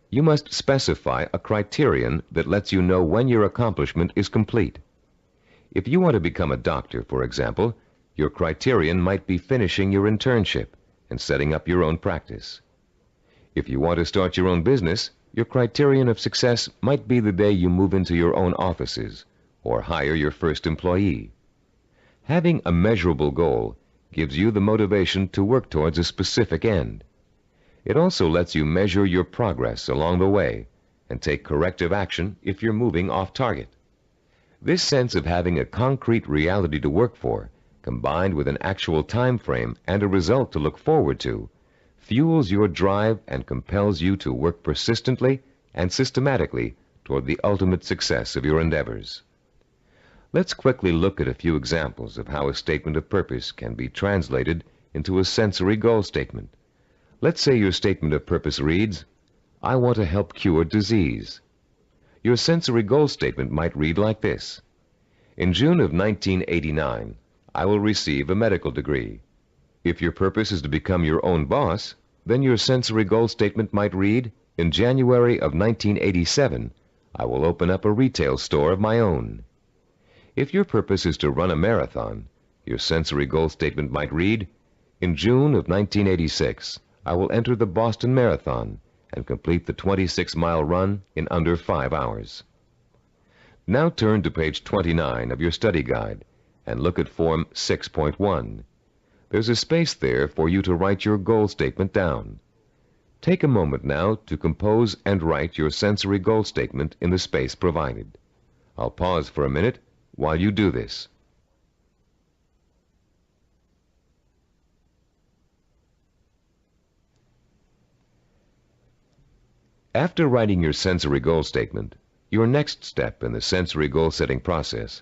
You must specify a criterion that lets you know when your accomplishment is complete. If you want to become a doctor, for example, your criterion might be finishing your internship and setting up your own practice. If you want to start your own business, your criterion of success might be the day you move into your own offices or hire your first employee. Having a measurable goal gives you the motivation to work towards a specific end. It also lets you measure your progress along the way and take corrective action if you're moving off target. This sense of having a concrete reality to work for, combined with an actual time frame and a result to look forward to, fuels your drive and compels you to work persistently and systematically toward the ultimate success of your endeavors. Let's quickly look at a few examples of how a statement of purpose can be translated into a sensory goal statement. Let's say your statement of purpose reads, "I want to help cure disease." Your sensory goal statement might read like this: "In June of 1989, I will receive a medical degree." If your purpose is to become your own boss, then your sensory goal statement might read, "In January of 1987, I will open up a retail store of my own." If your purpose is to run a marathon, your sensory goal statement might read, "In June of 1986, I will enter the Boston Marathon and complete the 26-mile run in under 5 hours." Now turn to page 29 of your study guide and look at Form 6.1. There's a space there for you to write your goal statement down. Take a moment now to compose and write your sensory goal statement in the space provided. I'll pause for a minute while you do this. After writing your sensory goal statement, your next step in the sensory goal setting process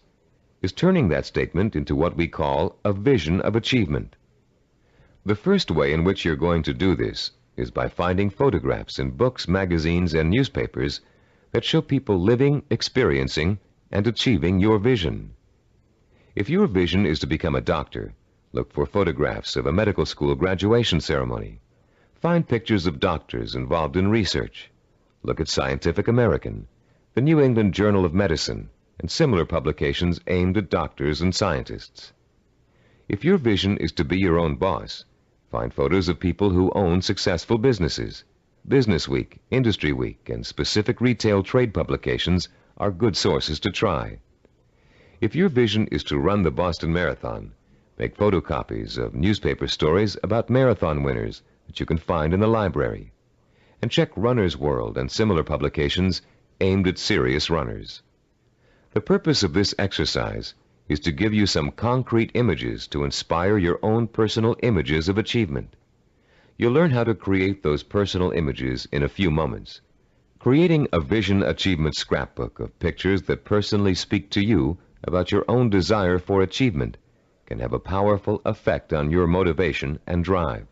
is turning that statement into what we call a vision of achievement. The first way in which you're going to do this is by finding photographs in books, magazines, and newspapers that show people living, experiencing, and achieving your vision. If your vision is to become a doctor, look for photographs of a medical school graduation ceremony. Find pictures of doctors involved in research. Look at Scientific American, the New England Journal of Medicine, and similar publications aimed at doctors and scientists. If your vision is to be your own boss, find photos of people who own successful businesses. Business Week, Industry Week, and specific retail trade publications are good sources to try. If your vision is to run the Boston Marathon, make photocopies of newspaper stories about marathon winners that you can find in the library, and check Runner's World and similar publications aimed at serious runners. The purpose of this exercise is to give you some concrete images to inspire your own personal images of achievement. You'll learn how to create those personal images in a few moments. Creating a vision achievement scrapbook of pictures that personally speak to you about your own desire for achievement can have a powerful effect on your motivation and drive.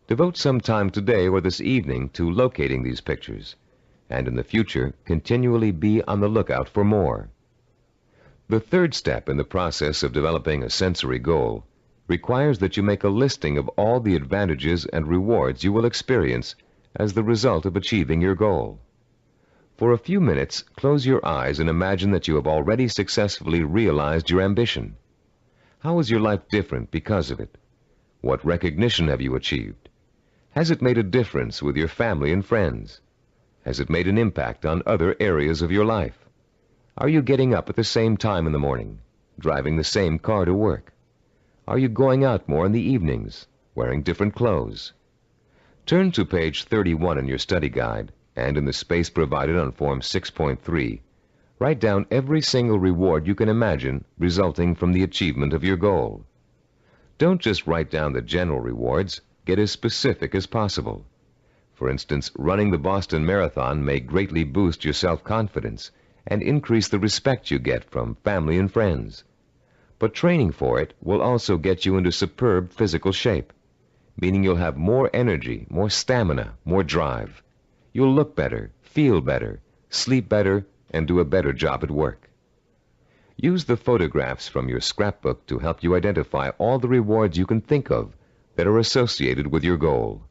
Devote some time today or this evening to locating these pictures, and in the future, continually be on the lookout for more. The third step in the process of developing a sensory goal requires that you make a listing of all the advantages and rewards you will experience as the result of achieving your goal. For a few minutes, close your eyes and imagine that you have already successfully realized your ambition. How is your life different because of it? What recognition have you achieved? Has it made a difference with your family and friends? Has it made an impact on other areas of your life? Are you getting up at the same time in the morning, driving the same car to work? Are you going out more in the evenings, wearing different clothes? Turn to page 31 in your study guide, and in the space provided on Form 6.3, write down every single reward you can imagine resulting from the achievement of your goal. Don't just write down the general rewards, get as specific as possible. For instance, running the Boston Marathon may greatly boost your self-confidence and increase the respect you get from family and friends. But training for it will also get you into superb physical shape, meaning you'll have more energy, more stamina, more drive. You'll look better, feel better, sleep better, and do a better job at work. Use the photographs from your scrapbook to help you identify all the rewards you can think of that are associated with your goal.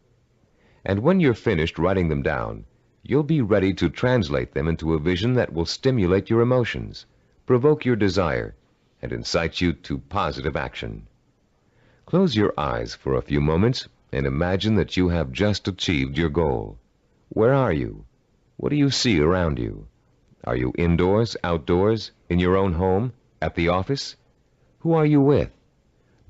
And when you're finished writing them down, you'll be ready to translate them into a vision that will stimulate your emotions, provoke your desire, and incite you to positive action. Close your eyes for a few moments and imagine that you have just achieved your goal. Where are you? What do you see around you? Are you indoors, outdoors, in your own home, at the office? Who are you with?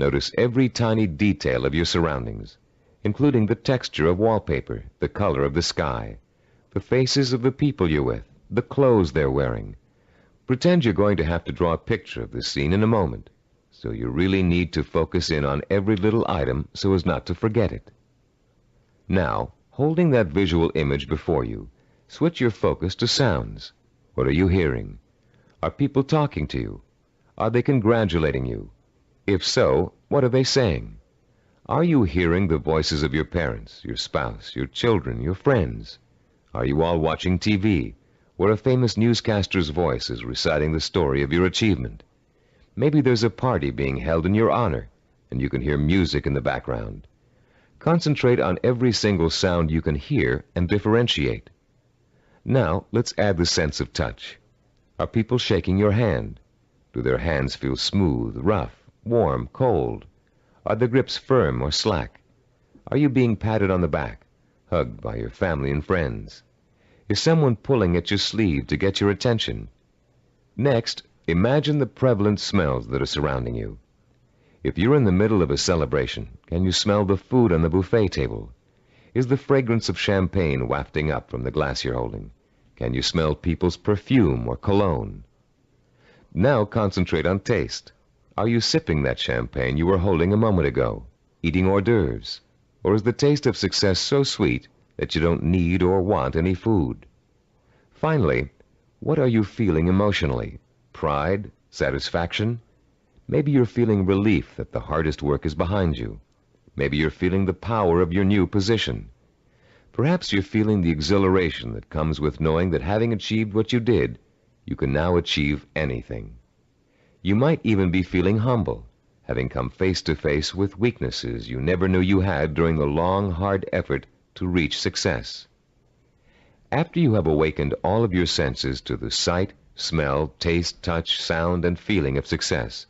Notice every tiny detail of your surroundings, including the texture of wallpaper, the color of the sky, the faces of the people you're with, the clothes they're wearing. Pretend you're going to have to draw a picture of this scene in a moment, so you really need to focus in on every little item so as not to forget it. Now, holding that visual image before you, switch your focus to sounds. What are you hearing? Are people talking to you? Are they congratulating you? If so, what are they saying? Are you hearing the voices of your parents, your spouse, your children, your friends? Are you all watching TV, where a famous newscaster's voice is reciting the story of your achievement? Maybe there's a party being held in your honor, and you can hear music in the background. Concentrate on every single sound you can hear and differentiate. Now, let's add the sense of touch. Are people shaking your hand? Do their hands feel smooth, rough, warm, cold? Are the grips firm or slack? Are you being patted on the back, hugged by your family and friends? Is someone pulling at your sleeve to get your attention? Next, imagine the prevalent smells that are surrounding you. If you're in the middle of a celebration, can you smell the food on the buffet table? Is the fragrance of champagne wafting up from the glass you're holding? Can you smell people's perfume or cologne? Now concentrate on taste. Are you sipping that champagne you were holding a moment ago, eating hors d'oeuvres? Or is the taste of success so sweet that you don't need or want any food? Finally, what are you feeling emotionally? Pride? Satisfaction? Maybe you're feeling relief that the hardest work is behind you. Maybe you're feeling the power of your new position. Perhaps you're feeling the exhilaration that comes with knowing that having achieved what you did, you can now achieve anything. You might even be feeling humble, having come face to face with weaknesses you never knew you had during the long, hard effort to reach success. After you have awakened all of your senses to the sight, smell, taste, touch, sound, and feeling of success,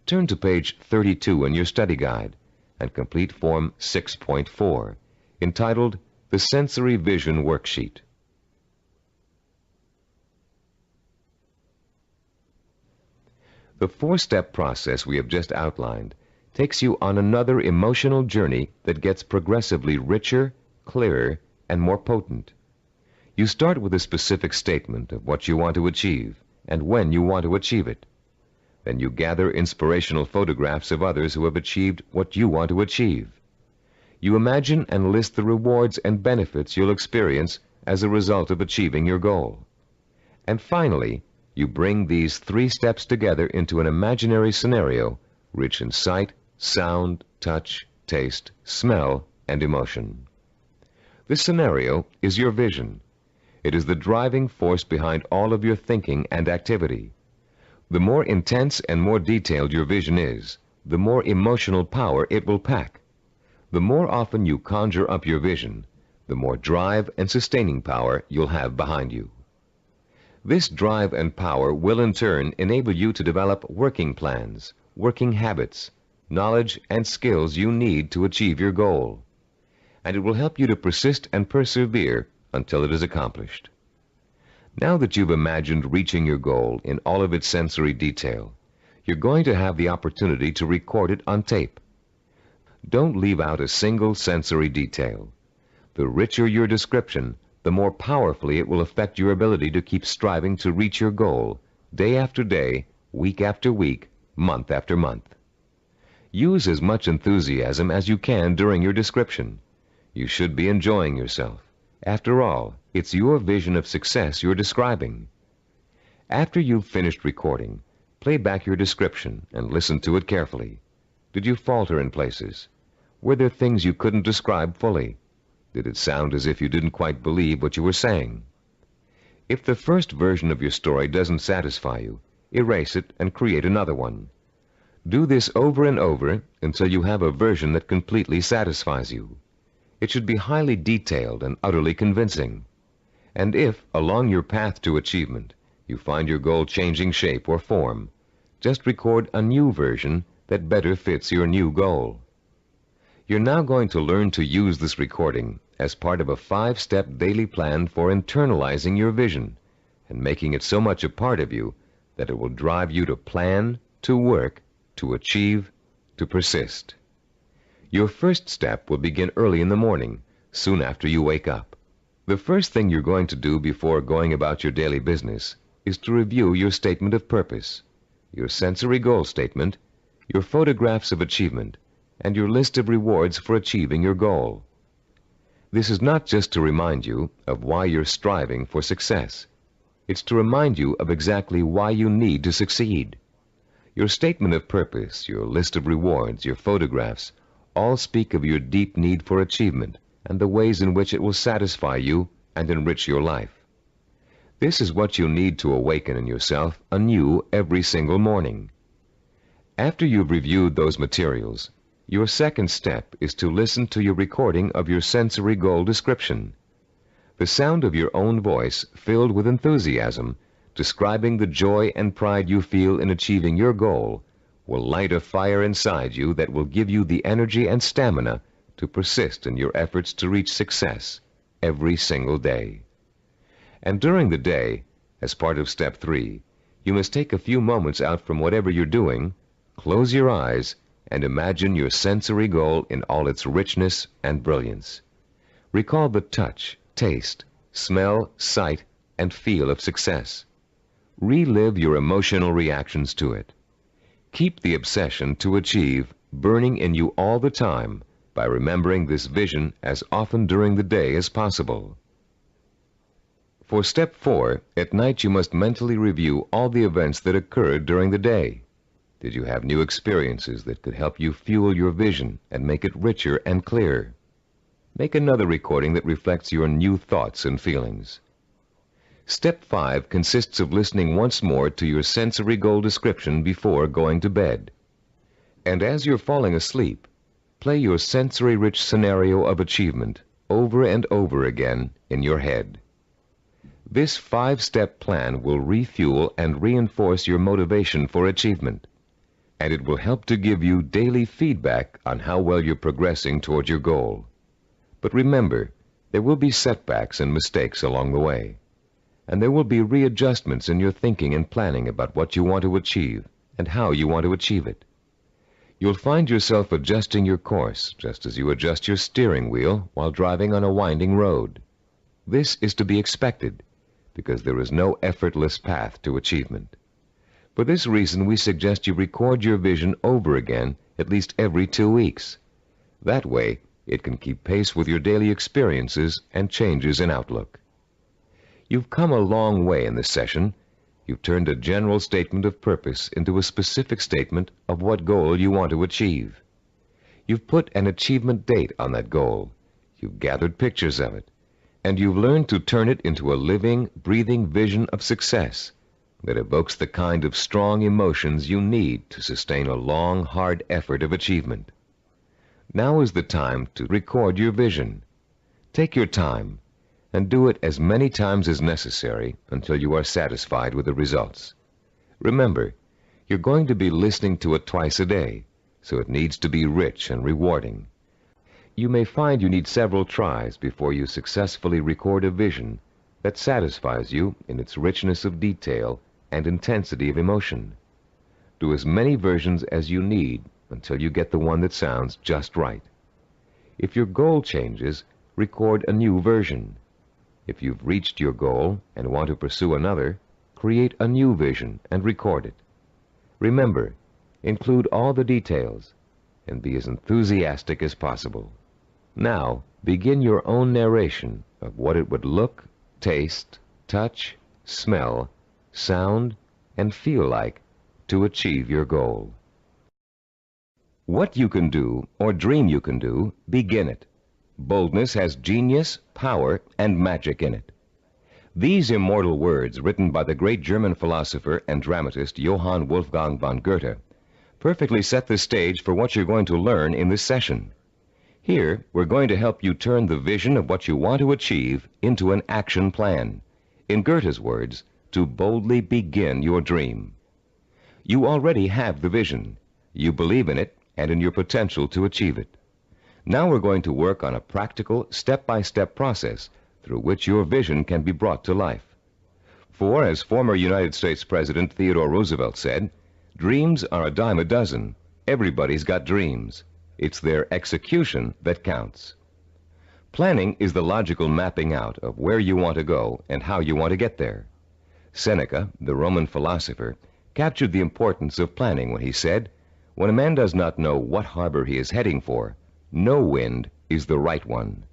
turn to page 32 in your study guide and complete Form 6.4, entitled The Sensory Vision Worksheet. The four-step process we have just outlined takes you on another emotional journey that gets progressively richer, clearer, and more potent. You start with a specific statement of what you want to achieve and when you want to achieve it. Then you gather inspirational photographs of others who have achieved what you want to achieve. You imagine and list the rewards and benefits you'll experience as a result of achieving your goal. And finally, you bring these three steps together into an imaginary scenario rich in sight, sound, touch, taste, smell, and emotion. This scenario is your vision. It is the driving force behind all of your thinking and activity. The more intense and more detailed your vision is, the more emotional power it will pack. The more often you conjure up your vision, the more drive and sustaining power you'll have behind you. This drive and power will in turn enable you to develop working plans, working habits, knowledge and skills you need to achieve your goal. and it will help you to persist and persevere until it is accomplished. Now that you've imagined reaching your goal in all of its sensory detail, you're going to have the opportunity to record it on tape. Don't leave out a single sensory detail. The richer your description, the more powerfully it will affect your ability to keep striving to reach your goal, day after day, week after week, month after month. Use as much enthusiasm as you can during your description. You should be enjoying yourself. After all, it's your vision of success you're describing. After you've finished recording, play back your description and listen to it carefully. Did you falter in places? Were there things you couldn't describe fully? Did it sound as if you didn't quite believe what you were saying? If the first version of your story doesn't satisfy you, erase it and create another one. Do this over and over until you have a version that completely satisfies you. It should be highly detailed and utterly convincing. And if, along your path to achievement, you find your goal changing shape or form, just record a new version that better fits your new goal. You're now going to learn to use this recording as part of a 5-step daily plan for internalizing your vision and making it so much a part of you that it will drive you to plan, to work, to achieve, to persist. Your first step will begin early in the morning, soon after you wake up. The first thing you're going to do before going about your daily business is to review your statement of purpose, your sensory goal statement, your photographs of achievement, and your list of rewards for achieving your goal. This is not just to remind you of why you're striving for success. It's to remind you of exactly why you need to succeed. Your statement of purpose, your list of rewards, your photographs, all speak of your deep need for achievement and the ways in which it will satisfy you and enrich your life. This is what you need to awaken in yourself anew every single morning. After you've reviewed those materials, your second step is to listen to your recording of your sensory goal description. The sound of your own voice, filled with enthusiasm, describing the joy and pride you feel in achieving your goal, will light a fire inside you that will give you the energy and stamina to persist in your efforts to reach success every single day. And during the day, as part of step 3, you must take a few moments out from whatever you're doing, close your eyes, and imagine your sensory goal in all its richness and brilliance. Recall the touch, taste, smell, sight, and feel of success. Relive your emotional reactions to it. Keep the obsession to achieve burning in you all the time by remembering this vision as often during the day as possible. For step 4, at night you must mentally review all the events that occurred during the day. Did you have new experiences that could help you fuel your vision and make it richer and clearer? Make another recording that reflects your new thoughts and feelings. Step 5 consists of listening once more to your sensory goal description before going to bed. And as you're falling asleep, play your sensory-rich scenario of achievement over and over again in your head. This 5-step plan will refuel and reinforce your motivation for achievement, and it will help to give you daily feedback on how well you're progressing toward your goal. But remember, there will be setbacks and mistakes along the way, and there will be readjustments in your thinking and planning about what you want to achieve and how you want to achieve it. You'll find yourself adjusting your course just as you adjust your steering wheel while driving on a winding road. This is to be expected because there is no effortless path to achievement. For this reason, we suggest you record your vision over again at least every 2 weeks. That way, it can keep pace with your daily experiences and changes in outlook. You've come a long way in this session. You've turned a general statement of purpose into a specific statement of what goal you want to achieve. You've put an achievement date on that goal. You've gathered pictures of it. And you've learned to turn it into a living, breathing vision of success that evokes the kind of strong emotions you need to sustain a long, hard effort of achievement. Now is the time to record your vision. Take your time and do it as many times as necessary until you are satisfied with the results. Remember, you're going to be listening to it twice a day, so it needs to be rich and rewarding. You may find you need several tries before you successfully record a vision that satisfies you in its richness of detail and intensity of emotion. Do as many versions as you need until you get the one that sounds just right. If your goal changes, record a new version. If you've reached your goal and want to pursue another, create a new vision and record it. Remember, include all the details and be as enthusiastic as possible. Now, begin your own narration of what it would look, taste, touch, smell, sound, and feel like to achieve your goal. What you can do, or dream you can do, begin it. Boldness has genius, power, and magic in it. These immortal words, written by the great German philosopher and dramatist Johann Wolfgang von Goethe, perfectly set the stage for what you're going to learn in this session. Here, we're going to help you turn the vision of what you want to achieve into an action plan. In Goethe's words, to boldly begin your dream. You already have the vision. You believe in it and in your potential to achieve it. Now we're going to work on a practical, step-by-step process through which your vision can be brought to life. For, as former United States President Theodore Roosevelt said, dreams are a dime a dozen. Everybody's got dreams. It's their execution that counts. Planning is the logical mapping out of where you want to go and how you want to get there. Seneca, the Roman philosopher, captured the importance of planning when he said, "When a man does not know what harbor he is heading for, no wind is the right one."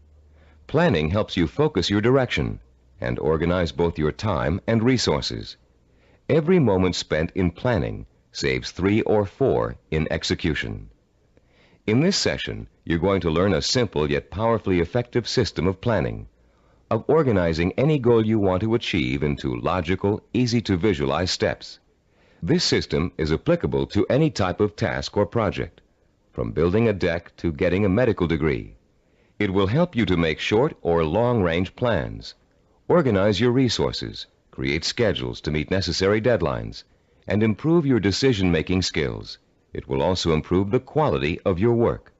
Planning helps you focus your direction and organize both your time and resources. Every moment spent in planning saves 3 or 4 in execution. In this session, you're going to learn a simple yet powerfully effective system of planning, of organizing any goal you want to achieve into logical, easy-to-visualize steps. This system is applicable to any type of task or project, from building a deck to getting a medical degree. It will help you to make short or long-range plans, organize your resources, create schedules to meet necessary deadlines, and improve your decision-making skills. It will also improve the quality of your work.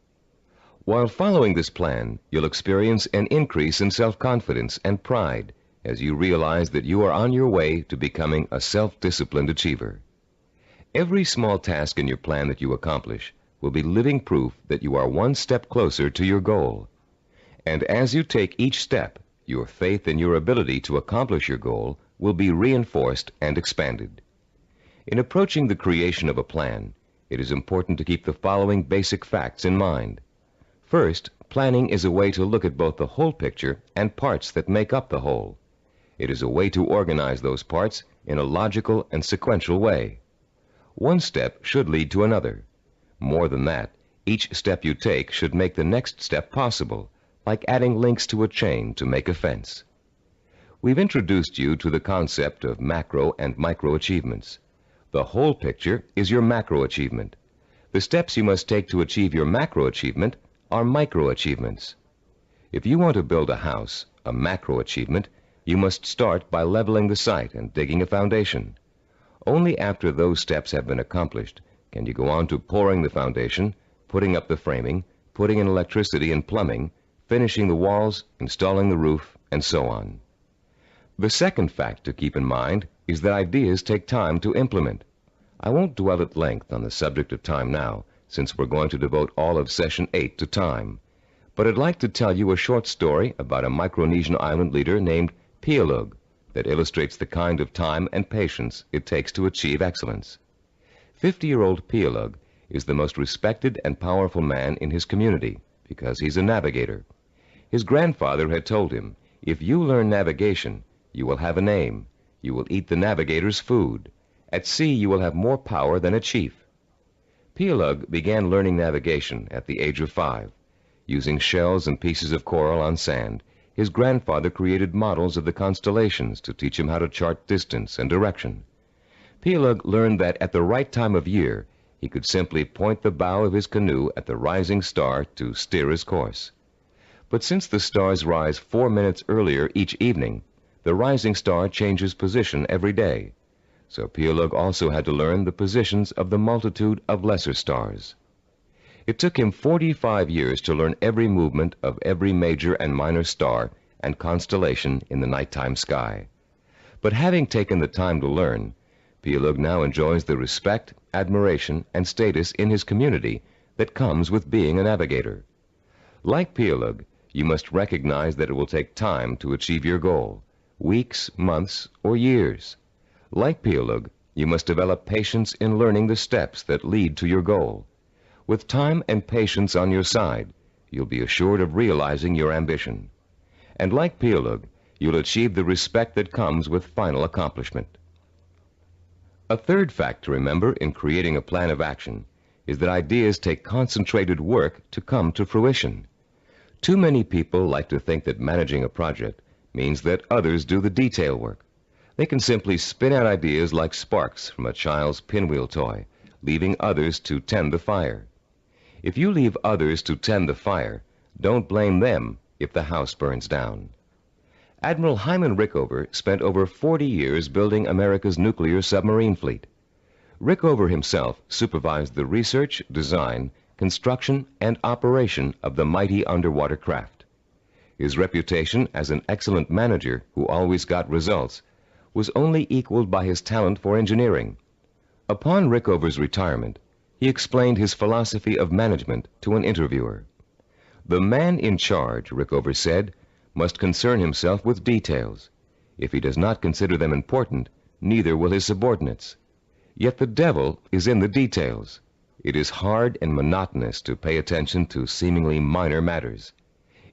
While following this plan, you'll experience an increase in self-confidence and pride as you realize that you are on your way to becoming a self-disciplined achiever. Every small task in your plan that you accomplish will be living proof that you are one step closer to your goal. And as you take each step, your faith in your ability to accomplish your goal will be reinforced and expanded. In approaching the creation of a plan, it is important to keep the following basic facts in mind. First, planning is a way to look at both the whole picture and parts that make up the whole. It is a way to organize those parts in a logical and sequential way. One step should lead to another. More than that, each step you take should make the next step possible, like adding links to a chain to make a fence. We've introduced you to the concept of macro and micro achievements. The whole picture is your macro achievement. The steps you must take to achieve your macro achievement are micro achievements. If you want to build a house, a macro achievement, you must start by leveling the site and digging a foundation. Only after those steps have been accomplished can you go on to pouring the foundation, putting up the framing, putting in electricity and plumbing, finishing the walls, installing the roof, and so on. The second fact to keep in mind is that ideas take time to implement. I won't dwell at length on the subject of time now, since we're going to devote all of Session 8 to time. But I'd like to tell you a short story about a Micronesian island leader named Pialug that illustrates the kind of time and patience it takes to achieve excellence. 50-year-old Pialug is the most respected and powerful man in his community because he's a navigator. His grandfather had told him, "If you learn navigation, you will have a name. You will eat the navigator's food. At sea, you will have more power than a chief." Pialug began learning navigation at the age of 5. Using shells and pieces of coral on sand, his grandfather created models of the constellations to teach him how to chart distance and direction. Pialug learned that at the right time of year, he could simply point the bow of his canoe at the rising star to steer his course. But since the stars rise 4 minutes earlier each evening, the rising star changes position every day. So Pialug also had to learn the positions of the multitude of lesser stars. It took him 45 years to learn every movement of every major and minor star and constellation in the nighttime sky. But having taken the time to learn, Pielug now enjoys the respect, admiration, and status in his community that comes with being a navigator. Like Pielug, you must recognize that it will take time to achieve your goal, weeks, months, or years. Like Pielug, you must develop patience in learning the steps that lead to your goal. With time and patience on your side, you'll be assured of realizing your ambition. And like Pielug, you'll achieve the respect that comes with final accomplishment. A third fact to remember in creating a plan of action is that ideas take concentrated work to come to fruition. Too many people like to think that managing a project means that others do the detail work. They can simply spin out ideas like sparks from a child's pinwheel toy, leaving others to tend the fire. If you leave others to tend the fire, don't blame them if the house burns down. Admiral Hyman Rickover spent over 40 years building America's nuclear submarine fleet. Rickover himself supervised the research, design, construction, and operation of the mighty underwater craft. His reputation as an excellent manager who always got results was only equaled by his talent for engineering. Upon Rickover's retirement, he explained his philosophy of management to an interviewer. "The man in charge," Rickover said, "must concern himself with details. If he does not consider them important, neither will his subordinates. Yet the devil is in the details. It is hard and monotonous to pay attention to seemingly minor matters.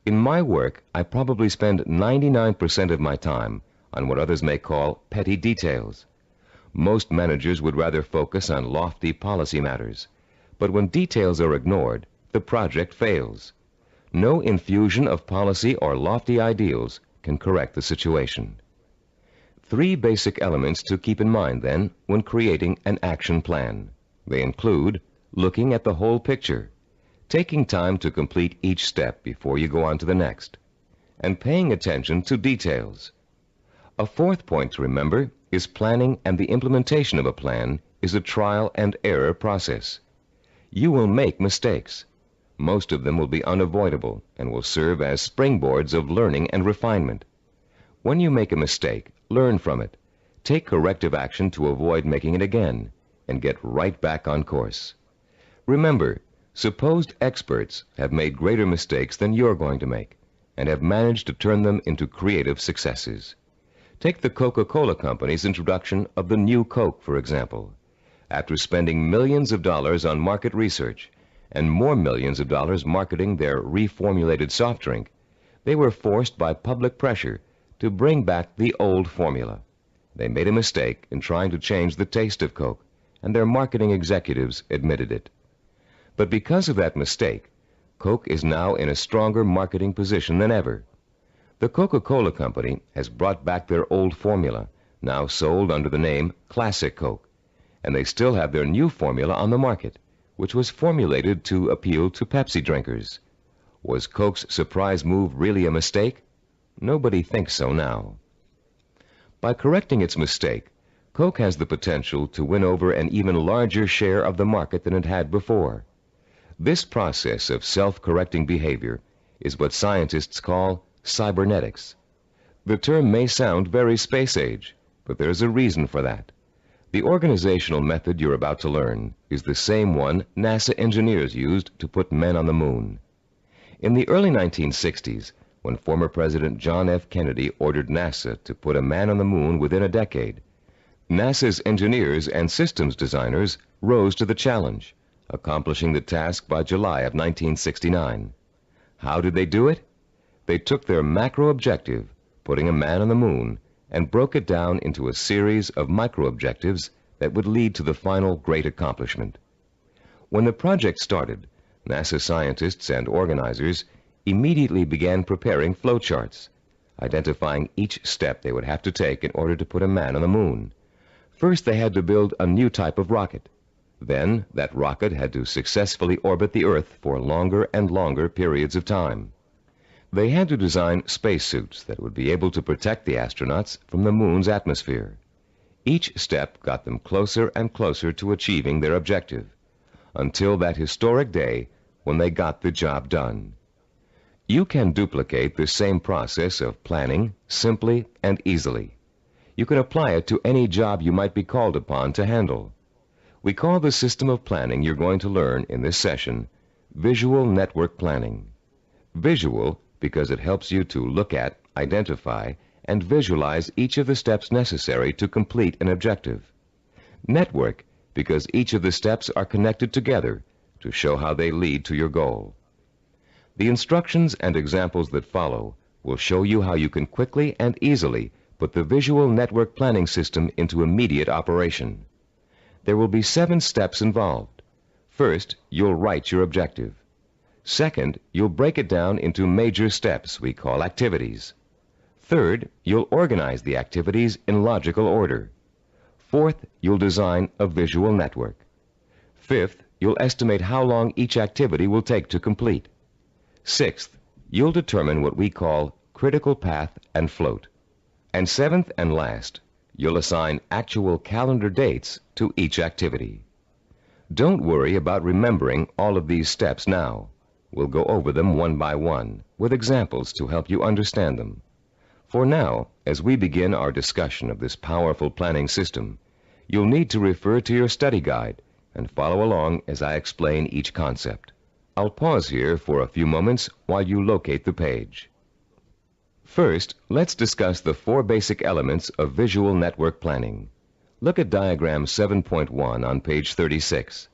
In my work, I probably spend 99% of my time on what others may call petty details. Most managers would rather focus on lofty policy matters, but when details are ignored, the project fails. No infusion of policy or lofty ideals can correct the situation." 3 basic elements to keep in mind, then, when creating an action plan. They include looking at the whole picture, taking time to complete each step before you go on to the next, and paying attention to details. A 4th point to remember is planning, and the implementation of a plan is a trial and error process. You will make mistakes. Most of them will be unavoidable and will serve as springboards of learning and refinement. When you make a mistake, learn from it. Take corrective action to avoid making it again, and get right back on course. Remember, supposed experts have made greater mistakes than you're going to make, and have managed to turn them into creative successes. Take the Coca-Cola Company's introduction of the new Coke, for example. After spending millions of dollars on market research, and more millions of dollars marketing their reformulated soft drink, they were forced by public pressure to bring back the old formula. They made a mistake in trying to change the taste of Coke, and their marketing executives admitted it. But because of that mistake, Coke is now in a stronger marketing position than ever. The Coca-Cola Company has brought back their old formula, now sold under the name Classic Coke, and they still have their new formula on the market, which was formulated to appeal to Pepsi drinkers. Was Coke's surprise move really a mistake? Nobody thinks so now. By correcting its mistake, Coke has the potential to win over an even larger share of the market than it had before. This process of self-correcting behavior is what scientists call cybernetics. The term may sound very space age, but there's a reason for that. The organizational method you're about to learn is the same one NASA engineers used to put men on the moon. In the early 1960s, when former President John F. Kennedy ordered NASA to put a man on the moon within a decade, NASA's engineers and systems designers rose to the challenge, accomplishing the task by July of 1969. How did they do it? They took their macro objective, putting a man on the moon, and broke it down into a series of micro-objectives that would lead to the final great accomplishment. When the project started, NASA scientists and organizers immediately began preparing flowcharts, identifying each step they would have to take in order to put a man on the moon. First, they had to build a new type of rocket. Then, that rocket had to successfully orbit the Earth for longer and longer periods of time. They had to design spacesuits that would be able to protect the astronauts from the moon's atmosphere. Each step got them closer and closer to achieving their objective, until that historic day when they got the job done. You can duplicate the same process of planning simply and easily. You can apply it to any job you might be called upon to handle. We call the system of planning you're going to learn in this session visual network planning. Visual because it helps you to look at, identify, and visualize each of the steps necessary to complete an objective. Network because each of the steps are connected together to show how they lead to your goal. The instructions and examples that follow will show you how you can quickly and easily put the visual network planning system into immediate operation. There will be 7 steps involved. First, you'll write your objective. Second, you'll break it down into major steps we call activities. Third, you'll organize the activities in logical order. Fourth, you'll design a visual network. Fifth, you'll estimate how long each activity will take to complete. Sixth, you'll determine what we call critical path and float. And seventh and last, you'll assign actual calendar dates to each activity. Don't worry about remembering all of these steps now. We'll go over them one by one with examples to help you understand them. For now, as we begin our discussion of this powerful planning system, you'll need to refer to your study guide and follow along as I explain each concept. I'll pause here for a few moments while you locate the page. First, let's discuss the 4 basic elements of visual network planning. Look at diagram 7.1 on page 36.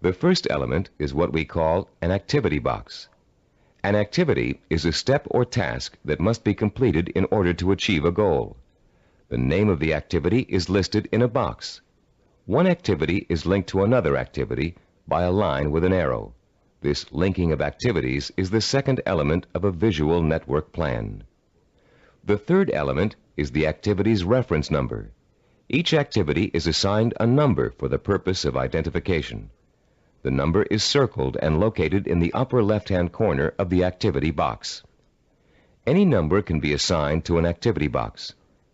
The first element is what we call an activity box. An activity is a step or task that must be completed in order to achieve a goal. The name of the activity is listed in a box. One activity is linked to another activity by a line with an arrow. This linking of activities is the second element of a visual network plan. The third element is the activity's reference number. Each activity is assigned a number for the purpose of identification. The number is circled and located in the upper left-hand corner of the activity box. Any number can be assigned to an activity box,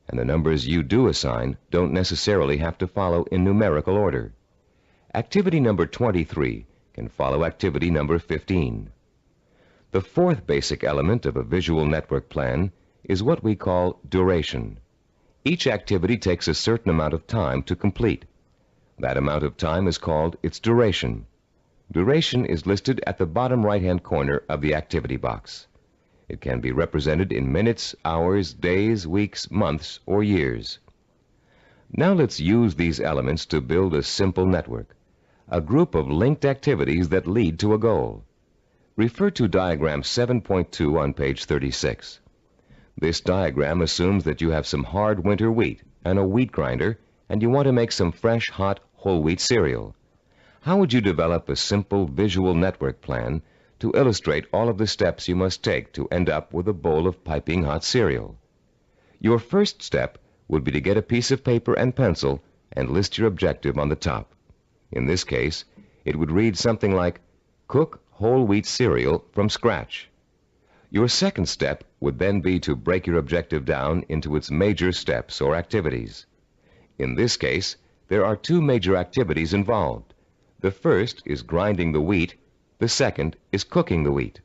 and the numbers you do assign don't necessarily have to follow in numerical order. Activity number 23 can follow activity number 15. The fourth basic element of a visual network plan is what we call duration. Each activity takes a certain amount of time to complete. That amount of time is called its duration. Duration is listed at the bottom right-hand corner of the activity box. It can be represented in minutes, hours, days, weeks, months, or years. Now let's use these elements to build a simple network, a group of linked activities that lead to a goal. Refer to diagram 7.2 on page 36. This diagram assumes that you have some hard winter wheat and a wheat grinder, and you want to make some fresh, hot, whole wheat cereal. How would you develop a simple visual network plan to illustrate all of the steps you must take to end up with a bowl of piping hot cereal? Your first step would be to get a piece of paper and pencil and list your objective on the top. In this case, it would read something like, cook whole wheat cereal from scratch. Your second step would then be to break your objective down into its major steps or activities. In this case, there are 2 major activities involved. The first is grinding the wheat. The second is cooking the wheat.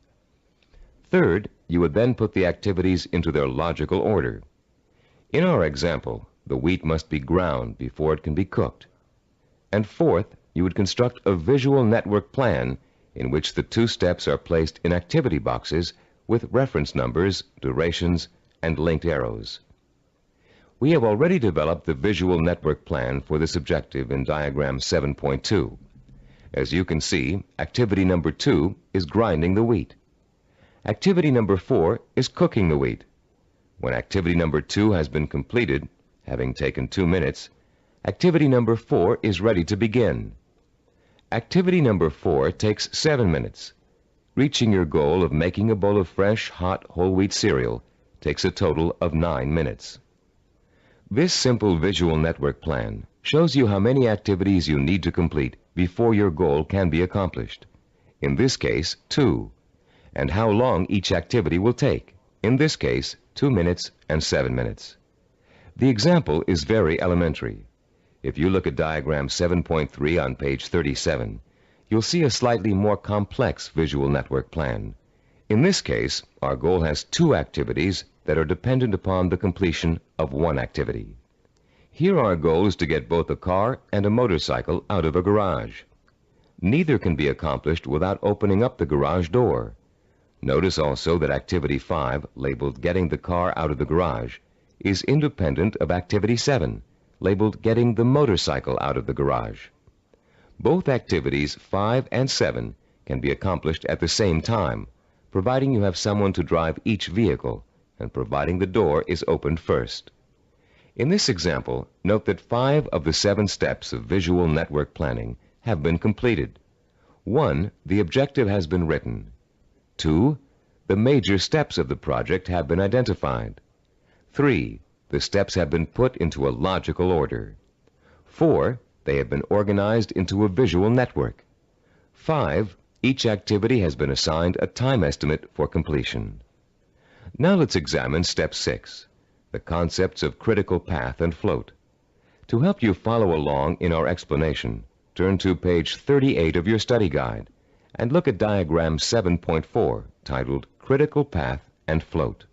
Third, you would then put the activities into their logical order. In our example, the wheat must be ground before it can be cooked. And fourth, you would construct a visual network plan in which the 2 steps are placed in activity boxes with reference numbers, durations, and linked arrows. We have already developed the visual network plan for this objective in diagram 7.2. As you can see, activity number 2 is grinding the wheat. Activity number 4 is cooking the wheat. When activity number 2 has been completed, having taken 2 minutes, activity number 4 is ready to begin. Activity number 4 takes 7 minutes. Reaching your goal of making a bowl of fresh, hot, whole wheat cereal takes a total of 9 minutes. This simple visual network plan shows you how many activities you need to complete before your goal can be accomplished. In this case, 2. And how long each activity will take. In this case, 2 minutes and 7 minutes. The example is very elementary. If you look at diagram 7.3 on page 37, you'll see a slightly more complex visual network plan. In this case, our goal has two activities that are dependent upon the completion of one activity. Here our goal is to get both a car and a motorcycle out of a garage. Neither can be accomplished without opening up the garage door. Notice also that Activity 5, labeled Getting the Car Out of the Garage, is independent of Activity 7, labeled Getting the Motorcycle Out of the Garage. Both activities 5 and 7 can be accomplished at the same time, providing you have someone to drive each vehicle and providing the door is opened first. In this example, note that 5 of the 7 steps of visual network planning have been completed. 1, the objective has been written. 2, the major steps of the project have been identified. 3, the steps have been put into a logical order. 4, they have been organized into a visual network. 5, each activity has been assigned a time estimate for completion. Now let's examine Step 6, the concepts of critical path and float. To help you follow along in our explanation, turn to page 38 of your study guide and look at diagram 7.4, titled Critical Path and Float.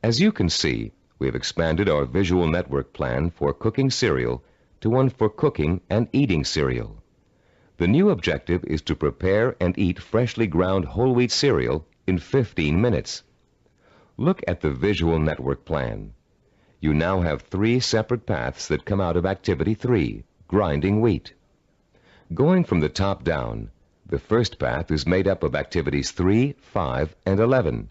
As you can see, we have expanded our visual network plan for cooking cereal to one for cooking and eating cereal. The new objective is to prepare and eat freshly ground whole wheat cereal in 15 minutes. Look at the visual network plan. You now have 3 separate paths that come out of Activity 3, grinding wheat. Going from the top down, the first path is made up of Activities 3, 5, and 11.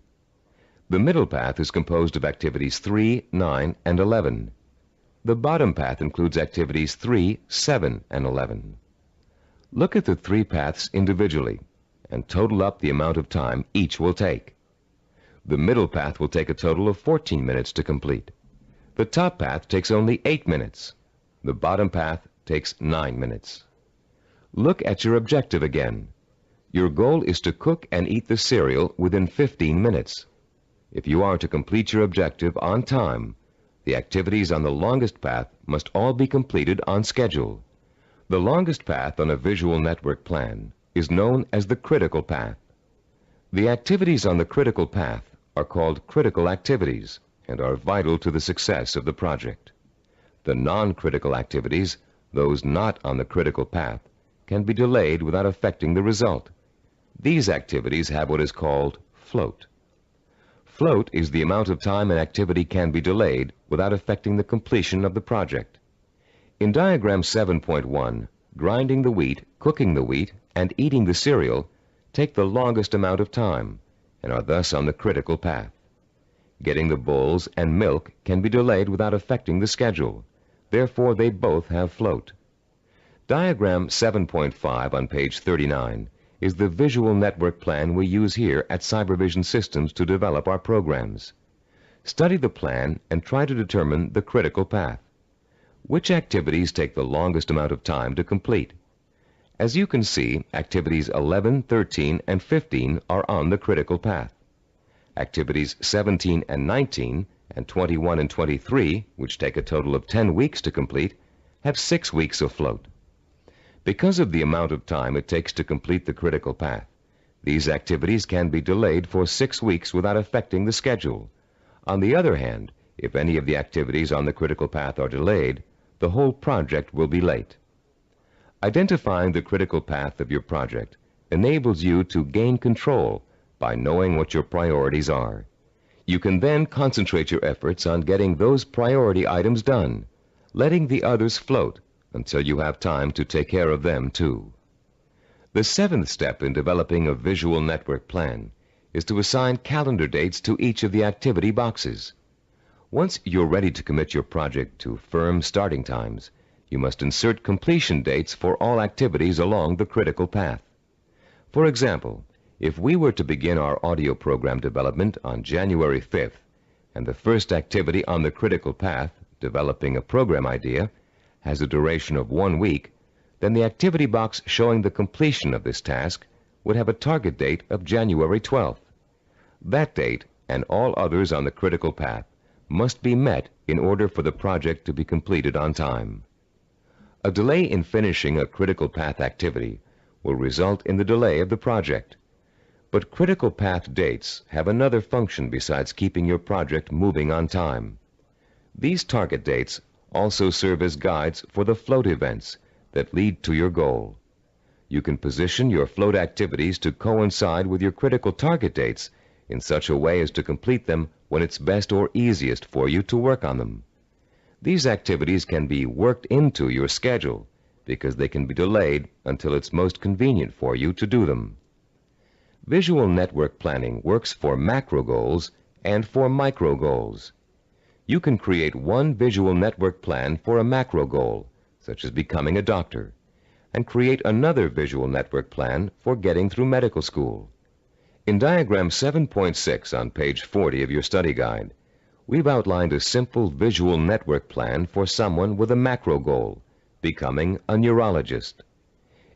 The middle path is composed of Activities 3, 9, and 11. The bottom path includes Activities 3, 7, and 11. Look at the 3 paths individually and total up the amount of time each will take. The middle path will take a total of 14 minutes to complete. The top path takes only 8 minutes. The bottom path takes 9 minutes. Look at your objective again. Your goal is to cook and eat the cereal within 15 minutes. If you are to complete your objective on time, the activities on the longest path must all be completed on schedule. The longest path on a visual network plan is known as the critical path. The activities on the critical path are called critical activities and are vital to the success of the project. The non-critical activities, those not on the critical path, can be delayed without affecting the result. These activities have what is called float. Float is the amount of time an activity can be delayed without affecting the completion of the project. In diagram 7.1, grinding the wheat, cooking the wheat, and eating the cereal take the longest amount of time and are thus on the critical path. Getting the bowls and milk can be delayed without affecting the schedule. Therefore, they both have float. Diagram 7.5 on page 39 is the visual network plan we use here at Cybervision Systems to develop our programs. Study the plan and try to determine the critical path. Which activities take the longest amount of time to complete? As you can see, activities 11, 13, and 15 are on the critical path. Activities 17 and 19, and 21 and 23, which take a total of 10 weeks to complete, have 6 weeks of float. Because of the amount of time it takes to complete the critical path, these activities can be delayed for 6 weeks without affecting the schedule. On the other hand, if any of the activities on the critical path are delayed, the whole project will be late. Identifying the critical path of your project enables you to gain control by knowing what your priorities are. You can then concentrate your efforts on getting those priority items done, letting the others float until you have time to take care of them too. The 7th step in developing a visual network plan is to assign calendar dates to each of the activity boxes. Once you're ready to commit your project to firm starting times, you must insert completion dates for all activities along the critical path. For example, if we were to begin our audio program development on January 5th, and the first activity on the critical path, developing a program idea, has a duration of 1 week, then the activity box showing the completion of this task would have a target date of January 12th. That date, and all others on the critical path, must be met in order for the project to be completed on time. A delay in finishing a critical path activity will result in the delay of the project. But critical path dates have another function besides keeping your project moving on time. These target dates also serve as guides for the float events that lead to your goal. You can position your float activities to coincide with your critical target dates in such a way as to complete them when it's best or easiest for you to work on them. These activities can be worked into your schedule because they can be delayed until it's most convenient for you to do them. Visual network planning works for macro goals and for micro goals. You can create one visual network plan for a macro goal, such as becoming a doctor, and create another visual network plan for getting through medical school. In diagram 7.6 on page 40 of your study guide, we've outlined a simple visual network plan for someone with a macro goal, becoming a neurologist.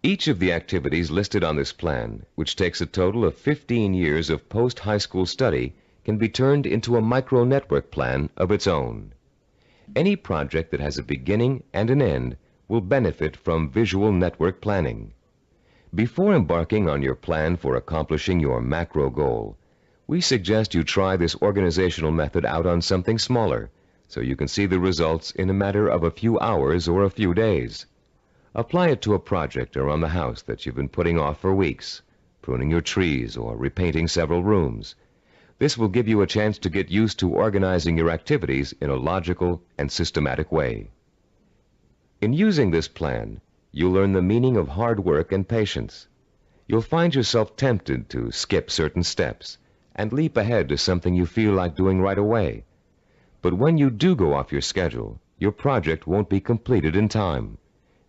Each of the activities listed on this plan, which takes a total of 15 years of post-high school study, can be turned into a micro-network plan of its own. Any project that has a beginning and an end will benefit from visual network planning. Before embarking on your plan for accomplishing your macro goal, we suggest you try this organizational method out on something smaller, so you can see the results in a matter of a few hours or a few days. Apply it to a project around the house that you've been putting off for weeks, pruning your trees or repainting several rooms. This will give you a chance to get used to organizing your activities in a logical and systematic way. In using this plan, you'll learn the meaning of hard work and patience. You'll find yourself tempted to skip certain steps and leap ahead to something you feel like doing right away. But when you do go off your schedule, your project won't be completed in time,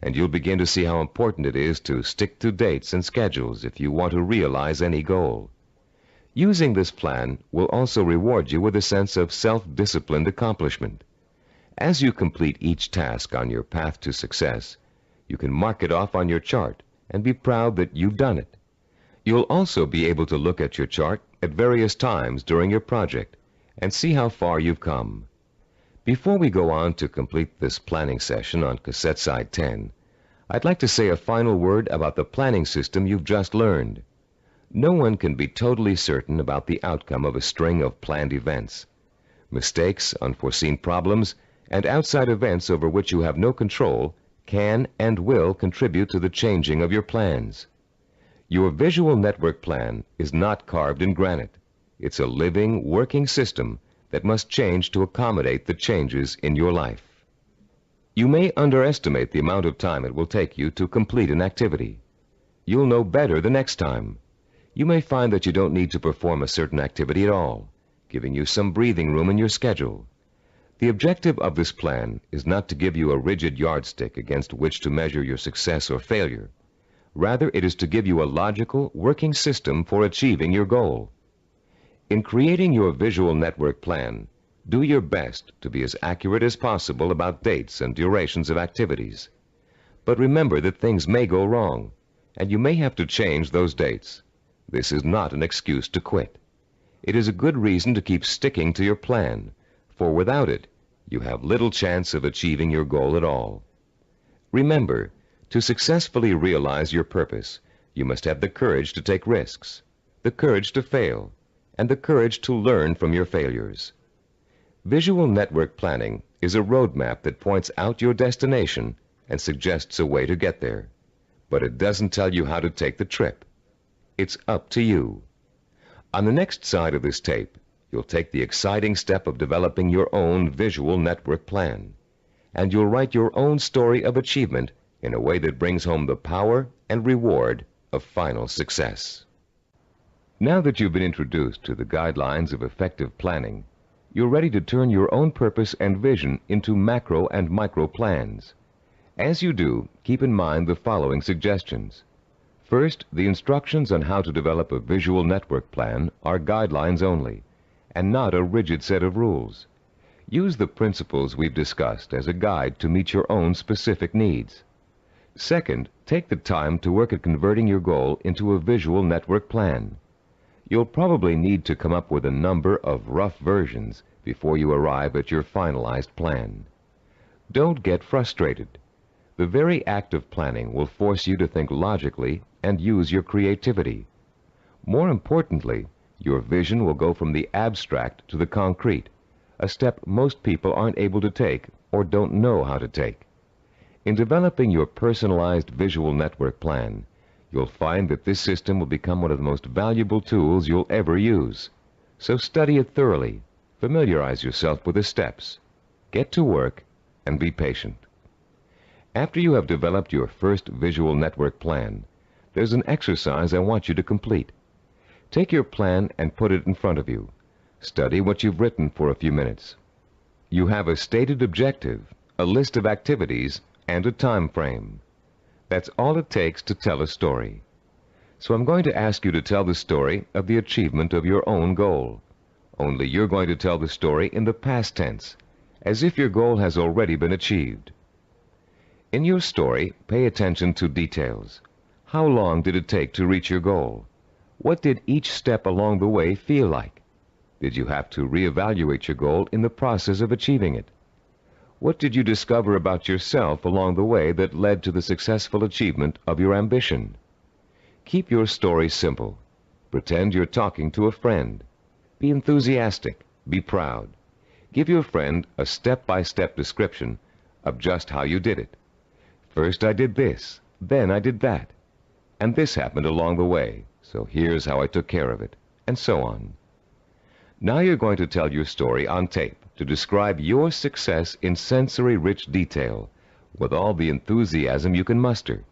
and you'll begin to see how important it is to stick to dates and schedules if you want to realize any goal. Using this plan will also reward you with a sense of self-disciplined accomplishment. As you complete each task on your path to success, you can mark it off on your chart and be proud that you've done it. You'll also be able to look at your chart at various times during your project and see how far you've come. Before we go on to complete this planning session on cassette side 10, I'd like to say a final word about the planning system you've just learned. No one can be totally certain about the outcome of a string of planned events. Mistakes, unforeseen problems, and outside events over which you have no control can and will contribute to the changing of your plans. Your visual network plan is not carved in granite. It's a living, working system that must change to accommodate the changes in your life. You may underestimate the amount of time it will take you to complete an activity. You'll know better the next time. You may find that you don't need to perform a certain activity at all, giving you some breathing room in your schedule. The objective of this plan is not to give you a rigid yardstick against which to measure your success or failure. Rather, it is to give you a logical, working system for achieving your goal. In creating your visual network plan, do your best to be as accurate as possible about dates and durations of activities. But remember that things may go wrong, and you may have to change those dates. This is not an excuse to quit. It is a good reason to keep sticking to your plan, for without it, you have little chance of achieving your goal at all. Remember, to successfully realize your purpose, you must have the courage to take risks, the courage to fail, and the courage to learn from your failures. Visual network planning is a roadmap that points out your destination and suggests a way to get there. But it doesn't tell you how to take the trip. It's up to you. On the next side of this tape, you'll take the exciting step of developing your own visual network plan, and you'll write your own story of achievement in a way that brings home the power and reward of final success. Now that you've been introduced to the guidelines of effective planning, you're ready to turn your own purpose and vision into macro and micro plans. As you do, keep in mind the following suggestions. First, the instructions on how to develop a visual network plan are guidelines only, and not a rigid set of rules. Use the principles we've discussed as a guide to meet your own specific needs. Second, take the time to work at converting your goal into a visual network plan. You'll probably need to come up with a number of rough versions before you arrive at your finalized plan. Don't get frustrated. The very act of planning will force you to think logically and use your creativity. More importantly, your vision will go from the abstract to the concrete, a step most people aren't able to take or don't know how to take. In developing your personalized visual network plan, you'll find that this system will become one of the most valuable tools you'll ever use. So study it thoroughly, familiarize yourself with the steps, get to work, and be patient. After you have developed your first visual network plan, there's an exercise I want you to complete. Take your plan and put it in front of you. Study what you've written for a few minutes. You have a stated objective, a list of activities, and a time frame. That's all it takes to tell a story. So I'm going to ask you to tell the story of the achievement of your own goal. Only you're going to tell the story in the past tense, as if your goal has already been achieved. In your story, pay attention to details. How long did it take to reach your goal? What did each step along the way feel like? Did you have to reevaluate your goal in the process of achieving it? What did you discover about yourself along the way that led to the successful achievement of your ambition? Keep your story simple. Pretend you're talking to a friend. Be enthusiastic. Be proud. Give your friend a step-by-step description of just how you did it. First I did this, then I did that, and this happened along the way, so here's how I took care of it, and so on. Now you're going to tell your story on tape to describe your success in sensory-rich detail, with all the enthusiasm you can muster,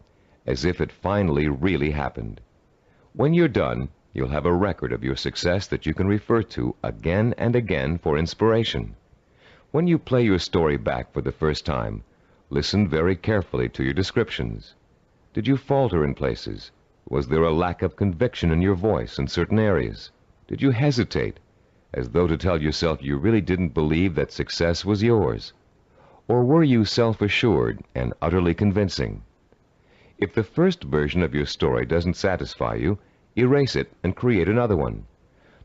as if it finally really happened. When you're done, you'll have a record of your success that you can refer to again and again for inspiration. When you play your story back for the first time, listen very carefully to your descriptions. Did you falter in places? Was there a lack of conviction in your voice in certain areas? Did you hesitate, as though to tell yourself you really didn't believe that success was yours? Or were you self-assured and utterly convincing? If the first version of your story doesn't satisfy you, erase it and create another one.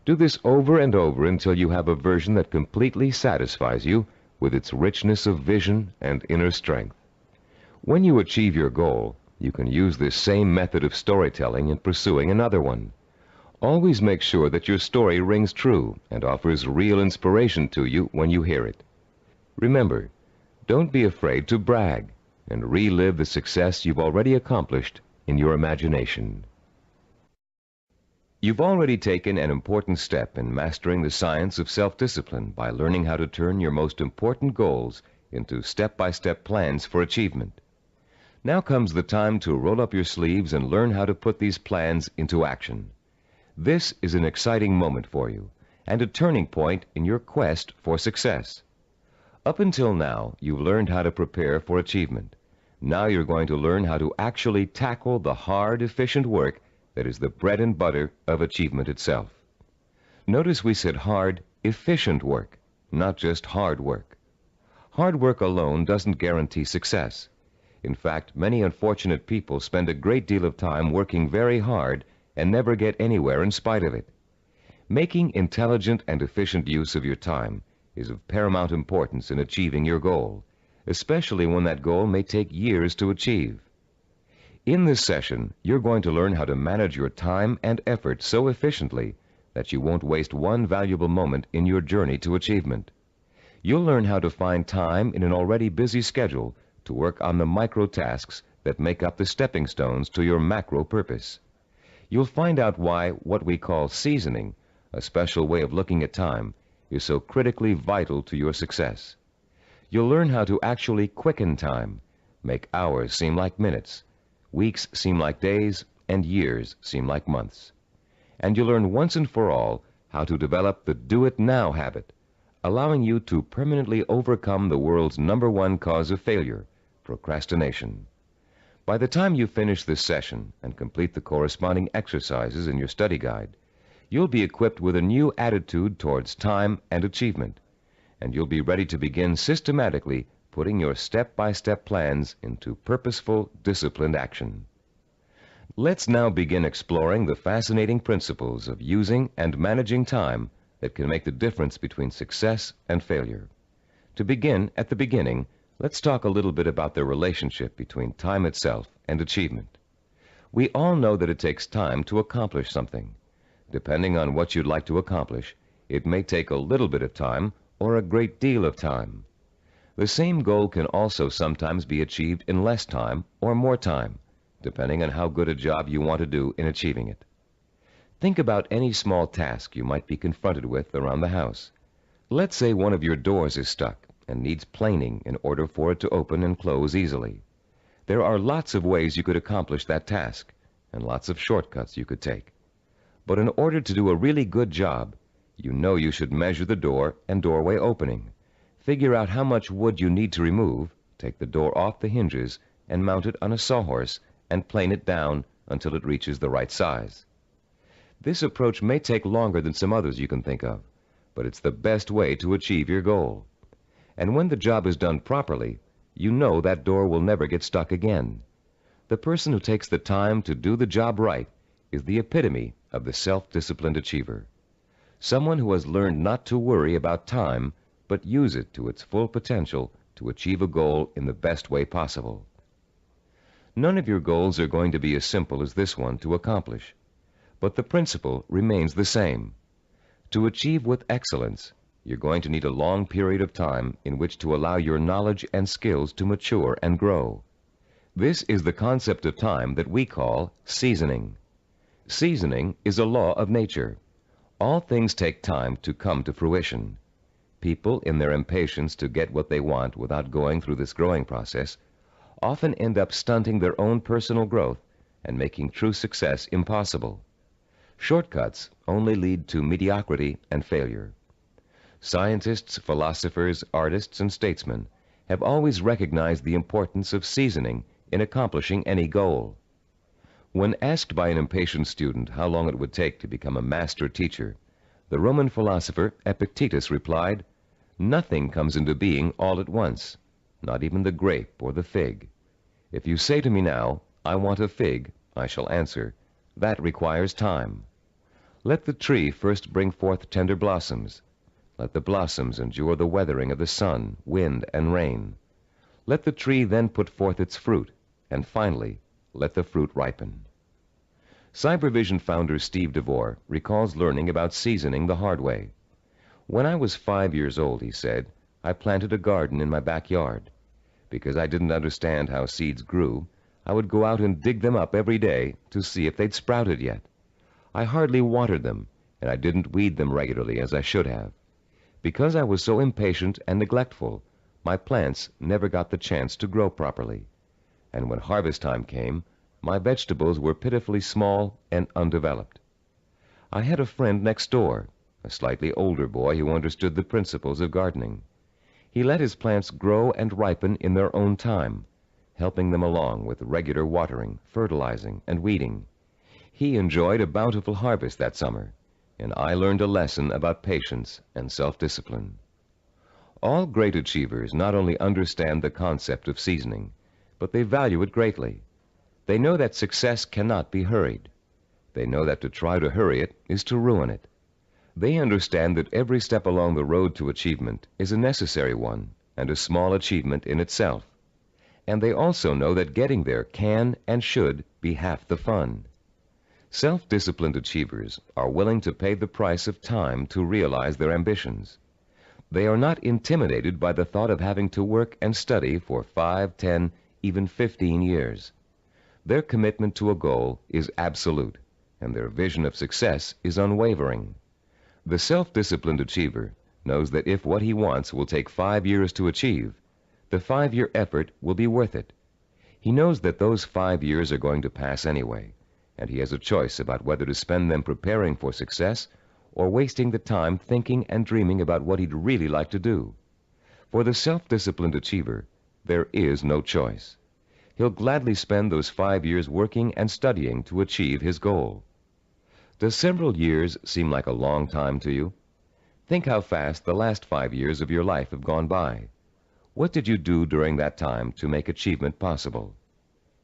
Do this over and over until you have a version that completely satisfies you with its richness of vision and inner strength. When you achieve your goal, you can use this same method of storytelling in pursuing another one. Always make sure that your story rings true and offers real inspiration to you when you hear it. Remember, don't be afraid to brag and relive the success you've already accomplished in your imagination. You've already taken an important step in mastering the science of self-discipline by learning how to turn your most important goals into step-by-step plans for achievement. Now comes the time to roll up your sleeves and learn how to put these plans into action. This is an exciting moment for you and a turning point in your quest for success. Up until now, you've learned how to prepare for achievement. Now you're going to learn how to actually tackle the hard, efficient work that is the bread and butter of achievement itself. Notice we said hard, efficient work, not just hard work. Hard work alone doesn't guarantee success. In fact, many unfortunate people spend a great deal of time working very hard and never get anywhere in spite of it. Making intelligent and efficient use of your time is of paramount importance in achieving your goal, especially when that goal may take years to achieve. In this session, you're going to learn how to manage your time and effort so efficiently that you won't waste one valuable moment in your journey to achievement. You'll learn how to find time in an already busy schedule to work on the micro tasks that make up the stepping stones to your macro purpose. You'll find out why what we call seasoning, a special way of looking at time, is so critically vital to your success. You'll learn how to actually quicken time, make hours seem like minutes, weeks seem like days, and years seem like months. And you'll learn once and for all how to develop the do-it-now habit, allowing you to permanently overcome the world's #1 cause of failure, procrastination. By the time you finish this session and complete the corresponding exercises in your study guide, you'll be equipped with a new attitude towards time and achievement, and you'll be ready to begin systematically putting your step-by-step plans into purposeful, disciplined action. Let's now begin exploring the fascinating principles of using and managing time that can make the difference between success and failure. To begin at the beginning, Let's talk a little bit about the relationship between time itself and achievement. We all know that it takes time to accomplish something. Depending on what you'd like to accomplish, it may take a little bit of time or a great deal of time. The same goal can also sometimes be achieved in less time or more time, depending on how good a job you want to do in achieving it. Think about any small task you might be confronted with around the house. Let's say one of your doors is stuck and needs planing in order for it to open and close easily. There are lots of ways you could accomplish that task, and lots of shortcuts you could take. But in order to do a really good job, you know you should measure the door and doorway opening, figure out how much wood you need to remove, take the door off the hinges, and mount it on a sawhorse and plane it down until it reaches the right size. This approach may take longer than some others you can think of, but it's the best way to achieve your goal. And when the job is done properly, you know that door will never get stuck again. The person who takes the time to do the job right is the epitome of the self-disciplined achiever. Someone who has learned not to worry about time, but use it to its full potential to achieve a goal in the best way possible. None of your goals are going to be as simple as this one to accomplish, but the principle remains the same. To achieve with excellence, you're going to need a long period of time in which to allow your knowledge and skills to mature and grow. This is the concept of time that we call seasoning. Seasoning is a law of nature. All things take time to come to fruition. People, in their impatience to get what they want without going through this growing process, often end up stunting their own personal growth and making true success impossible. Shortcuts only lead to mediocrity and failure. Scientists, philosophers, artists, and statesmen have always recognized the importance of seasoning in accomplishing any goal. When asked by an impatient student how long it would take to become a master teacher, the Roman philosopher Epictetus replied, "Nothing comes into being all at once, not even the grape or the fig. If you say to me now, 'I want a fig,' I shall answer, 'That requires time.' Let the tree first bring forth tender blossoms. Let the blossoms endure the weathering of the sun, wind, and rain. Let the tree then put forth its fruit, and finally, let the fruit ripen." Cybervision founder Steve DeVore recalls learning about seasoning the hard way. "When I was 5 years old," he said, "I planted a garden in my backyard. Because I didn't understand how seeds grew, I would go out and dig them up every day to see if they'd sprouted yet. I hardly watered them, and I didn't weed them regularly as I should have. Because I was so impatient and neglectful, my plants never got the chance to grow properly. And when harvest time came, my vegetables were pitifully small and undeveloped. I had a friend next door, a slightly older boy who understood the principles of gardening. He let his plants grow and ripen in their own time, helping them along with regular watering, fertilizing, and weeding. He enjoyed a bountiful harvest that summer, and I learned a lesson about patience and self-discipline." All great achievers not only understand the concept of seasoning, but they value it greatly. They know that success cannot be hurried. They know that to try to hurry it is to ruin it. They understand that every step along the road to achievement is a necessary one and a small achievement in itself. And they also know that getting there can and should be half the fun. Self-disciplined achievers are willing to pay the price of time to realize their ambitions. They are not intimidated by the thought of having to work and study for 5, 10, even 15 years. Their commitment to a goal is absolute, and their vision of success is unwavering. The self-disciplined achiever knows that if what he wants will take 5 years to achieve, the 5-year effort will be worth it. He knows that those 5 years are going to pass anyway, and he has a choice about whether to spend them preparing for success or wasting the time thinking and dreaming about what he'd really like to do. For the self-disciplined achiever, there is no choice. He'll gladly spend those 5 years working and studying to achieve his goal. Does several years seem like a long time to you? Think how fast the last 5 years of your life have gone by. What did you do during that time to make achievement possible?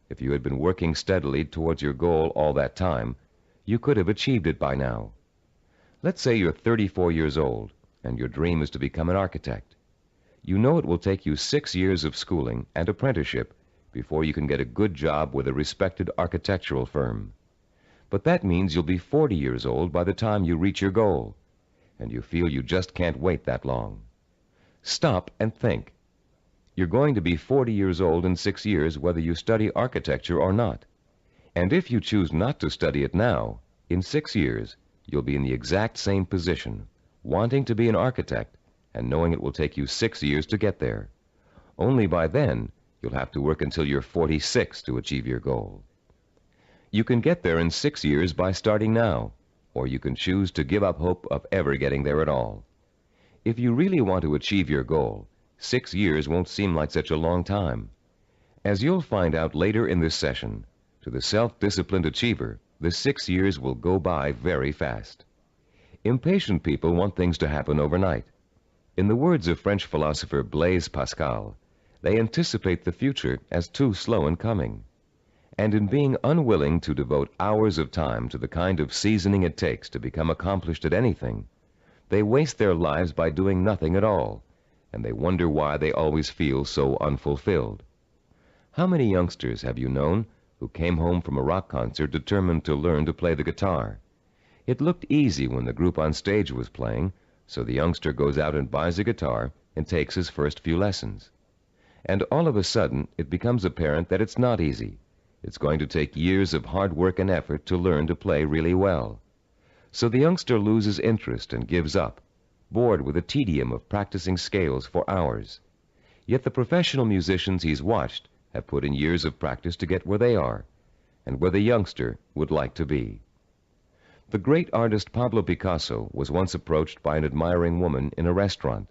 If you had been working steadily towards your goal all that time, you could have achieved it by now. Let's say you're 34 years old, and your dream is to become an architect. You know it will take you 6 years of schooling and apprenticeship before you can get a good job with a respected architectural firm. But that means you'll be 40 years old by the time you reach your goal, and you feel you just can't wait that long. Stop and think. You're going to be 40 years old in 6 years whether you study architecture or not. And if you choose not to study it now, in 6 years, you'll be in the exact same position, wanting to be an architect and knowing it will take you 6 years to get there. Only by then, you'll have to work until you're 46 to achieve your goal. You can get there in 6 years by starting now, or you can choose to give up hope of ever getting there at all. If you really want to achieve your goal, 6 years won't seem like such a long time. As you'll find out later in this session, to the self-disciplined achiever, the 6 years will go by very fast. Impatient people want things to happen overnight. In the words of French philosopher Blaise Pascal, they anticipate the future as too slow in coming. And in being unwilling to devote hours of time to the kind of seasoning it takes to become accomplished at anything, they waste their lives by doing nothing at all, and they wonder why they always feel so unfulfilled. How many youngsters have you known who came home from a rock concert determined to learn to play the guitar? It looked easy when the group on stage was playing, so the youngster goes out and buys a guitar and takes his first few lessons. And all of a sudden, it becomes apparent that it's not easy. It's going to take years of hard work and effort to learn to play really well. So the youngster loses interest and gives up, bored with the tedium of practicing scales for hours. Yet the professional musicians he's watched have put in years of practice to get where they are, and where the youngster would like to be. The great artist Pablo Picasso was once approached by an admiring woman in a restaurant.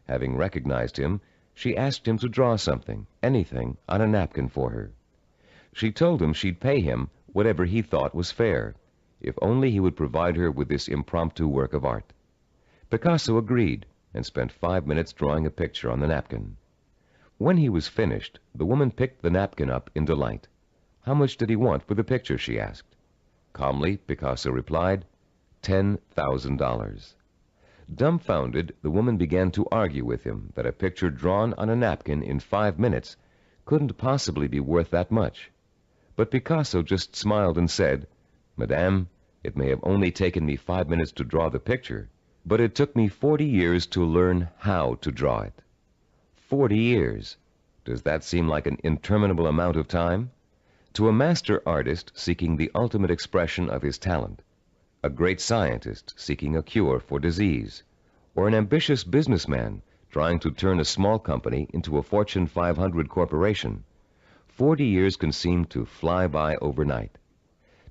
Having recognized him, she asked him to draw something, anything, on a napkin for her. She told him she'd pay him whatever he thought was fair, if only he would provide her with this impromptu work of art. Picasso agreed and spent 5 minutes drawing a picture on the napkin. When he was finished, the woman picked the napkin up in delight. How much did he want for the picture, she asked. Calmly, Picasso replied, $10,000. Dumbfounded, the woman began to argue with him that a picture drawn on a napkin in 5 minutes couldn't possibly be worth that much. But Picasso just smiled and said, Madame, it may have only taken me 5 minutes to draw the picture, but it took me 40 years to learn how to draw it. 40 years. Does that seem like an interminable amount of time? To a master artist seeking the ultimate expression of his talent, a great scientist seeking a cure for disease, or an ambitious businessman trying to turn a small company into a Fortune 500 corporation, 40 years can seem to fly by overnight.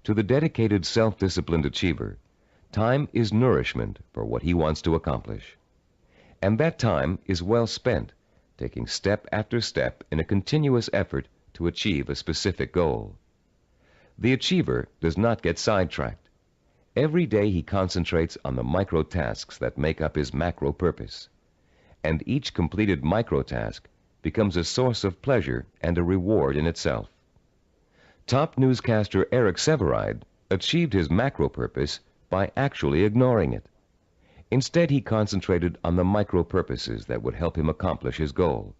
To the dedicated, self-disciplined achiever, time is nourishment for what he wants to accomplish. And that time is well spent, taking step after step in a continuous effort to achieve a specific goal. The achiever does not get sidetracked. Every day he concentrates on the micro tasks that make up his macro purpose. And each completed micro task becomes a source of pleasure and a reward in itself. Top newscaster Eric Sevareid achieved his macro purpose by actually ignoring it. Instead, he concentrated on the micro purposes that would help him accomplish his goal.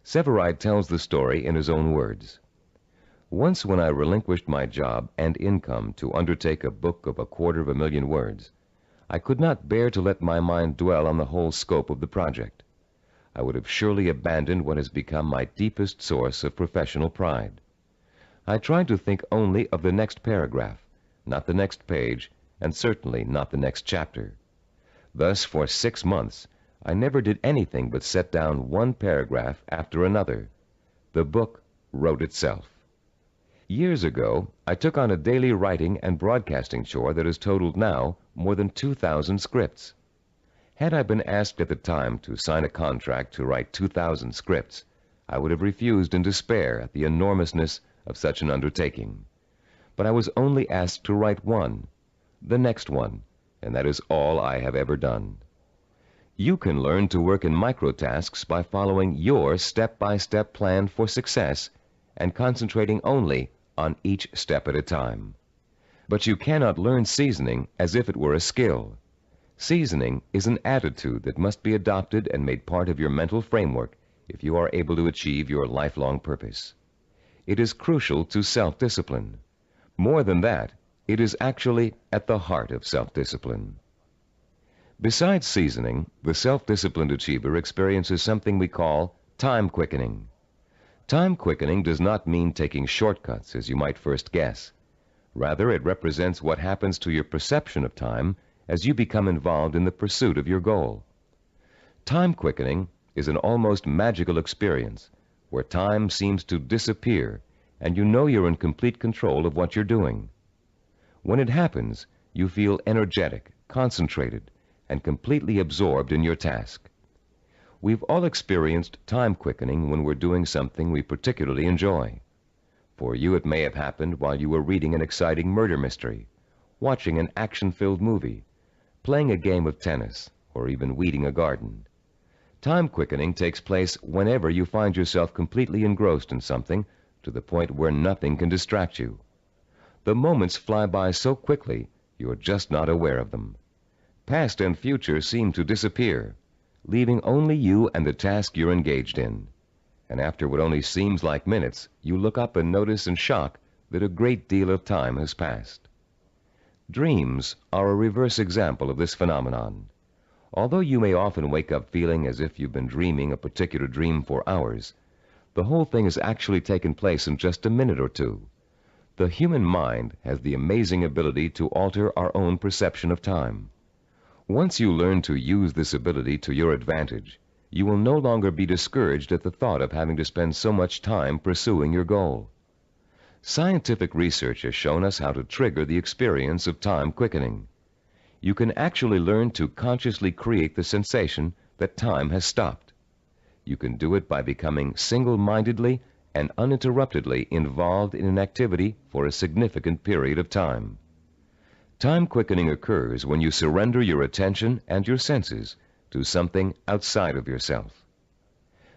Sevareid tells the story in his own words. Once when I relinquished my job and income to undertake a book of 250,000 words, I could not bear to let my mind dwell on the whole scope of the project. I would have surely abandoned what has become my deepest source of professional pride. I tried to think only of the next paragraph, not the next page, and certainly not the next chapter. Thus, for 6 months, I never did anything but set down one paragraph after another. The book wrote itself. Years ago, I took on a daily writing and broadcasting chore that has totaled now more than 2,000 scripts. Had I been asked at the time to sign a contract to write 2,000 scripts, I would have refused in despair at the enormousness of such an undertaking. But I was only asked to write one, the next one, and that is all I have ever done. You can learn to work in microtasks by following your step-by-step plan for success and concentrating only on each step at a time. But you cannot learn seasoning as if it were a skill. Seasoning is an attitude that must be adopted and made part of your mental framework if you are able to achieve your lifelong purpose. It is crucial to self-discipline. More than that, it is actually at the heart of self-discipline. Besides seasoning, the self-disciplined achiever experiences something we call time quickening. Time quickening does not mean taking shortcuts, as you might first guess. Rather, it represents what happens to your perception of time as you become involved in the pursuit of your goal. Time quickening is an almost magical experience where time seems to disappear and you know you're in complete control of what you're doing. When it happens, you feel energetic, concentrated, and completely absorbed in your task. We've all experienced time quickening when we're doing something we particularly enjoy. For you, it may have happened while you were reading an exciting murder mystery, watching an action-filled movie, playing a game of tennis, or even weeding a garden. Time quickening takes place whenever you find yourself completely engrossed in something to the point where nothing can distract you. The moments fly by so quickly, you're just not aware of them. Past and future seem to disappear, leaving only you and the task you're engaged in. And after what only seems like minutes, you look up and notice in shock that a great deal of time has passed. Dreams are a reverse example of this phenomenon. Although you may often wake up feeling as if you've been dreaming a particular dream for hours, the whole thing has actually taken place in just a minute or two. The human mind has the amazing ability to alter our own perception of time. Once you learn to use this ability to your advantage, you will no longer be discouraged at the thought of having to spend so much time pursuing your goal. Scientific research has shown us how to trigger the experience of time quickening. You can actually learn to consciously create the sensation that time has stopped. You can do it by becoming single-mindedly and uninterruptedly involved in an activity for a significant period of time. Time quickening occurs when you surrender your attention and your senses to something outside of yourself.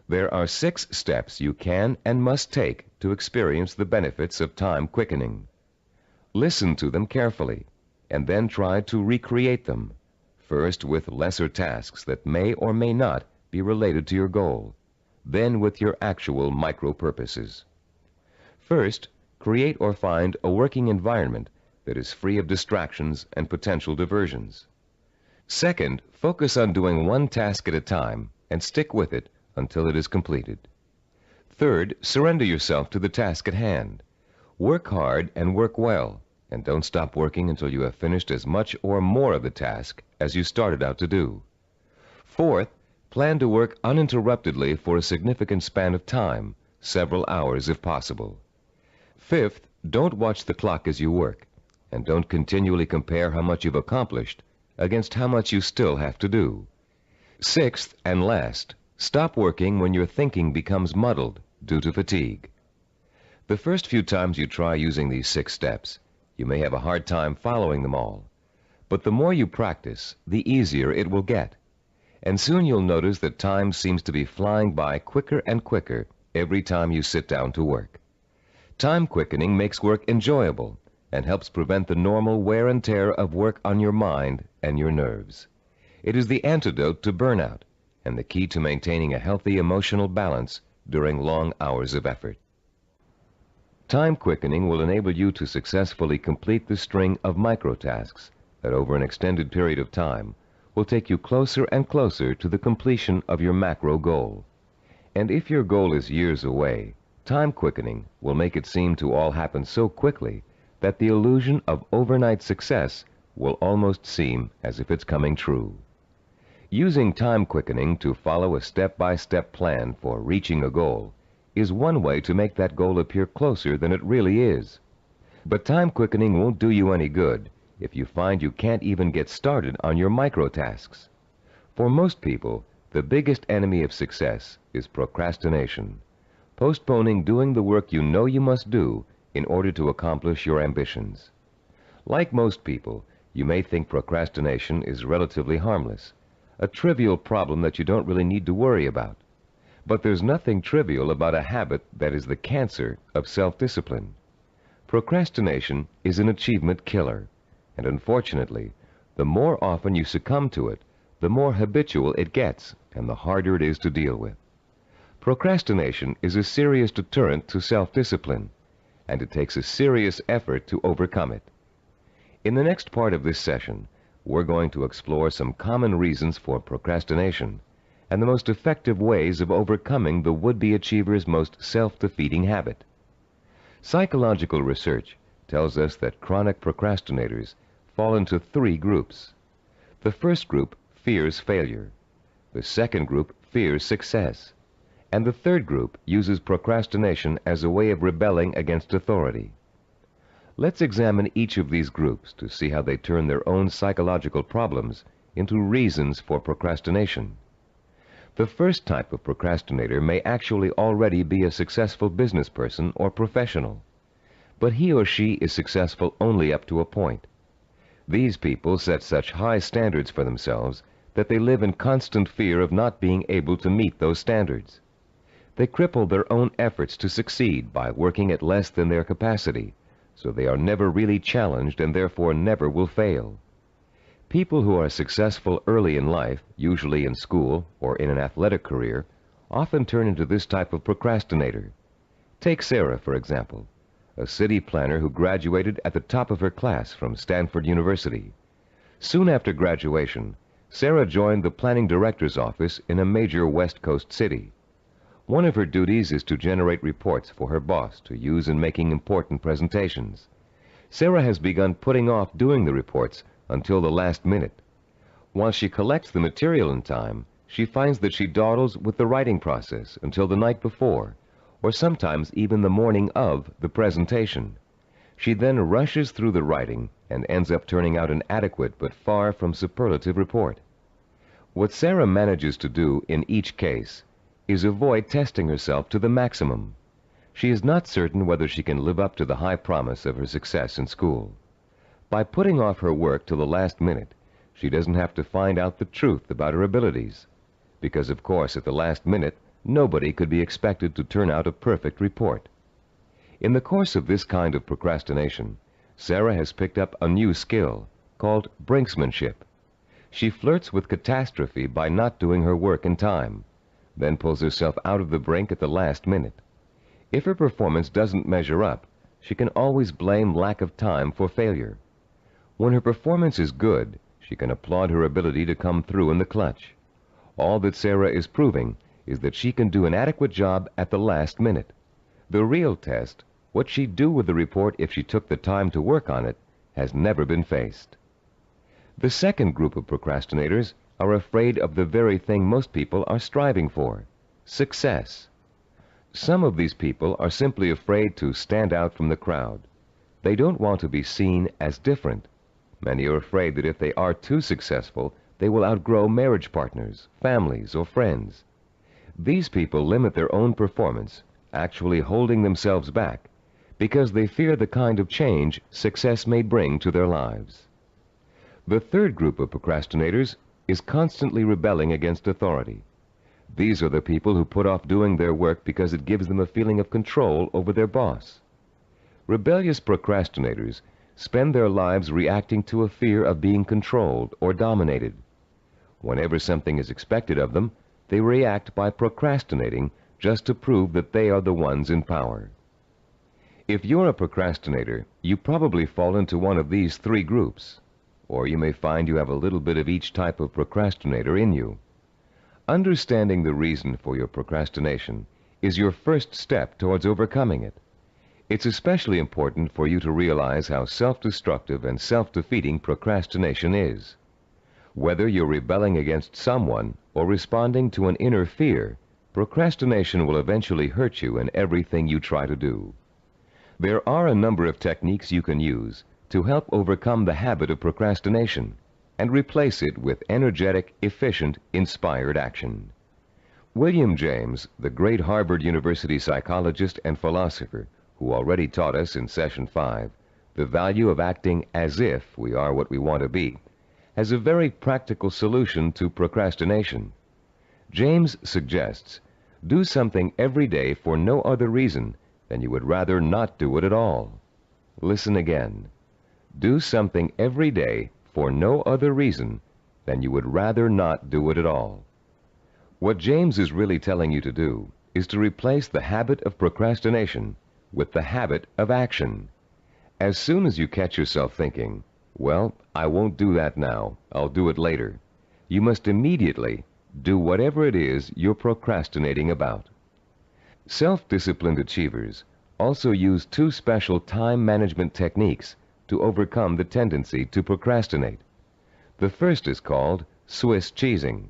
There are 6 steps you can and must take to experience the benefits of time quickening. Listen to them carefully, and then try to recreate them, first with lesser tasks that may or may not be related to your goal, then with your actual micro-purposes. First, create or find a working environment that is free of distractions and potential diversions. Second, focus on doing one task at a time and stick with it until it is completed. Third, surrender yourself to the task at hand. Work hard and work well, and don't stop working until you have finished as much or more of the task as you started out to do. Fourth, plan to work uninterruptedly for a significant span of time, several hours if possible. Fifth, don't watch the clock as you work, and don't continually compare how much you've accomplished against how much you still have to do. Sixth and last, stop working when your thinking becomes muddled due to fatigue. The first few times you try using these 6 steps, you may have a hard time following them all. But the more you practice, the easier it will get. And soon you'll notice that time seems to be flying by quicker and quicker every time you sit down to work. Time quickening makes work enjoyable and helps prevent the normal wear and tear of work on your mind and your nerves. It is the antidote to burnout and the key to maintaining a healthy emotional balance during long hours of effort. Time quickening will enable you to successfully complete the string of micro-tasks that over an extended period of time will take you closer and closer to the completion of your macro goal. And if your goal is years away, time quickening will make it seem to all happen so quickly that the illusion of overnight success will almost seem as if it's coming true. Using time quickening to follow a step-by-step plan for reaching a goal is one way to make that goal appear closer than it really is. But time quickening won't do you any good if you find you can't even get started on your micro-tasks. For most people, the biggest enemy of success is procrastination, postponing doing the work you know you must do in order to accomplish your ambitions. Like most people, you may think procrastination is relatively harmless, a trivial problem that you don't really need to worry about. But there's nothing trivial about a habit that is the cancer of self-discipline. Procrastination is an achievement killer, and unfortunately, The more often you succumb to it, the more habitual it gets, and the harder it is to deal with. Procrastination is a serious deterrent to self-discipline, and it takes a serious effort to overcome it. In the next part of this session, we're going to explore some common reasons for procrastination and the most effective ways of overcoming the would-be achiever's most self-defeating habit. Psychological research tells us that chronic procrastinators fall into three groups. The first group fears failure. The second group fears success. And the third group uses procrastination as a way of rebelling against authority. Let's examine each of these groups to see how they turn their own psychological problems into reasons for procrastination. The first type of procrastinator may actually already be a successful business person or professional, but he or she is successful only up to a point. These people set such high standards for themselves that they live in constant fear of not being able to meet those standards. They cripple their own efforts to succeed by working at less than their capacity, so they are never really challenged and therefore never will fail. People who are successful early in life, usually in school or in an athletic career, often turn into this type of procrastinator. Take Sarah, for example, a city planner who graduated at the top of her class from Stanford University. Soon after graduation, Sarah joined the planning director's office in a major West Coast city. One of her duties is to generate reports for her boss to use in making important presentations. Sarah has begun putting off doing the reports until the last minute. While she collects the material in time, she finds that she dawdles with the writing process until the night before, or sometimes even the morning of the presentation. She then rushes through the writing and ends up turning out an adequate but far from superlative report. What Sarah manages to do in each case is avoid testing herself to the maximum. She is not certain whether she can live up to the high promise of her success in school. By putting off her work till the last minute, she doesn't have to find out the truth about her abilities, because of course at the last minute nobody could be expected to turn out a perfect report. In the course of this kind of procrastination, Sarah has picked up a new skill called brinksmanship. She flirts with catastrophe by not doing her work in time, then pulls herself out of the brink at the last minute. If her performance doesn't measure up, she can always blame lack of time for failure. When her performance is good, she can applaud her ability to come through in the clutch. All that Sarah is proving is that she can do an adequate job at the last minute. The real test, what she'd do with the report if she took the time to work on it, has never been faced. The second group of procrastinators are afraid of the very thing most people are striving for, success. Some of these people are simply afraid to stand out from the crowd. They don't want to be seen as different. Many are afraid that if they are too successful, they will outgrow marriage partners, families, or friends. These people limit their own performance, actually holding themselves back, because they fear the kind of change success may bring to their lives. The third group of procrastinators is constantly rebelling against authority. These are the people who put off doing their work because it gives them a feeling of control over their boss. Rebellious procrastinators spend their lives reacting to a fear of being controlled or dominated. Whenever something is expected of them, they react by procrastinating just to prove that they are the ones in power. If you're a procrastinator, you probably fall into one of these three groups, or you may find you have a little bit of each type of procrastinator in you. Understanding the reason for your procrastination is your first step towards overcoming it. It's especially important for you to realize how self-destructive and self-defeating procrastination is. Whether you're rebelling against someone or responding to an inner fear, procrastination will eventually hurt you in everything you try to do. There are a number of techniques you can use to help overcome the habit of procrastination and replace it with energetic, efficient, inspired action. William James, the great Harvard University psychologist and philosopher, who already taught us in Session 5 the value of acting as if we are what we want to be, has a very practical solution to procrastination. James suggests, do something every day for no other reason than you would rather not do it at all. Listen again. Do something every day for no other reason than you would rather not do it at all. What James is really telling you to do is to replace the habit of procrastination with the habit of action. As soon as you catch yourself thinking, well, I won't do that now, I'll do it later, you must immediately do whatever it is you're procrastinating about. Self-disciplined achievers also use two special time management techniques to overcome the tendency to procrastinate. The first is called Swiss cheesing.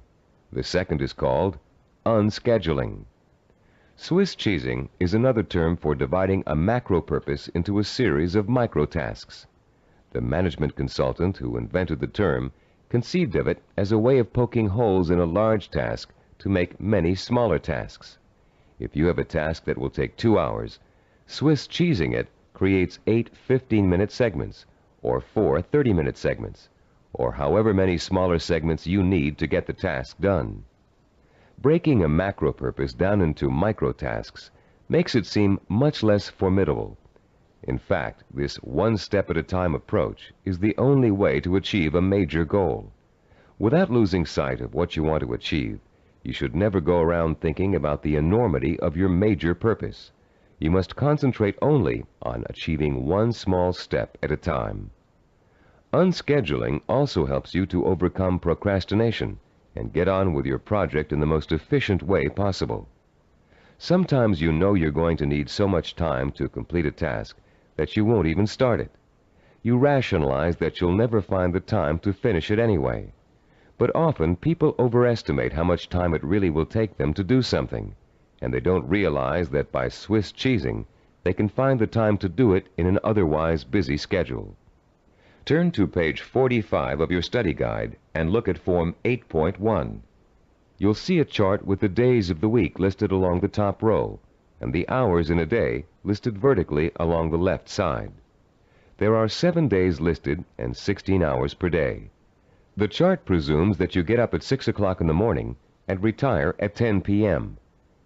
The second is called unscheduling. Swiss cheesing is another term for dividing a macro purpose into a series of micro tasks. The management consultant who invented the term conceived of it as a way of poking holes in a large task to make many smaller tasks. If you have a task that will take 2 hours, Swiss cheesing it creates 8 15-minute segments, or 4 30-minute segments, or however many smaller segments you need to get the task done. Breaking a macro purpose down into micro tasks makes it seem much less formidable. In fact, this one-step-at-a-time approach is the only way to achieve a major goal. Without losing sight of what you want to achieve, you should never go around thinking about the enormity of your major purpose. You must concentrate only on achieving one small step at a time. Unscheduling also helps you to overcome procrastination and get on with your project in the most efficient way possible. Sometimes you know you're going to need so much time to complete a task that you won't even start it. You rationalize that you'll never find the time to finish it anyway. But often people overestimate how much time it really will take them to do something, and they don't realize that by Swiss cheesing, they can find the time to do it in an otherwise busy schedule. Turn to page 45 of your study guide and look at Form 8.1. You'll see a chart with the days of the week listed along the top row, and the hours in a day listed vertically along the left side. There are 7 days listed and 16 hours per day. The chart presumes that you get up at 6 o'clock in the morning and retire at 10 p.m.,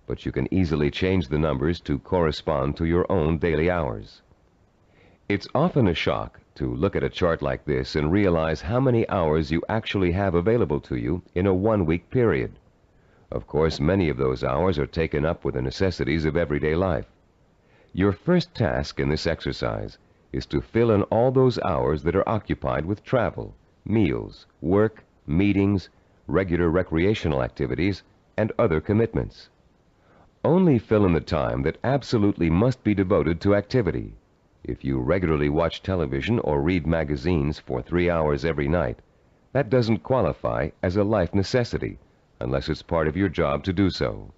but you can easily change the numbers to correspond to your own daily hours. It's often a shock to look at a chart like this and realize how many hours you actually have available to you in a one-week period. Of course, many of those hours are taken up with the necessities of everyday life. Your first task in this exercise is to fill in all those hours that are occupied with travel, meals, work, meetings, regular recreational activities, and other commitments. Only fill in the time that absolutely must be devoted to activity. If you regularly watch television or read magazines for 3 hours every night, that doesn't qualify as a life necessity unless it's part of your job to do so.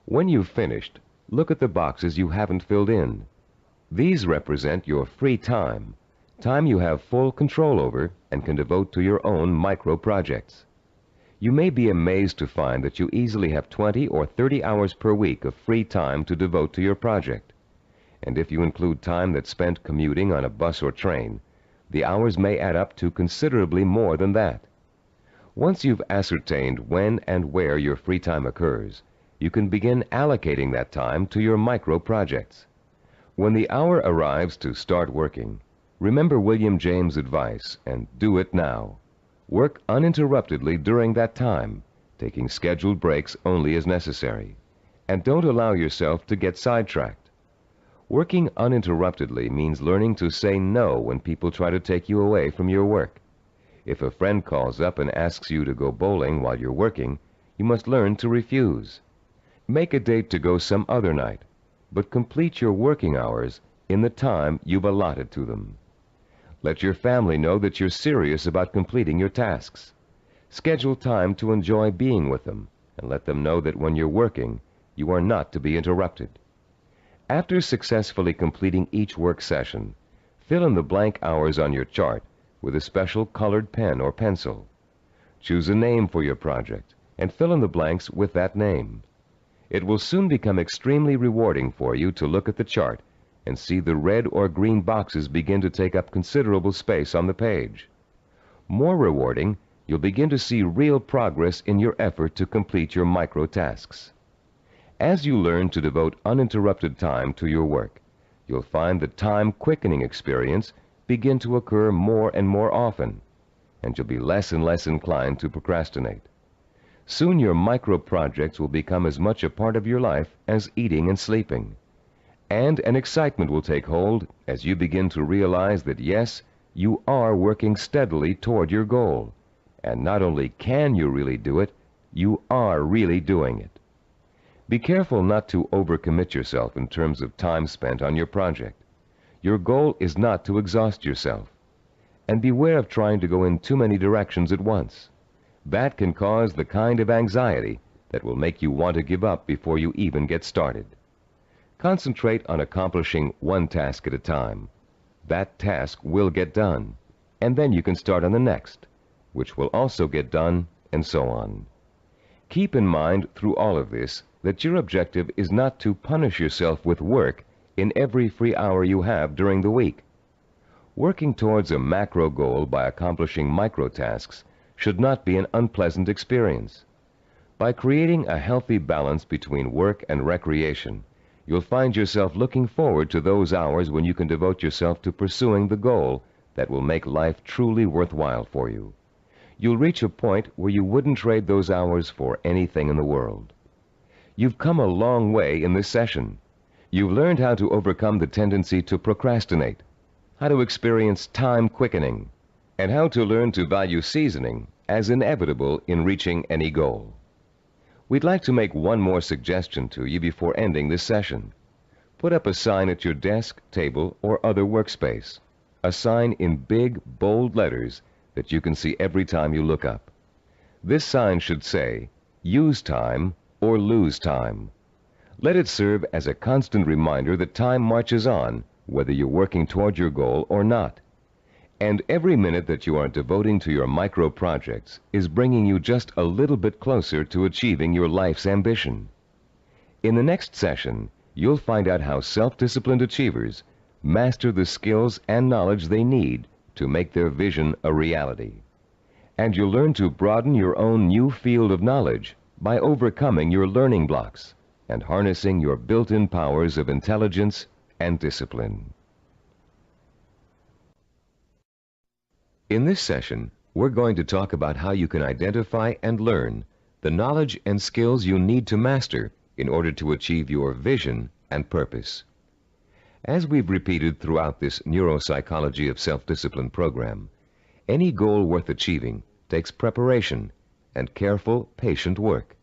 When you've finished, look at the boxes you haven't filled in. These represent your free time, time you have full control over and can devote to your own micro projects. You may be amazed to find that you easily have 20 or 30 hours per week of free time to devote to your project. And if you include time that's spent commuting on a bus or train, the hours may add up to considerably more than that. Once you've ascertained when and where your free time occurs, you can begin allocating that time to your micro projects. When the hour arrives to start working, remember William James' advice and do it now. Work uninterruptedly during that time, taking scheduled breaks only as necessary. And don't allow yourself to get sidetracked. Working uninterruptedly means learning to say no when people try to take you away from your work. If a friend calls up and asks you to go bowling while you're working, you must learn to refuse. Make a date to go some other night, but complete your working hours in the time you've allotted to them. Let your family know that you're serious about completing your tasks. Schedule time to enjoy being with them, and let them know that when you're working, you are not to be interrupted. After successfully completing each work session, fill in the blank hours on your chart with a special colored pen or pencil. Choose a name for your project and fill in the blanks with that name. It will soon become extremely rewarding for you to look at the chart and see the red or green boxes begin to take up considerable space on the page. More rewarding, you'll begin to see real progress in your effort to complete your micro tasks. As you learn to devote uninterrupted time to your work, you'll find the time-quickening experience begin to occur more and more often, and you'll be less and less inclined to procrastinate. Soon your micro-projects will become as much a part of your life as eating and sleeping. And an excitement will take hold as you begin to realize that yes, you are working steadily toward your goal. And not only can you really do it, you are really doing it. Be careful not to overcommit yourself in terms of time spent on your project. Your goal is not to exhaust yourself. And beware of trying to go in too many directions at once. That can cause the kind of anxiety that will make you want to give up before you even get started. Concentrate on accomplishing one task at a time. That task will get done, and then you can start on the next, which will also get done, and so on. Keep in mind through all of this that your objective is not to punish yourself with work in every free hour you have during the week. Working towards a macro goal by accomplishing micro tasks should not be an unpleasant experience. By creating a healthy balance between work and recreation, you'll find yourself looking forward to those hours when you can devote yourself to pursuing the goal that will make life truly worthwhile for you. You'll reach a point where you wouldn't trade those hours for anything in the world. You've come a long way in this session. You've learned how to overcome the tendency to procrastinate, how to experience time quickening, and how to learn to value seasoning as inevitable in reaching any goal. We'd like to make one more suggestion to you before ending this session. Put up a sign at your desk, table, or other workspace. A sign in big, bold letters that you can see every time you look up. This sign should say, "Use time or lose time." Let it serve as a constant reminder that time marches on, whether you're working toward your goal or not. And every minute that you are devoting to your micro projects is bringing you just a little bit closer to achieving your life's ambition. In the next session, you'll find out how self-disciplined achievers master the skills and knowledge they need to make their vision a reality. And you'll learn to broaden your own new field of knowledge by overcoming your learning blocks and harnessing your built-in powers of intelligence and discipline. In this session, we're going to talk about how you can identify and learn the knowledge and skills you need to master in order to achieve your vision and purpose. As we've repeated throughout this Neuropsychology of Self-Discipline program, any goal worth achieving takes preparation and careful, patient work.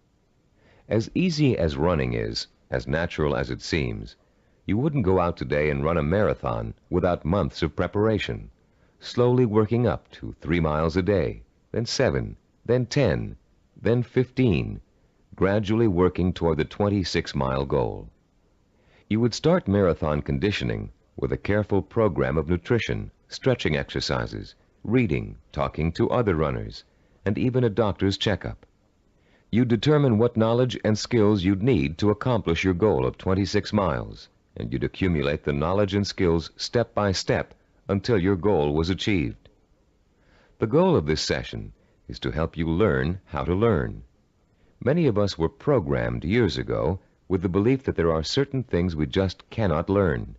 As easy as running is, as natural as it seems, you wouldn't go out today and run a marathon without months of preparation, slowly working up to 3 miles a day, then 7, then 10, then 15, gradually working toward the 26-mile goal. You would start marathon conditioning with a careful program of nutrition, stretching exercises, reading, talking to other runners, and even a doctor's checkup. You'd determine what knowledge and skills you'd need to accomplish your goal of 26 miles, and you'd accumulate the knowledge and skills step by step until your goal was achieved. The goal of this session is to help you learn how to learn. Many of us were programmed years ago with the belief that there are certain things we just cannot learn.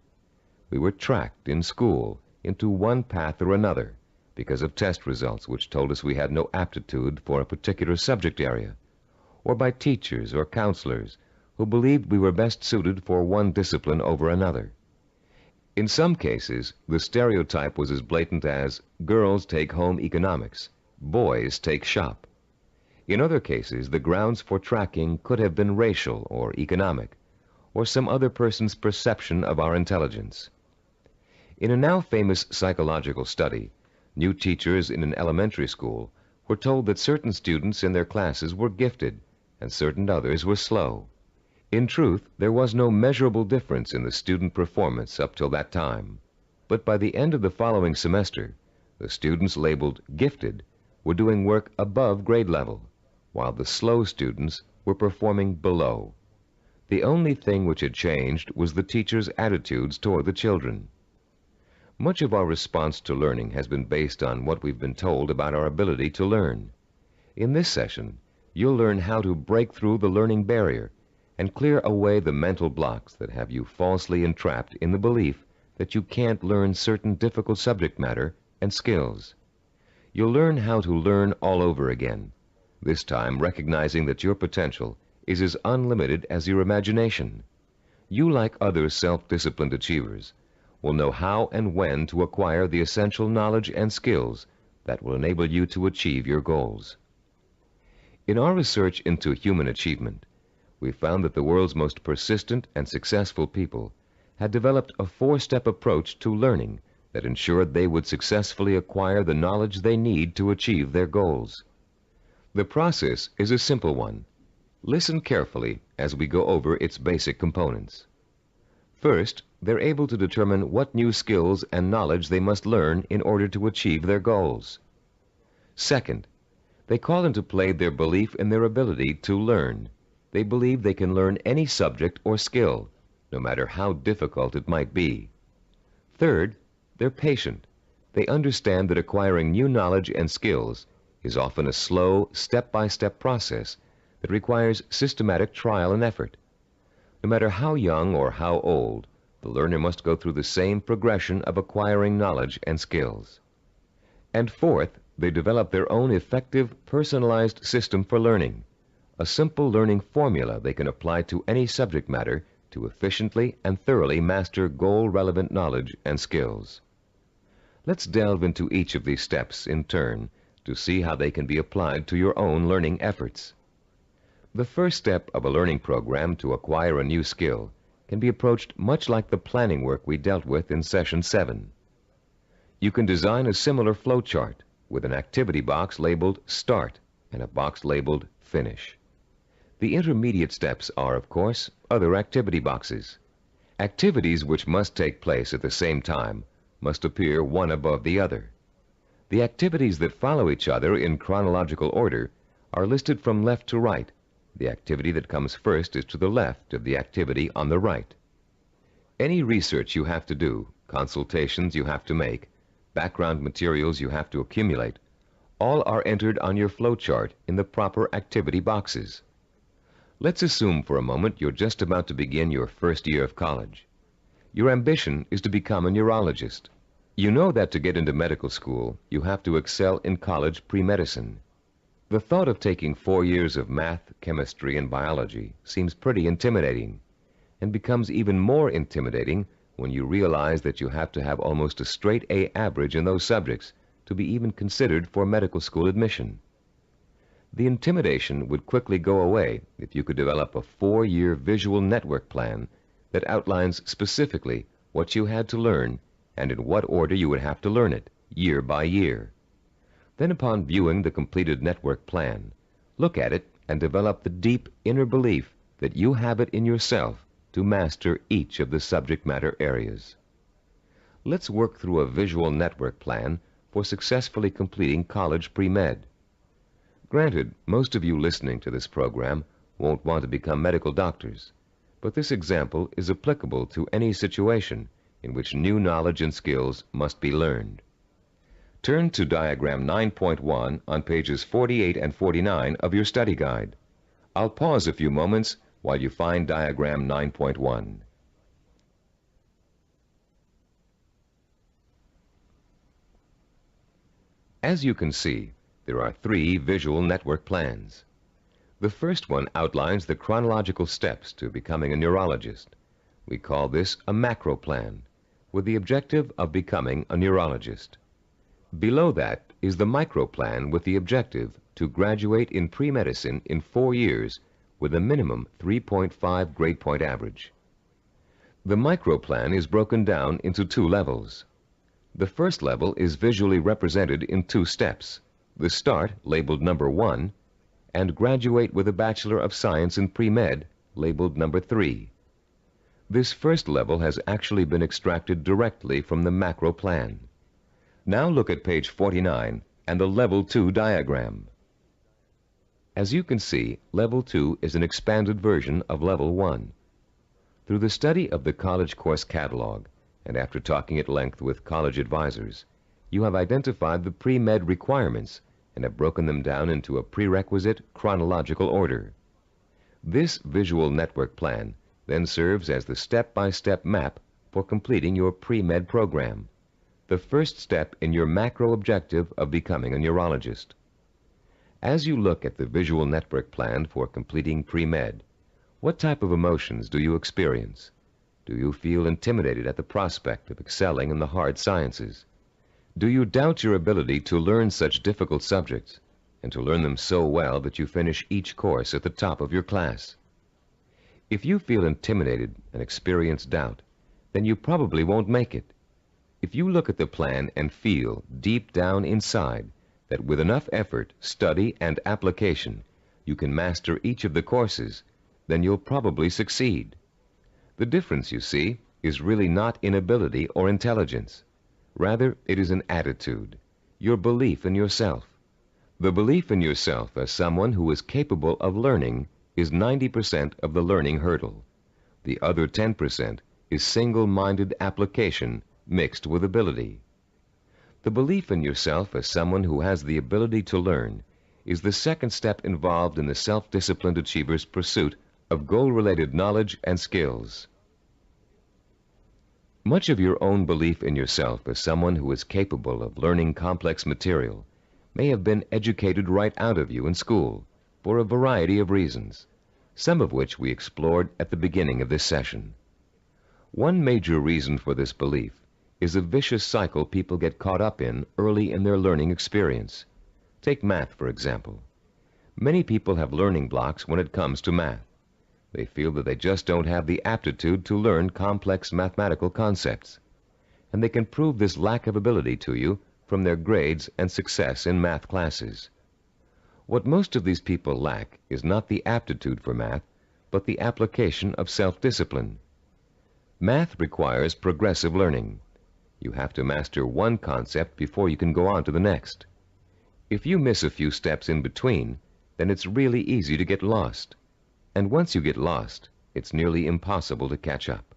We were tracked in school into one path or another because of test results which told us we had no aptitude for a particular subject area, or by teachers or counselors who believed we were best suited for one discipline over another. In some cases, the stereotype was as blatant as girls take home economics, boys take shop. In other cases, the grounds for tracking could have been racial or economic, or some other person's perception of our intelligence. In a now famous psychological study, new teachers in an elementary school were told that certain students in their classes were gifted and certain others were slow. In truth, there was no measurable difference in the student performance up till that time. But by the end of the following semester, the students labeled gifted were doing work above grade level, while the slow students were performing below. The only thing which had changed was the teachers' attitudes toward the children. Much of our response to learning has been based on what we've been told about our ability to learn. In this session, you'll learn how to break through the learning barrier and clear away the mental blocks that have you falsely entrapped in the belief that you can't learn certain difficult subject matter and skills. You'll learn how to learn all over again, this time recognizing that your potential is as unlimited as your imagination. You, like other self-disciplined achievers, will know how and when to acquire the essential knowledge and skills that will enable you to achieve your goals. In our research into human achievement, we found that the world's most persistent and successful people had developed a four-step approach to learning that ensured they would successfully acquire the knowledge they need to achieve their goals. The process is a simple one. Listen carefully as we go over its basic components. First, they're able to determine what new skills and knowledge they must learn in order to achieve their goals. Second, they call into play their belief in their ability to learn. They believe they can learn any subject or skill, no matter how difficult it might be. Third, they're patient. They understand that acquiring new knowledge and skills is often a slow, step-by-step process that requires systematic trial and effort. No matter how young or how old, the learner must go through the same progression of acquiring knowledge and skills. And fourth, they develop their own effective, personalized system for learning, a simple learning formula they can apply to any subject matter to efficiently and thoroughly master goal-relevant knowledge and skills. Let's delve into each of these steps in turn to see how they can be applied to your own learning efforts. The first step of a learning program to acquire a new skill can be approached much like the planning work we dealt with in Session 7. You can design a similar flow chart with an activity box labeled Start and a box labeled Finish. The intermediate steps are, of course, other activity boxes. Activities which must take place at the same time must appear one above the other. The activities that follow each other in chronological order are listed from left to right. The activity that comes first is to the left of the activity on the right. Any research you have to do, consultations you have to make, background materials you have to accumulate, all are entered on your flowchart in the proper activity boxes. Let's assume for a moment you're just about to begin your first year of college. Your ambition is to become a neurologist. You know that to get into medical school, you have to excel in college pre-medicine. The thought of taking 4 years of math, chemistry, and biology seems pretty intimidating, and becomes even more intimidating when you realize that you have to have almost a straight A average in those subjects to be even considered for medical school admission. The intimidation would quickly go away if you could develop a 4-year visual network plan that outlines specifically what you had to learn and in what order you would have to learn it, year by year. Then, upon viewing the completed network plan, look at it and develop the deep inner belief that you have it in yourself to master each of the subject matter areas. Let's work through a visual network plan for successfully completing college pre-med. Granted, most of you listening to this program won't want to become medical doctors, but this example is applicable to any situation in which new knowledge and skills must be learned. Turn to Diagram 9.1 on pages 48 and 49 of your study guide. I'll pause a few moments while you find Diagram 9.1. As you can see, there are 3 visual network plans. The first one outlines the chronological steps to becoming a neurologist. We call this a macro plan, with the objective of becoming a neurologist. Below that is the micro plan with the objective to graduate in pre-medicine in 4 years with a minimum 3.5 grade point average. The micro plan is broken down into 2 levels. The first level is visually represented in 2 steps: the Start, labeled number 1, and Graduate with a Bachelor of Science in Pre-Med, labeled number 3. This first level has actually been extracted directly from the macro plan. Now look at page 49 and the Level 2 diagram. As you can see, Level 2 is an expanded version of Level 1. Through the study of the college course catalog, and after talking at length with college advisors, you have identified the pre-med requirements and have broken them down into a prerequisite chronological order. This visual network plan then serves as the step-by-step map for completing your pre-med program. the first step in your macro objective of becoming a neurologist. As you look at the visual network plan for completing pre-med, what type of emotions do you experience? Do you feel intimidated at the prospect of excelling in the hard sciences? Do you doubt your ability to learn such difficult subjects, and to learn them so well that you finish each course at the top of your class? If you feel intimidated and experience doubt, then you probably won't make it. If you look at the plan and feel deep down inside that with enough effort, study, and application, you can master each of the courses, then you'll probably succeed. The difference, you see, is really not in ability or intelligence. Rather, it is an attitude, your belief in yourself. The belief in yourself as someone who is capable of learning is 90% of the learning hurdle. The other 10% is single-minded application mixed with ability. The belief in yourself as someone who has the ability to learn is the second step involved in the self-disciplined achiever's pursuit of goal-related knowledge and skills. Much of your own belief in yourself as someone who is capable of learning complex material may have been educated right out of you in school for a variety of reasons, some of which we explored at the beginning of this session. One major reason for this belief is a vicious cycle people get caught up in early in their learning experience. Take math, for example. Many people have learning blocks when it comes to math. They feel that they just don't have the aptitude to learn complex mathematical concepts. And they can prove this lack of ability to you from their grades and success in math classes. What most of these people lack is not the aptitude for math, but the application of self-discipline. Math requires progressive learning. You have to master one concept before you can go on to the next. If you miss a few steps in between, then it's really easy to get lost. And once you get lost, it's nearly impossible to catch up.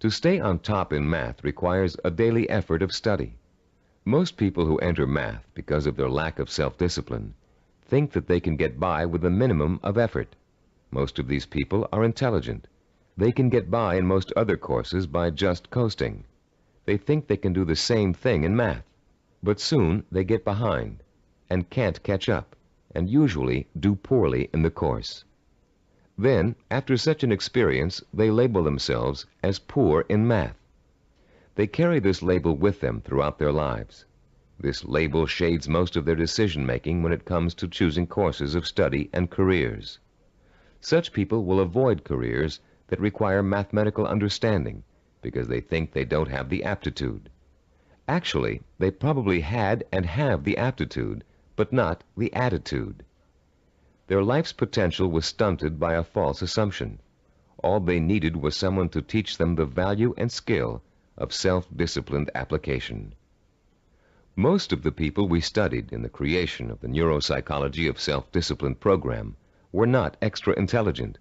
To stay on top in math requires a daily effort of study. Most people who enter math because of their lack of self-discipline think that they can get by with a minimum of effort. Most of these people are intelligent. They can get by in most other courses by just coasting. They think they can do the same thing in math, but soon they get behind and can't catch up, and usually do poorly in the course. Then, after such an experience, they label themselves as poor in math. They carry this label with them throughout their lives. This label shades most of their decision-making when it comes to choosing courses of study and careers. Such people will avoid careers that require mathematical understanding because they think they don't have the aptitude. Actually, they probably had and have the aptitude, but not the attitude. Their life's potential was stunted by a false assumption. All they needed was someone to teach them the value and skill of self-disciplined application. Most of the people we studied in the creation of the Neuropsychology of Self-Discipline program were not extra intelligent,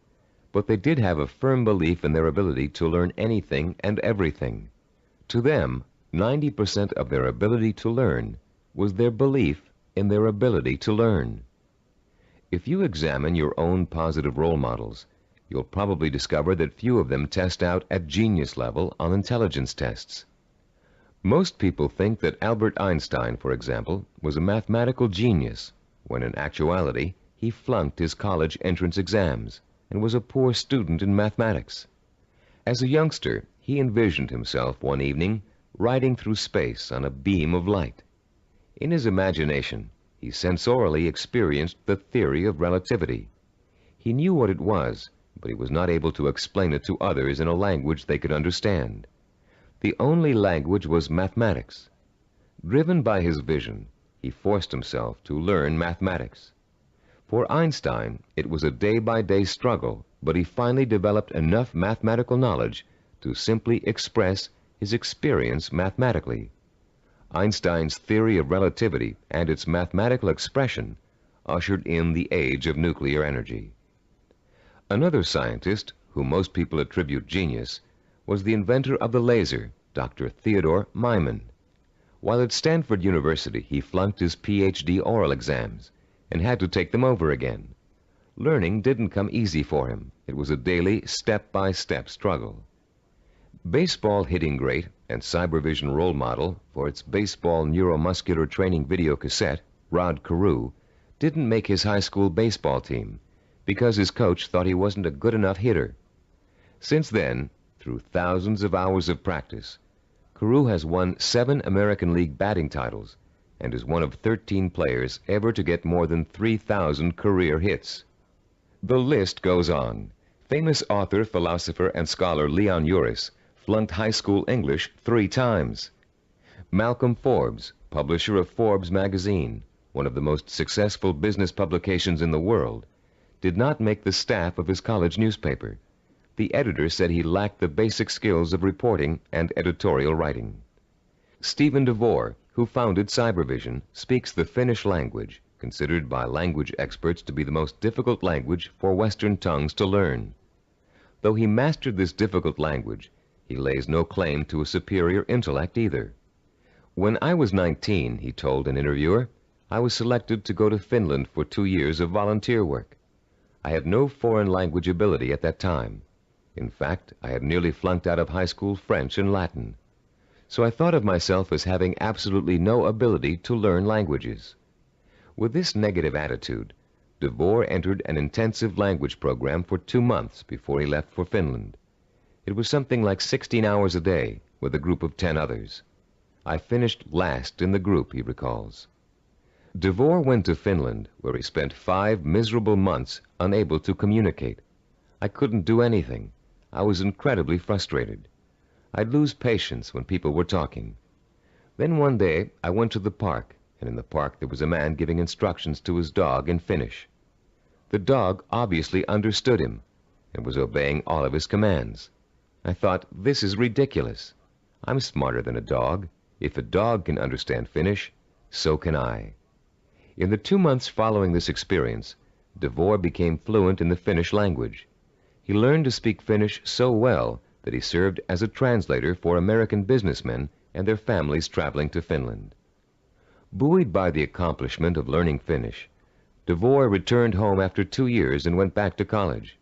but they did have a firm belief in their ability to learn anything and everything. To them, 90% of their ability to learn was their belief in their ability to learn. If you examine your own positive role models, you'll probably discover that few of them test out at genius level on intelligence tests. Most people think that Albert Einstein, for example, was a mathematical genius, when in actuality he flunked his college entrance exams and was a poor student in mathematics. As a youngster, he envisioned himself one evening riding through space on a beam of light. In his imagination, he sensorially experienced the theory of relativity. He knew what it was, but he was not able to explain it to others in a language they could understand. The only language was mathematics. Driven by his vision, he forced himself to learn mathematics. For Einstein, it was a day-by-day struggle, but he finally developed enough mathematical knowledge to simply express his experience mathematically. Einstein's theory of relativity and its mathematical expression ushered in the age of nuclear energy. Another scientist, whom most people attribute genius, was the inventor of the laser, Dr. Theodore Myman. While at Stanford University, he flunked his PhD oral exams and had to take them over again. Learning didn't come easy for him. It was a daily, step-by-step struggle. Baseball hitting great and cybervision role model for its baseball neuromuscular training video cassette, Rod Carew, didn't make his high school baseball team because his coach thought he wasn't a good enough hitter. Since then, through thousands of hours of practice, Carew has won 7 American League batting titles and is one of 13 players ever to get more than 3,000 career hits. The list goes on. Famous author, philosopher, and scholar Leon Uris flunked high school English 3 times. Malcolm Forbes, publisher of Forbes magazine, one of the most successful business publications in the world, did not make the staff of his college newspaper. The editor said he lacked the basic skills of reporting and editorial writing. Stephen DeVore, who founded Cybervision, speaks the Finnish language, considered by language experts to be the most difficult language for Western tongues to learn. Though he mastered this difficult language, he lays no claim to a superior intellect either. When I was 19, he told an interviewer, I was selected to go to Finland for 2 years of volunteer work. I had no foreign language ability at that time. In fact, I had nearly flunked out of high school French and Latin. So I thought of myself as having absolutely no ability to learn languages. With this negative attitude, DeVore entered an intensive language program for 2 months before he left for Finland. It was something like 16 hours a day with a group of 10 others. I finished last in the group, he recalls. DeVore went to Finland, where he spent 5 miserable months unable to communicate. I couldn't do anything. I was incredibly frustrated. I'd lose patience when people were talking. Then one day I went to the park, and in the park there was a man giving instructions to his dog in Finnish. The dog obviously understood him and was obeying all of his commands. I thought, this is ridiculous. I'm smarter than a dog. If a dog can understand Finnish, so can I. In the 2 months following this experience, DeVore became fluent in the Finnish language. He learned to speak Finnish so well that he served as a translator for American businessmen and their families traveling to Finland. Buoyed by the accomplishment of learning Finnish, DeVore returned home after 2 years and went back to college.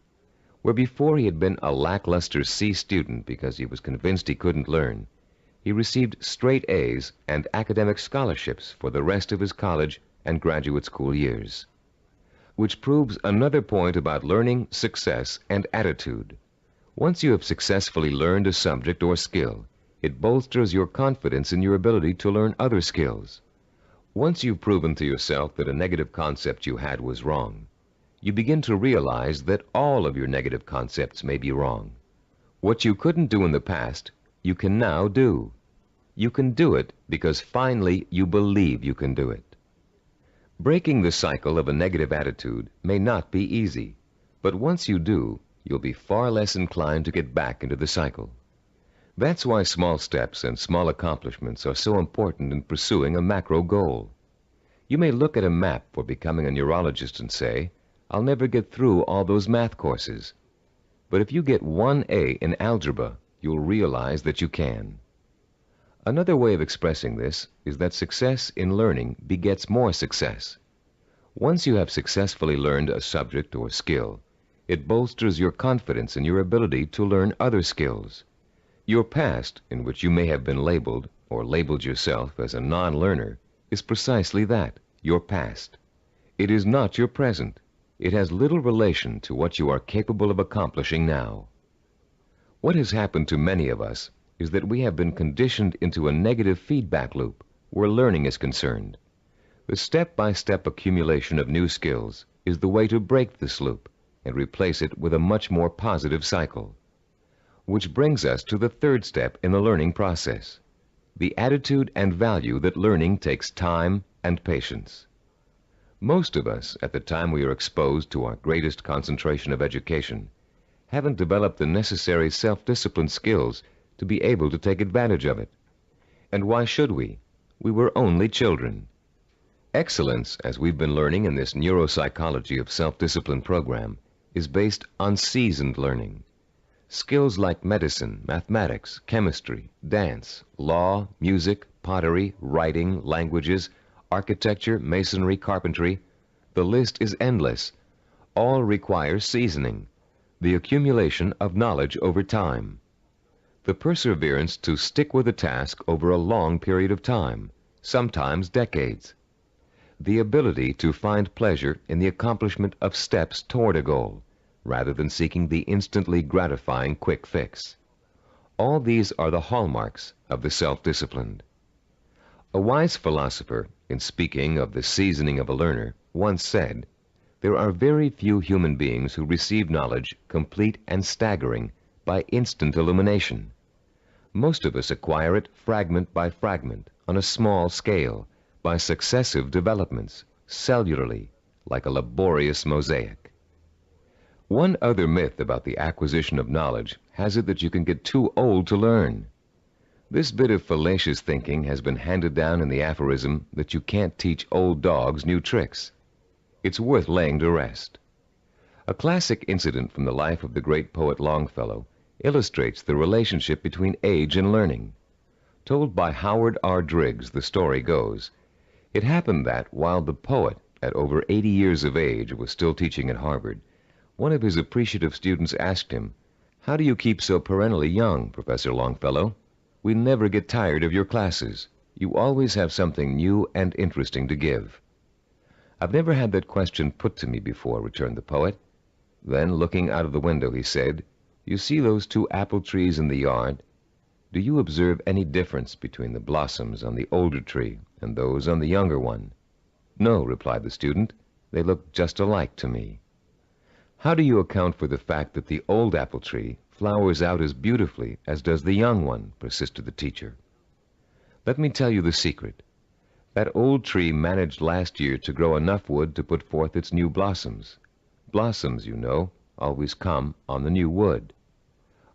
Where before he had been a lackluster C student because he was convinced he couldn't learn, he received straight A's and academic scholarships for the rest of his college and graduate school years. Which proves another point about learning, success, and attitude. Once you have successfully learned a subject or skill, it bolsters your confidence in your ability to learn other skills. Once you've proven to yourself that a negative concept you had was wrong, you begin to realize that all of your negative concepts may be wrong. What you couldn't do in the past, you can now do. You can do it because finally you believe you can do it. Breaking the cycle of a negative attitude may not be easy, but once you do, you'll be far less inclined to get back into the cycle. That's why small steps and small accomplishments are so important in pursuing a macro goal. You may look at a map for becoming a neurologist and say, I'll never get through all those math courses. But if you get 1 A in algebra, you'll realize that you can. Another way of expressing this is that success in learning begets more success. Once you have successfully learned a subject or skill, it bolsters your confidence in your ability to learn other skills. Your past, in which you may have been labeled or labeled yourself as a non-learner, is precisely that, your past. It is not your present. It has little relation to what you are capable of accomplishing now. What has happened to many of us is that we have been conditioned into a negative feedback loop where learning is concerned. The step-by-step accumulation of new skills is the way to break this loop and replace it with a much more positive cycle. Which brings us to the 3rd step in the learning process, the attitude and value that learning takes time and patience. Most of us, at the time we are exposed to our greatest concentration of education, haven't developed the necessary self-discipline skills to be able to take advantage of it. And why should we? We were only children. Excellence, as we've been learning in this Neuropsychology of Self-Discipline program, is based on seasoned learning. Skills like medicine, mathematics, chemistry, dance, law, music, pottery, writing, languages, architecture, masonry, carpentry, the list is endless. All require seasoning, the accumulation of knowledge over time. the perseverance to stick with a task over a long period of time, sometimes decades, the ability to find pleasure in the accomplishment of steps toward a goal, rather than seeking the instantly gratifying quick fix. All these are the hallmarks of the self-disciplined. A wise philosopher, in speaking of the seasoning of a learner, once said, "There are very few human beings who receive knowledge complete and staggering by instant illumination. Most of us acquire it fragment by fragment, on a small scale, by successive developments, cellularly, like a laborious mosaic." One other myth about the acquisition of knowledge has it that you can get too old to learn. This bit of fallacious thinking has been handed down in the aphorism that you can't teach old dogs new tricks. It's worth laying to rest. A classic incident from the life of the great poet Longfellow illustrates the relationship between age and learning. Told by Howard R. Driggs, the story goes, it happened that while the poet, at over 80 years of age, was still teaching at Harvard, one of his appreciative students asked him, "How do you keep so perennially young, Professor Longfellow? We never get tired of your classes. You always have something new and interesting to give." "I've never had that question put to me before," returned the poet. Then, looking out of the window, he said, "You see those 2 apple trees in the yard? Do you observe any difference between the blossoms on the older tree and those on the younger one?" "No," replied the student. "They look just alike to me." "How do you account for the fact that the old apple tree flowers out as beautifully as does the young one?" persisted the teacher. "Let me tell you the secret. That old tree managed last year to grow enough wood to put forth its new blossoms. Blossoms, you know, always come on the new wood."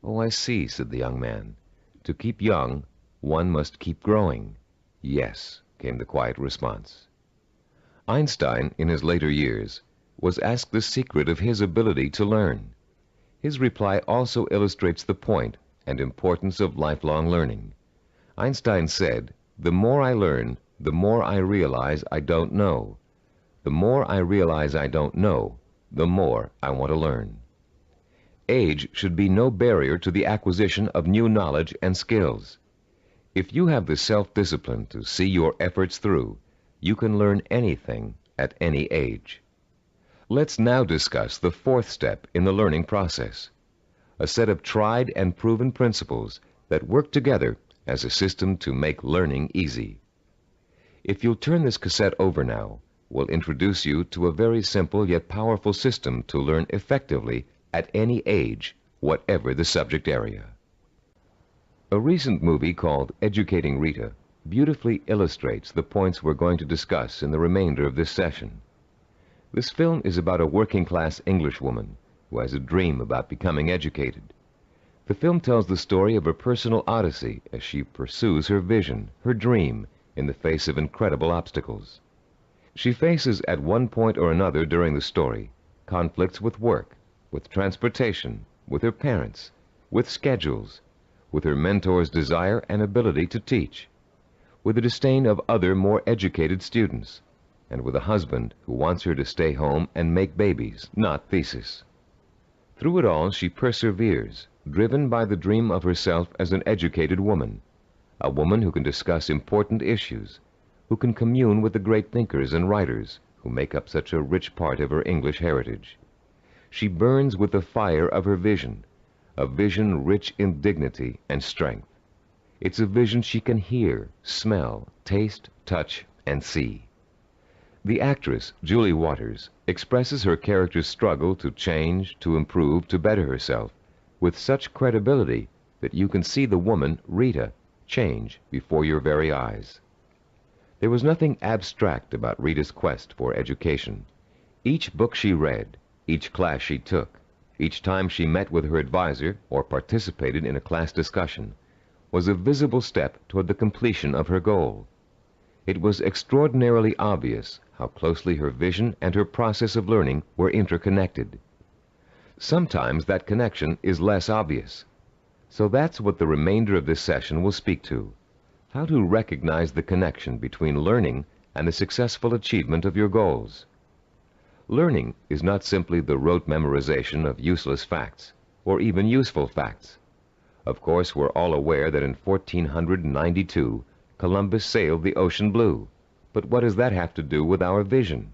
"Oh, I see," said the young man. "To keep young, one must keep growing." "Yes," came the quiet response. Einstein, in his later years, was asked the secret of his ability to learn. His reply also illustrates the point and importance of lifelong learning. Einstein said, "The more I learn, the more I realize I don't know. The more I realize I don't know, the more I want to learn." Age should be no barrier to the acquisition of new knowledge and skills. If you have the self-discipline to see your efforts through, you can learn anything at any age. Let's now discuss the 4th step in the learning process, a set of tried and proven principles that work together as a system to make learning easy. If you'll turn this cassette over now, we'll introduce you to a very simple yet powerful system to learn effectively at any age, whatever the subject area. A recent movie called Educating Rita beautifully illustrates the points we're going to discuss in the remainder of this session. This film is about a working-class Englishwoman who has a dream about becoming educated. The film tells the story of her personal odyssey as she pursues her vision, her dream, in the face of incredible obstacles. She faces at one point or another during the story conflicts with work, with transportation, with her parents, with schedules, with her mentor's desire and ability to teach, with the disdain of other more educated students, and with a husband who wants her to stay home and make babies, not thesis. Through it all, she perseveres, driven by the dream of herself as an educated woman, a woman who can discuss important issues, who can commune with the great thinkers and writers who make up such a rich part of her English heritage. She burns with the fire of her vision, a vision rich in dignity and strength. It's a vision she can hear, smell, taste, touch, and see. The actress, Julie Waters, expresses her character's struggle to change, to improve, to better herself, with such credibility that you can see the woman, Rita, change before your very eyes. There was nothing abstract about Rita's quest for education. Each book she read, each class she took, each time she met with her advisor or participated in a class discussion, was a visible step toward the completion of her goal. It was extraordinarily obvious how closely her vision and her process of learning were interconnected. Sometimes that connection is less obvious. So that's what the remainder of this session will speak to: how to recognize the connection between learning and the successful achievement of your goals. Learning is not simply the rote memorization of useless facts, or even useful facts. Of course, we're all aware that in 1492, Columbus sailed the ocean blue. But what does that have to do with our vision?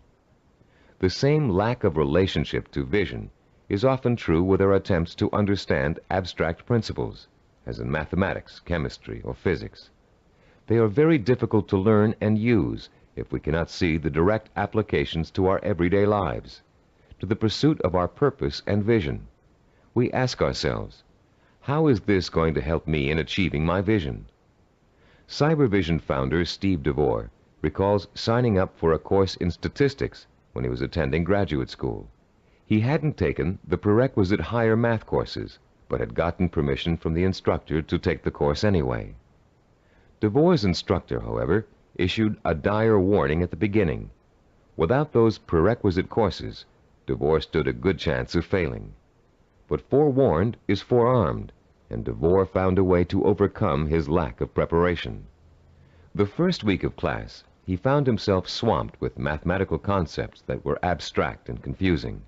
The same lack of relationship to vision is often true with our attempts to understand abstract principles, as in mathematics, chemistry, or physics. They are very difficult to learn and use if we cannot see the direct applications to our everyday lives, to the pursuit of our purpose and vision. We ask ourselves, how is this going to help me in achieving my vision? Cybervision founder Steve DeVore recalls signing up for a course in statistics when he was attending graduate school. He hadn't taken the prerequisite higher math courses, but had gotten permission from the instructor to take the course anyway. DeVore's instructor, however, issued a dire warning at the beginning. Without those prerequisite courses, DeVore stood a good chance of failing. But forewarned is forearmed, and DeVore found a way to overcome his lack of preparation. The first week of class, he found himself swamped with mathematical concepts that were abstract and confusing.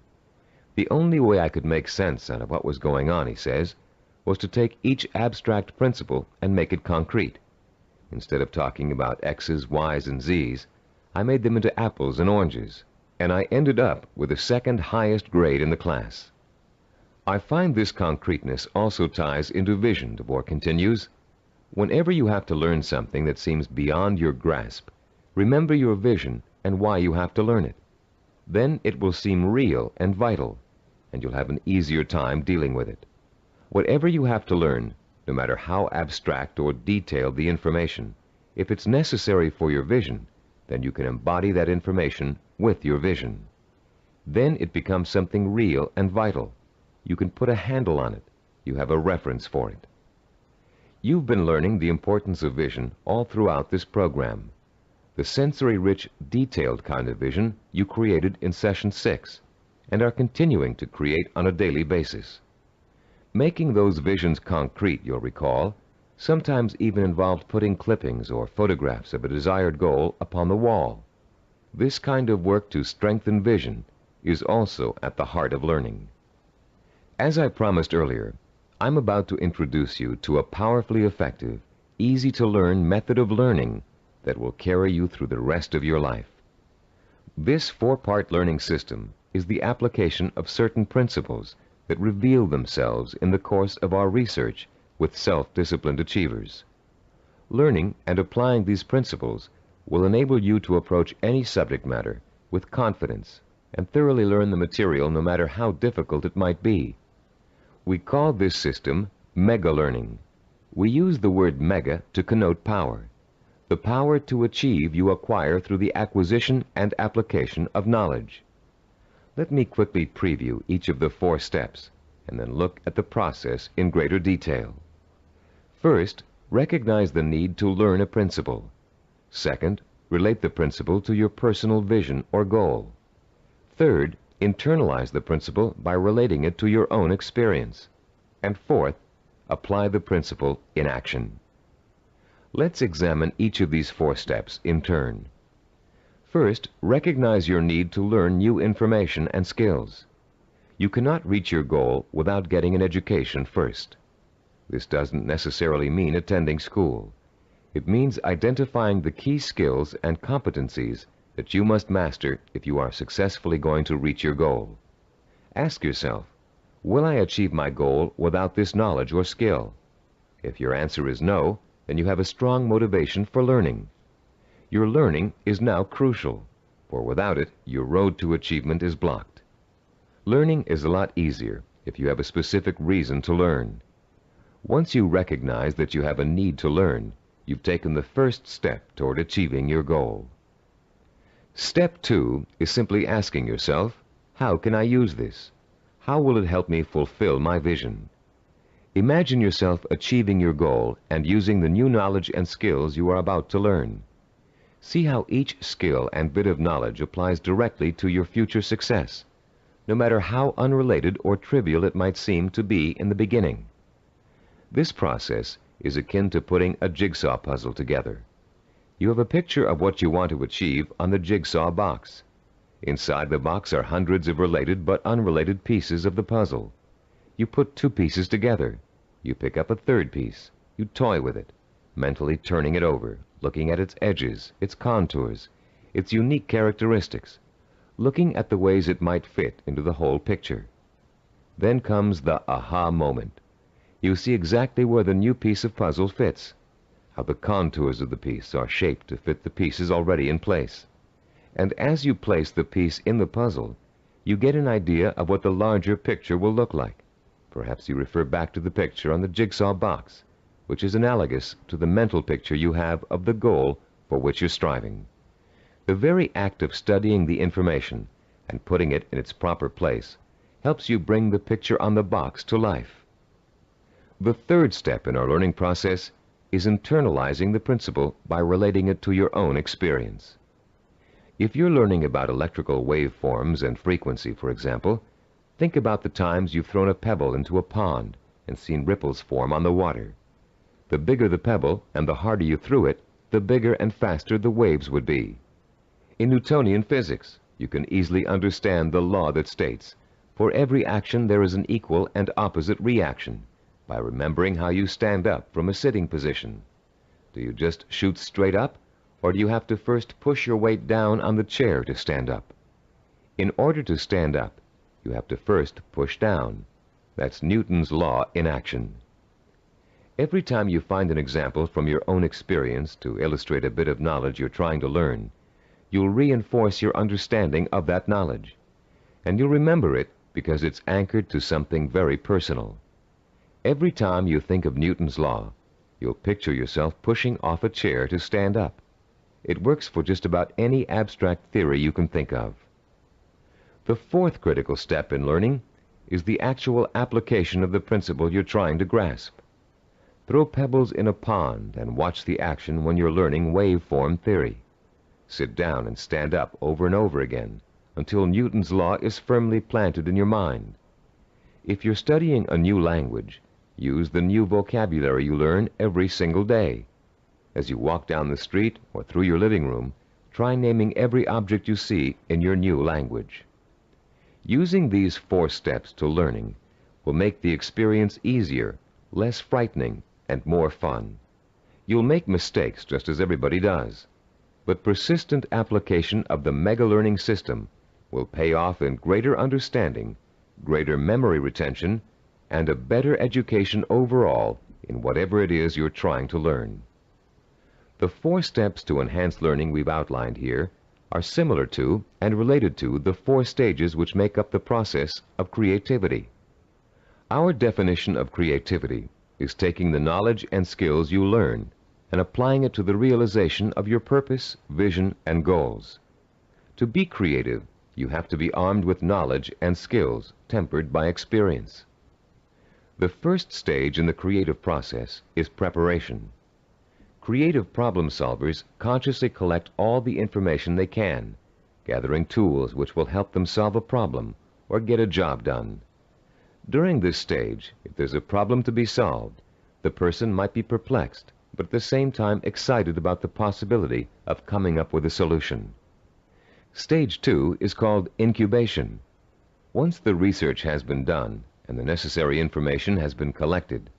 The only way I could make sense out of what was going on, he says, was to take each abstract principle and make it concrete. Instead of talking about X's, Y's, and Z's, I made them into apples and oranges, and I ended up with the second highest grade in the class. I find this concreteness also ties into vision, DeVore continues. Whenever you have to learn something that seems beyond your grasp, remember your vision and why you have to learn it. Then it will seem real and vital, and you'll have an easier time dealing with it. Whatever you have to learn, no matter how abstract or detailed the information, if it's necessary for your vision, then you can embody that information with your vision. Then it becomes something real and vital. You can put a handle on it. You have a reference for it. You've been learning the importance of vision all throughout this program. The sensory-rich, detailed kind of vision you created in Session 6 and are continuing to create on a daily basis. Making those visions concrete, you'll recall, sometimes even involved putting clippings or photographs of a desired goal upon the wall. This kind of work to strengthen vision is also at the heart of learning. As I promised earlier, I'm about to introduce you to a powerfully effective, easy-to-learn method of learning that will carry you through the rest of your life. This four-part learning system is the application of certain principles that reveal themselves in the course of our research with self-disciplined achievers. Learning and applying these principles will enable you to approach any subject matter with confidence and thoroughly learn the material no matter how difficult it might be. We call this system mega learning. We use the word mega to connote power. The power to achieve you acquire through the acquisition and application of knowledge. Let me quickly preview each of the 4 steps and then look at the process in greater detail. First, recognize the need to learn a principle. Second, relate the principle to your personal vision or goal. Third, internalize the principle by relating it to your own experience. And fourth, apply the principle in action. Let's examine each of these 4 steps in turn. First, recognize your need to learn new information and skills. You cannot reach your goal without getting an education first. This doesn't necessarily mean attending school. It means identifying the key skills and competencies that you must master if you are successfully going to reach your goal. Ask yourself, will I achieve my goal without this knowledge or skill? If your answer is no, then you have a strong motivation for learning. Your learning is now crucial, for without it, your road to achievement is blocked. Learning is a lot easier if you have a specific reason to learn. Once you recognize that you have a need to learn, you've taken the first step toward achieving your goal. Step 2 is simply asking yourself, how can I use this? How will it help me fulfill my vision? Imagine yourself achieving your goal and using the new knowledge and skills you are about to learn. See how each skill and bit of knowledge applies directly to your future success, no matter how unrelated or trivial it might seem to be in the beginning. This process is akin to putting a jigsaw puzzle together. You have a picture of what you want to achieve on the jigsaw box. Inside the box are hundreds of related but unrelated pieces of the puzzle. You put 2 pieces together. You pick up a third piece. You toy with it, mentally turning it over, looking at its edges, its contours, its unique characteristics, looking at the ways it might fit into the whole picture. Then comes the aha moment. You see exactly where the new piece of puzzle fits, how the contours of the piece are shaped to fit the pieces already in place. And as you place the piece in the puzzle, you get an idea of what the larger picture will look like. Perhaps you refer back to the picture on the jigsaw box, which is analogous to the mental picture you have of the goal for which you're striving. The very act of studying the information and putting it in its proper place helps you bring the picture on the box to life. The third step in our learning process is internalizing the principle by relating it to your own experience. If you're learning about electrical waveforms and frequency, for example, think about the times you've thrown a pebble into a pond and seen ripples form on the water. The bigger the pebble and the harder you threw it, the bigger and faster the waves would be. In Newtonian physics, you can easily understand the law that states, for every action there is an equal and opposite reaction, by remembering how you stand up from a sitting position. Do you just shoot straight up, or do you have to first push your weight down on the chair to stand up? In order to stand up, you have to first push down. That's Newton's law in action. Every time you find an example from your own experience to illustrate a bit of knowledge you're trying to learn, you'll reinforce your understanding of that knowledge. And you'll remember it because it's anchored to something very personal. Every time you think of Newton's law, you'll picture yourself pushing off a chair to stand up. It works for just about any abstract theory you can think of. The fourth critical step in learning is the actual application of the principle you're trying to grasp. Throw pebbles in a pond and watch the action when you're learning waveform theory. Sit down and stand up over and over again until Newton's law is firmly planted in your mind. If you're studying a new language, use the new vocabulary you learn every single day. As you walk down the street or through your living room, try naming every object you see in your new language. Using these 4 steps to learning will make the experience easier, less frightening, and more fun. You'll make mistakes just as everybody does, but persistent application of the mega learning system will pay off in greater understanding, greater memory retention, and a better education overall in whatever it is you're trying to learn. The 4 steps to enhance learning we've outlined here are similar to and related to the 4 stages which make up the process of creativity. Our definition of creativity is taking the knowledge and skills you learn and applying it to the realization of your purpose, vision, and goals. To be creative, you have to be armed with knowledge and skills tempered by experience. The first stage in the creative process is preparation. Creative problem solvers consciously collect all the information they can, gathering tools which will help them solve a problem or get a job done. During this stage, if there's a problem to be solved, the person might be perplexed, but at the same time excited about the possibility of coming up with a solution. Stage 2 is called incubation. Once the research has been done and the necessary information has been collected,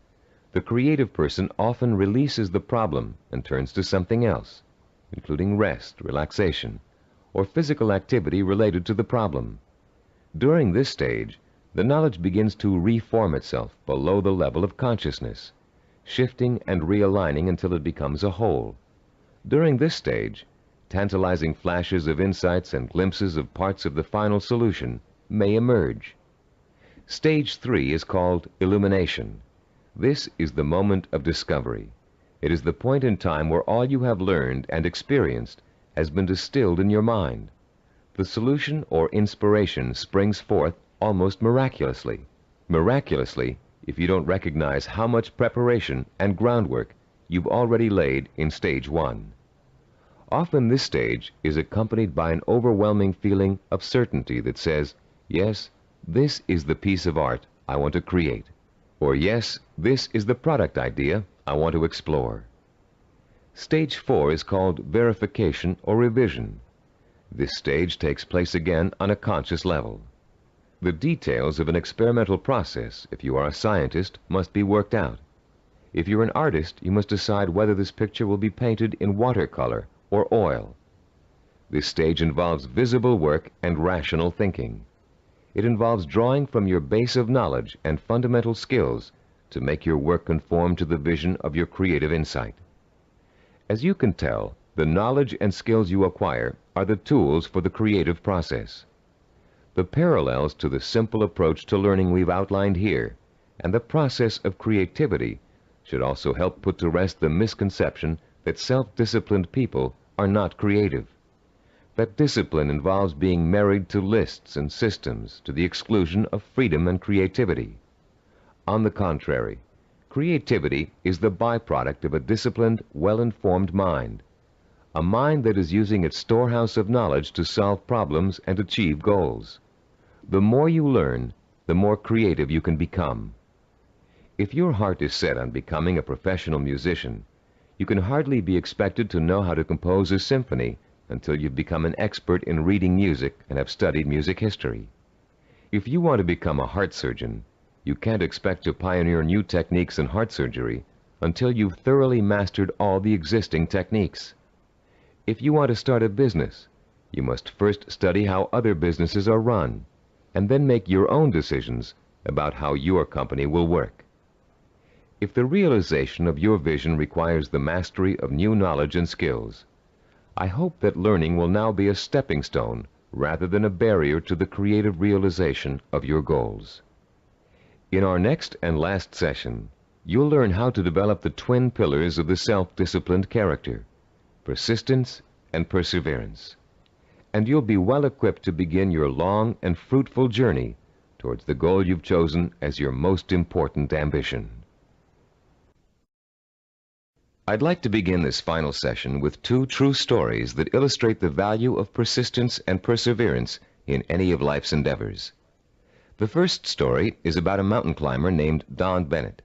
the creative person often releases the problem and turns to something else, including rest, relaxation, or physical activity related to the problem. During this stage, the knowledge begins to reform itself below the level of consciousness, shifting and realigning until it becomes a whole. During this stage, tantalizing flashes of insights and glimpses of parts of the final solution may emerge. Stage 3 is called illumination. This is the moment of discovery. It is the point in time where all you have learned and experienced has been distilled in your mind. The solution or inspiration springs forth almost miraculously. Miraculously, if you don't recognize how much preparation and groundwork you've already laid in stage 1. Often this stage is accompanied by an overwhelming feeling of certainty that says, yes, this is the piece of art I want to create. Or yes, this is the product idea I want to explore. Stage 4 is called verification or revision. This stage takes place again on a conscious level. The details of an experimental process, if you are a scientist, must be worked out. If you're an artist, you must decide whether this picture will be painted in watercolor or oil. This stage involves visible work and rational thinking. It involves drawing from your base of knowledge and fundamental skills to make your work conform to the vision of your creative insight. As you can tell, the knowledge and skills you acquire are the tools for the creative process. The parallels to the simple approach to learning we've outlined here and the process of creativity should also help put to rest the misconception that self-disciplined people are not creative. That discipline involves being married to lists and systems to the exclusion of freedom and creativity. On the contrary, creativity is the byproduct of a disciplined, well-informed mind, a mind that is using its storehouse of knowledge to solve problems and achieve goals. The more you learn, the more creative you can become. If your heart is set on becoming a professional musician, you can hardly be expected to know how to compose a symphony until you've become an expert in reading music and have studied music history. If you want to become a heart surgeon, you can't expect to pioneer new techniques in heart surgery until you've thoroughly mastered all the existing techniques. If you want to start a business, you must first study how other businesses are run, and then make your own decisions about how your company will work. If the realization of your vision requires the mastery of new knowledge and skills, I hope that learning will now be a stepping stone rather than a barrier to the creative realization of your goals. In our next and last session, you'll learn how to develop the twin pillars of the self-disciplined character, persistence and perseverance. And you'll be well equipped to begin your long and fruitful journey towards the goal you've chosen as your most important ambition. I'd like to begin this final session with two true stories that illustrate the value of persistence and perseverance in any of life's endeavors. The first story is about a mountain climber named Don Bennett.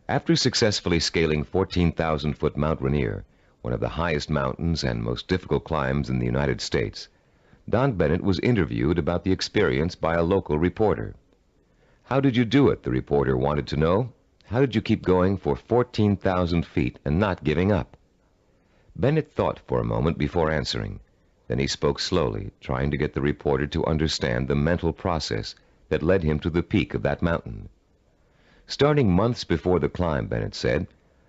After successfully scaling 14,000-foot Mount Rainier, one of the highest mountains and most difficult climbs in the United States, Don Bennett was interviewed about the experience by a local reporter. "How did you do it?" the reporter wanted to know. "How did you keep going for 14,000 feet and not giving up?" Bennett thought for a moment before answering. Then he spoke slowly, trying to get the reporter to understand the mental process that led him to the peak of that mountain. "Starting months before the climb," Bennett said,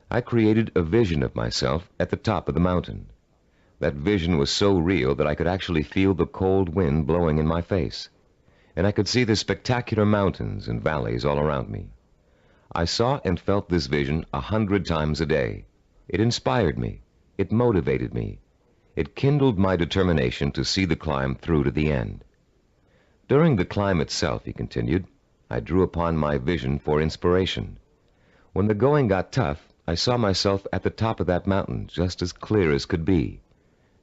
"I created a vision of myself at the top of the mountain. That vision was so real that I could actually feel the cold wind blowing in my face, and I could see the spectacular mountains and valleys all around me. I saw and felt this vision 100 times a day. It inspired me. It motivated me. It kindled my determination to see the climb through to the end. During the climb itself," he continued, "I drew upon my vision for inspiration. When the going got tough, I saw myself at the top of that mountain just as clear as could be.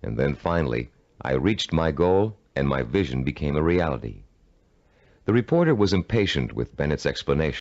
And then finally, I reached my goal and my vision became a reality." The reporter was impatient with Bennett's explanation.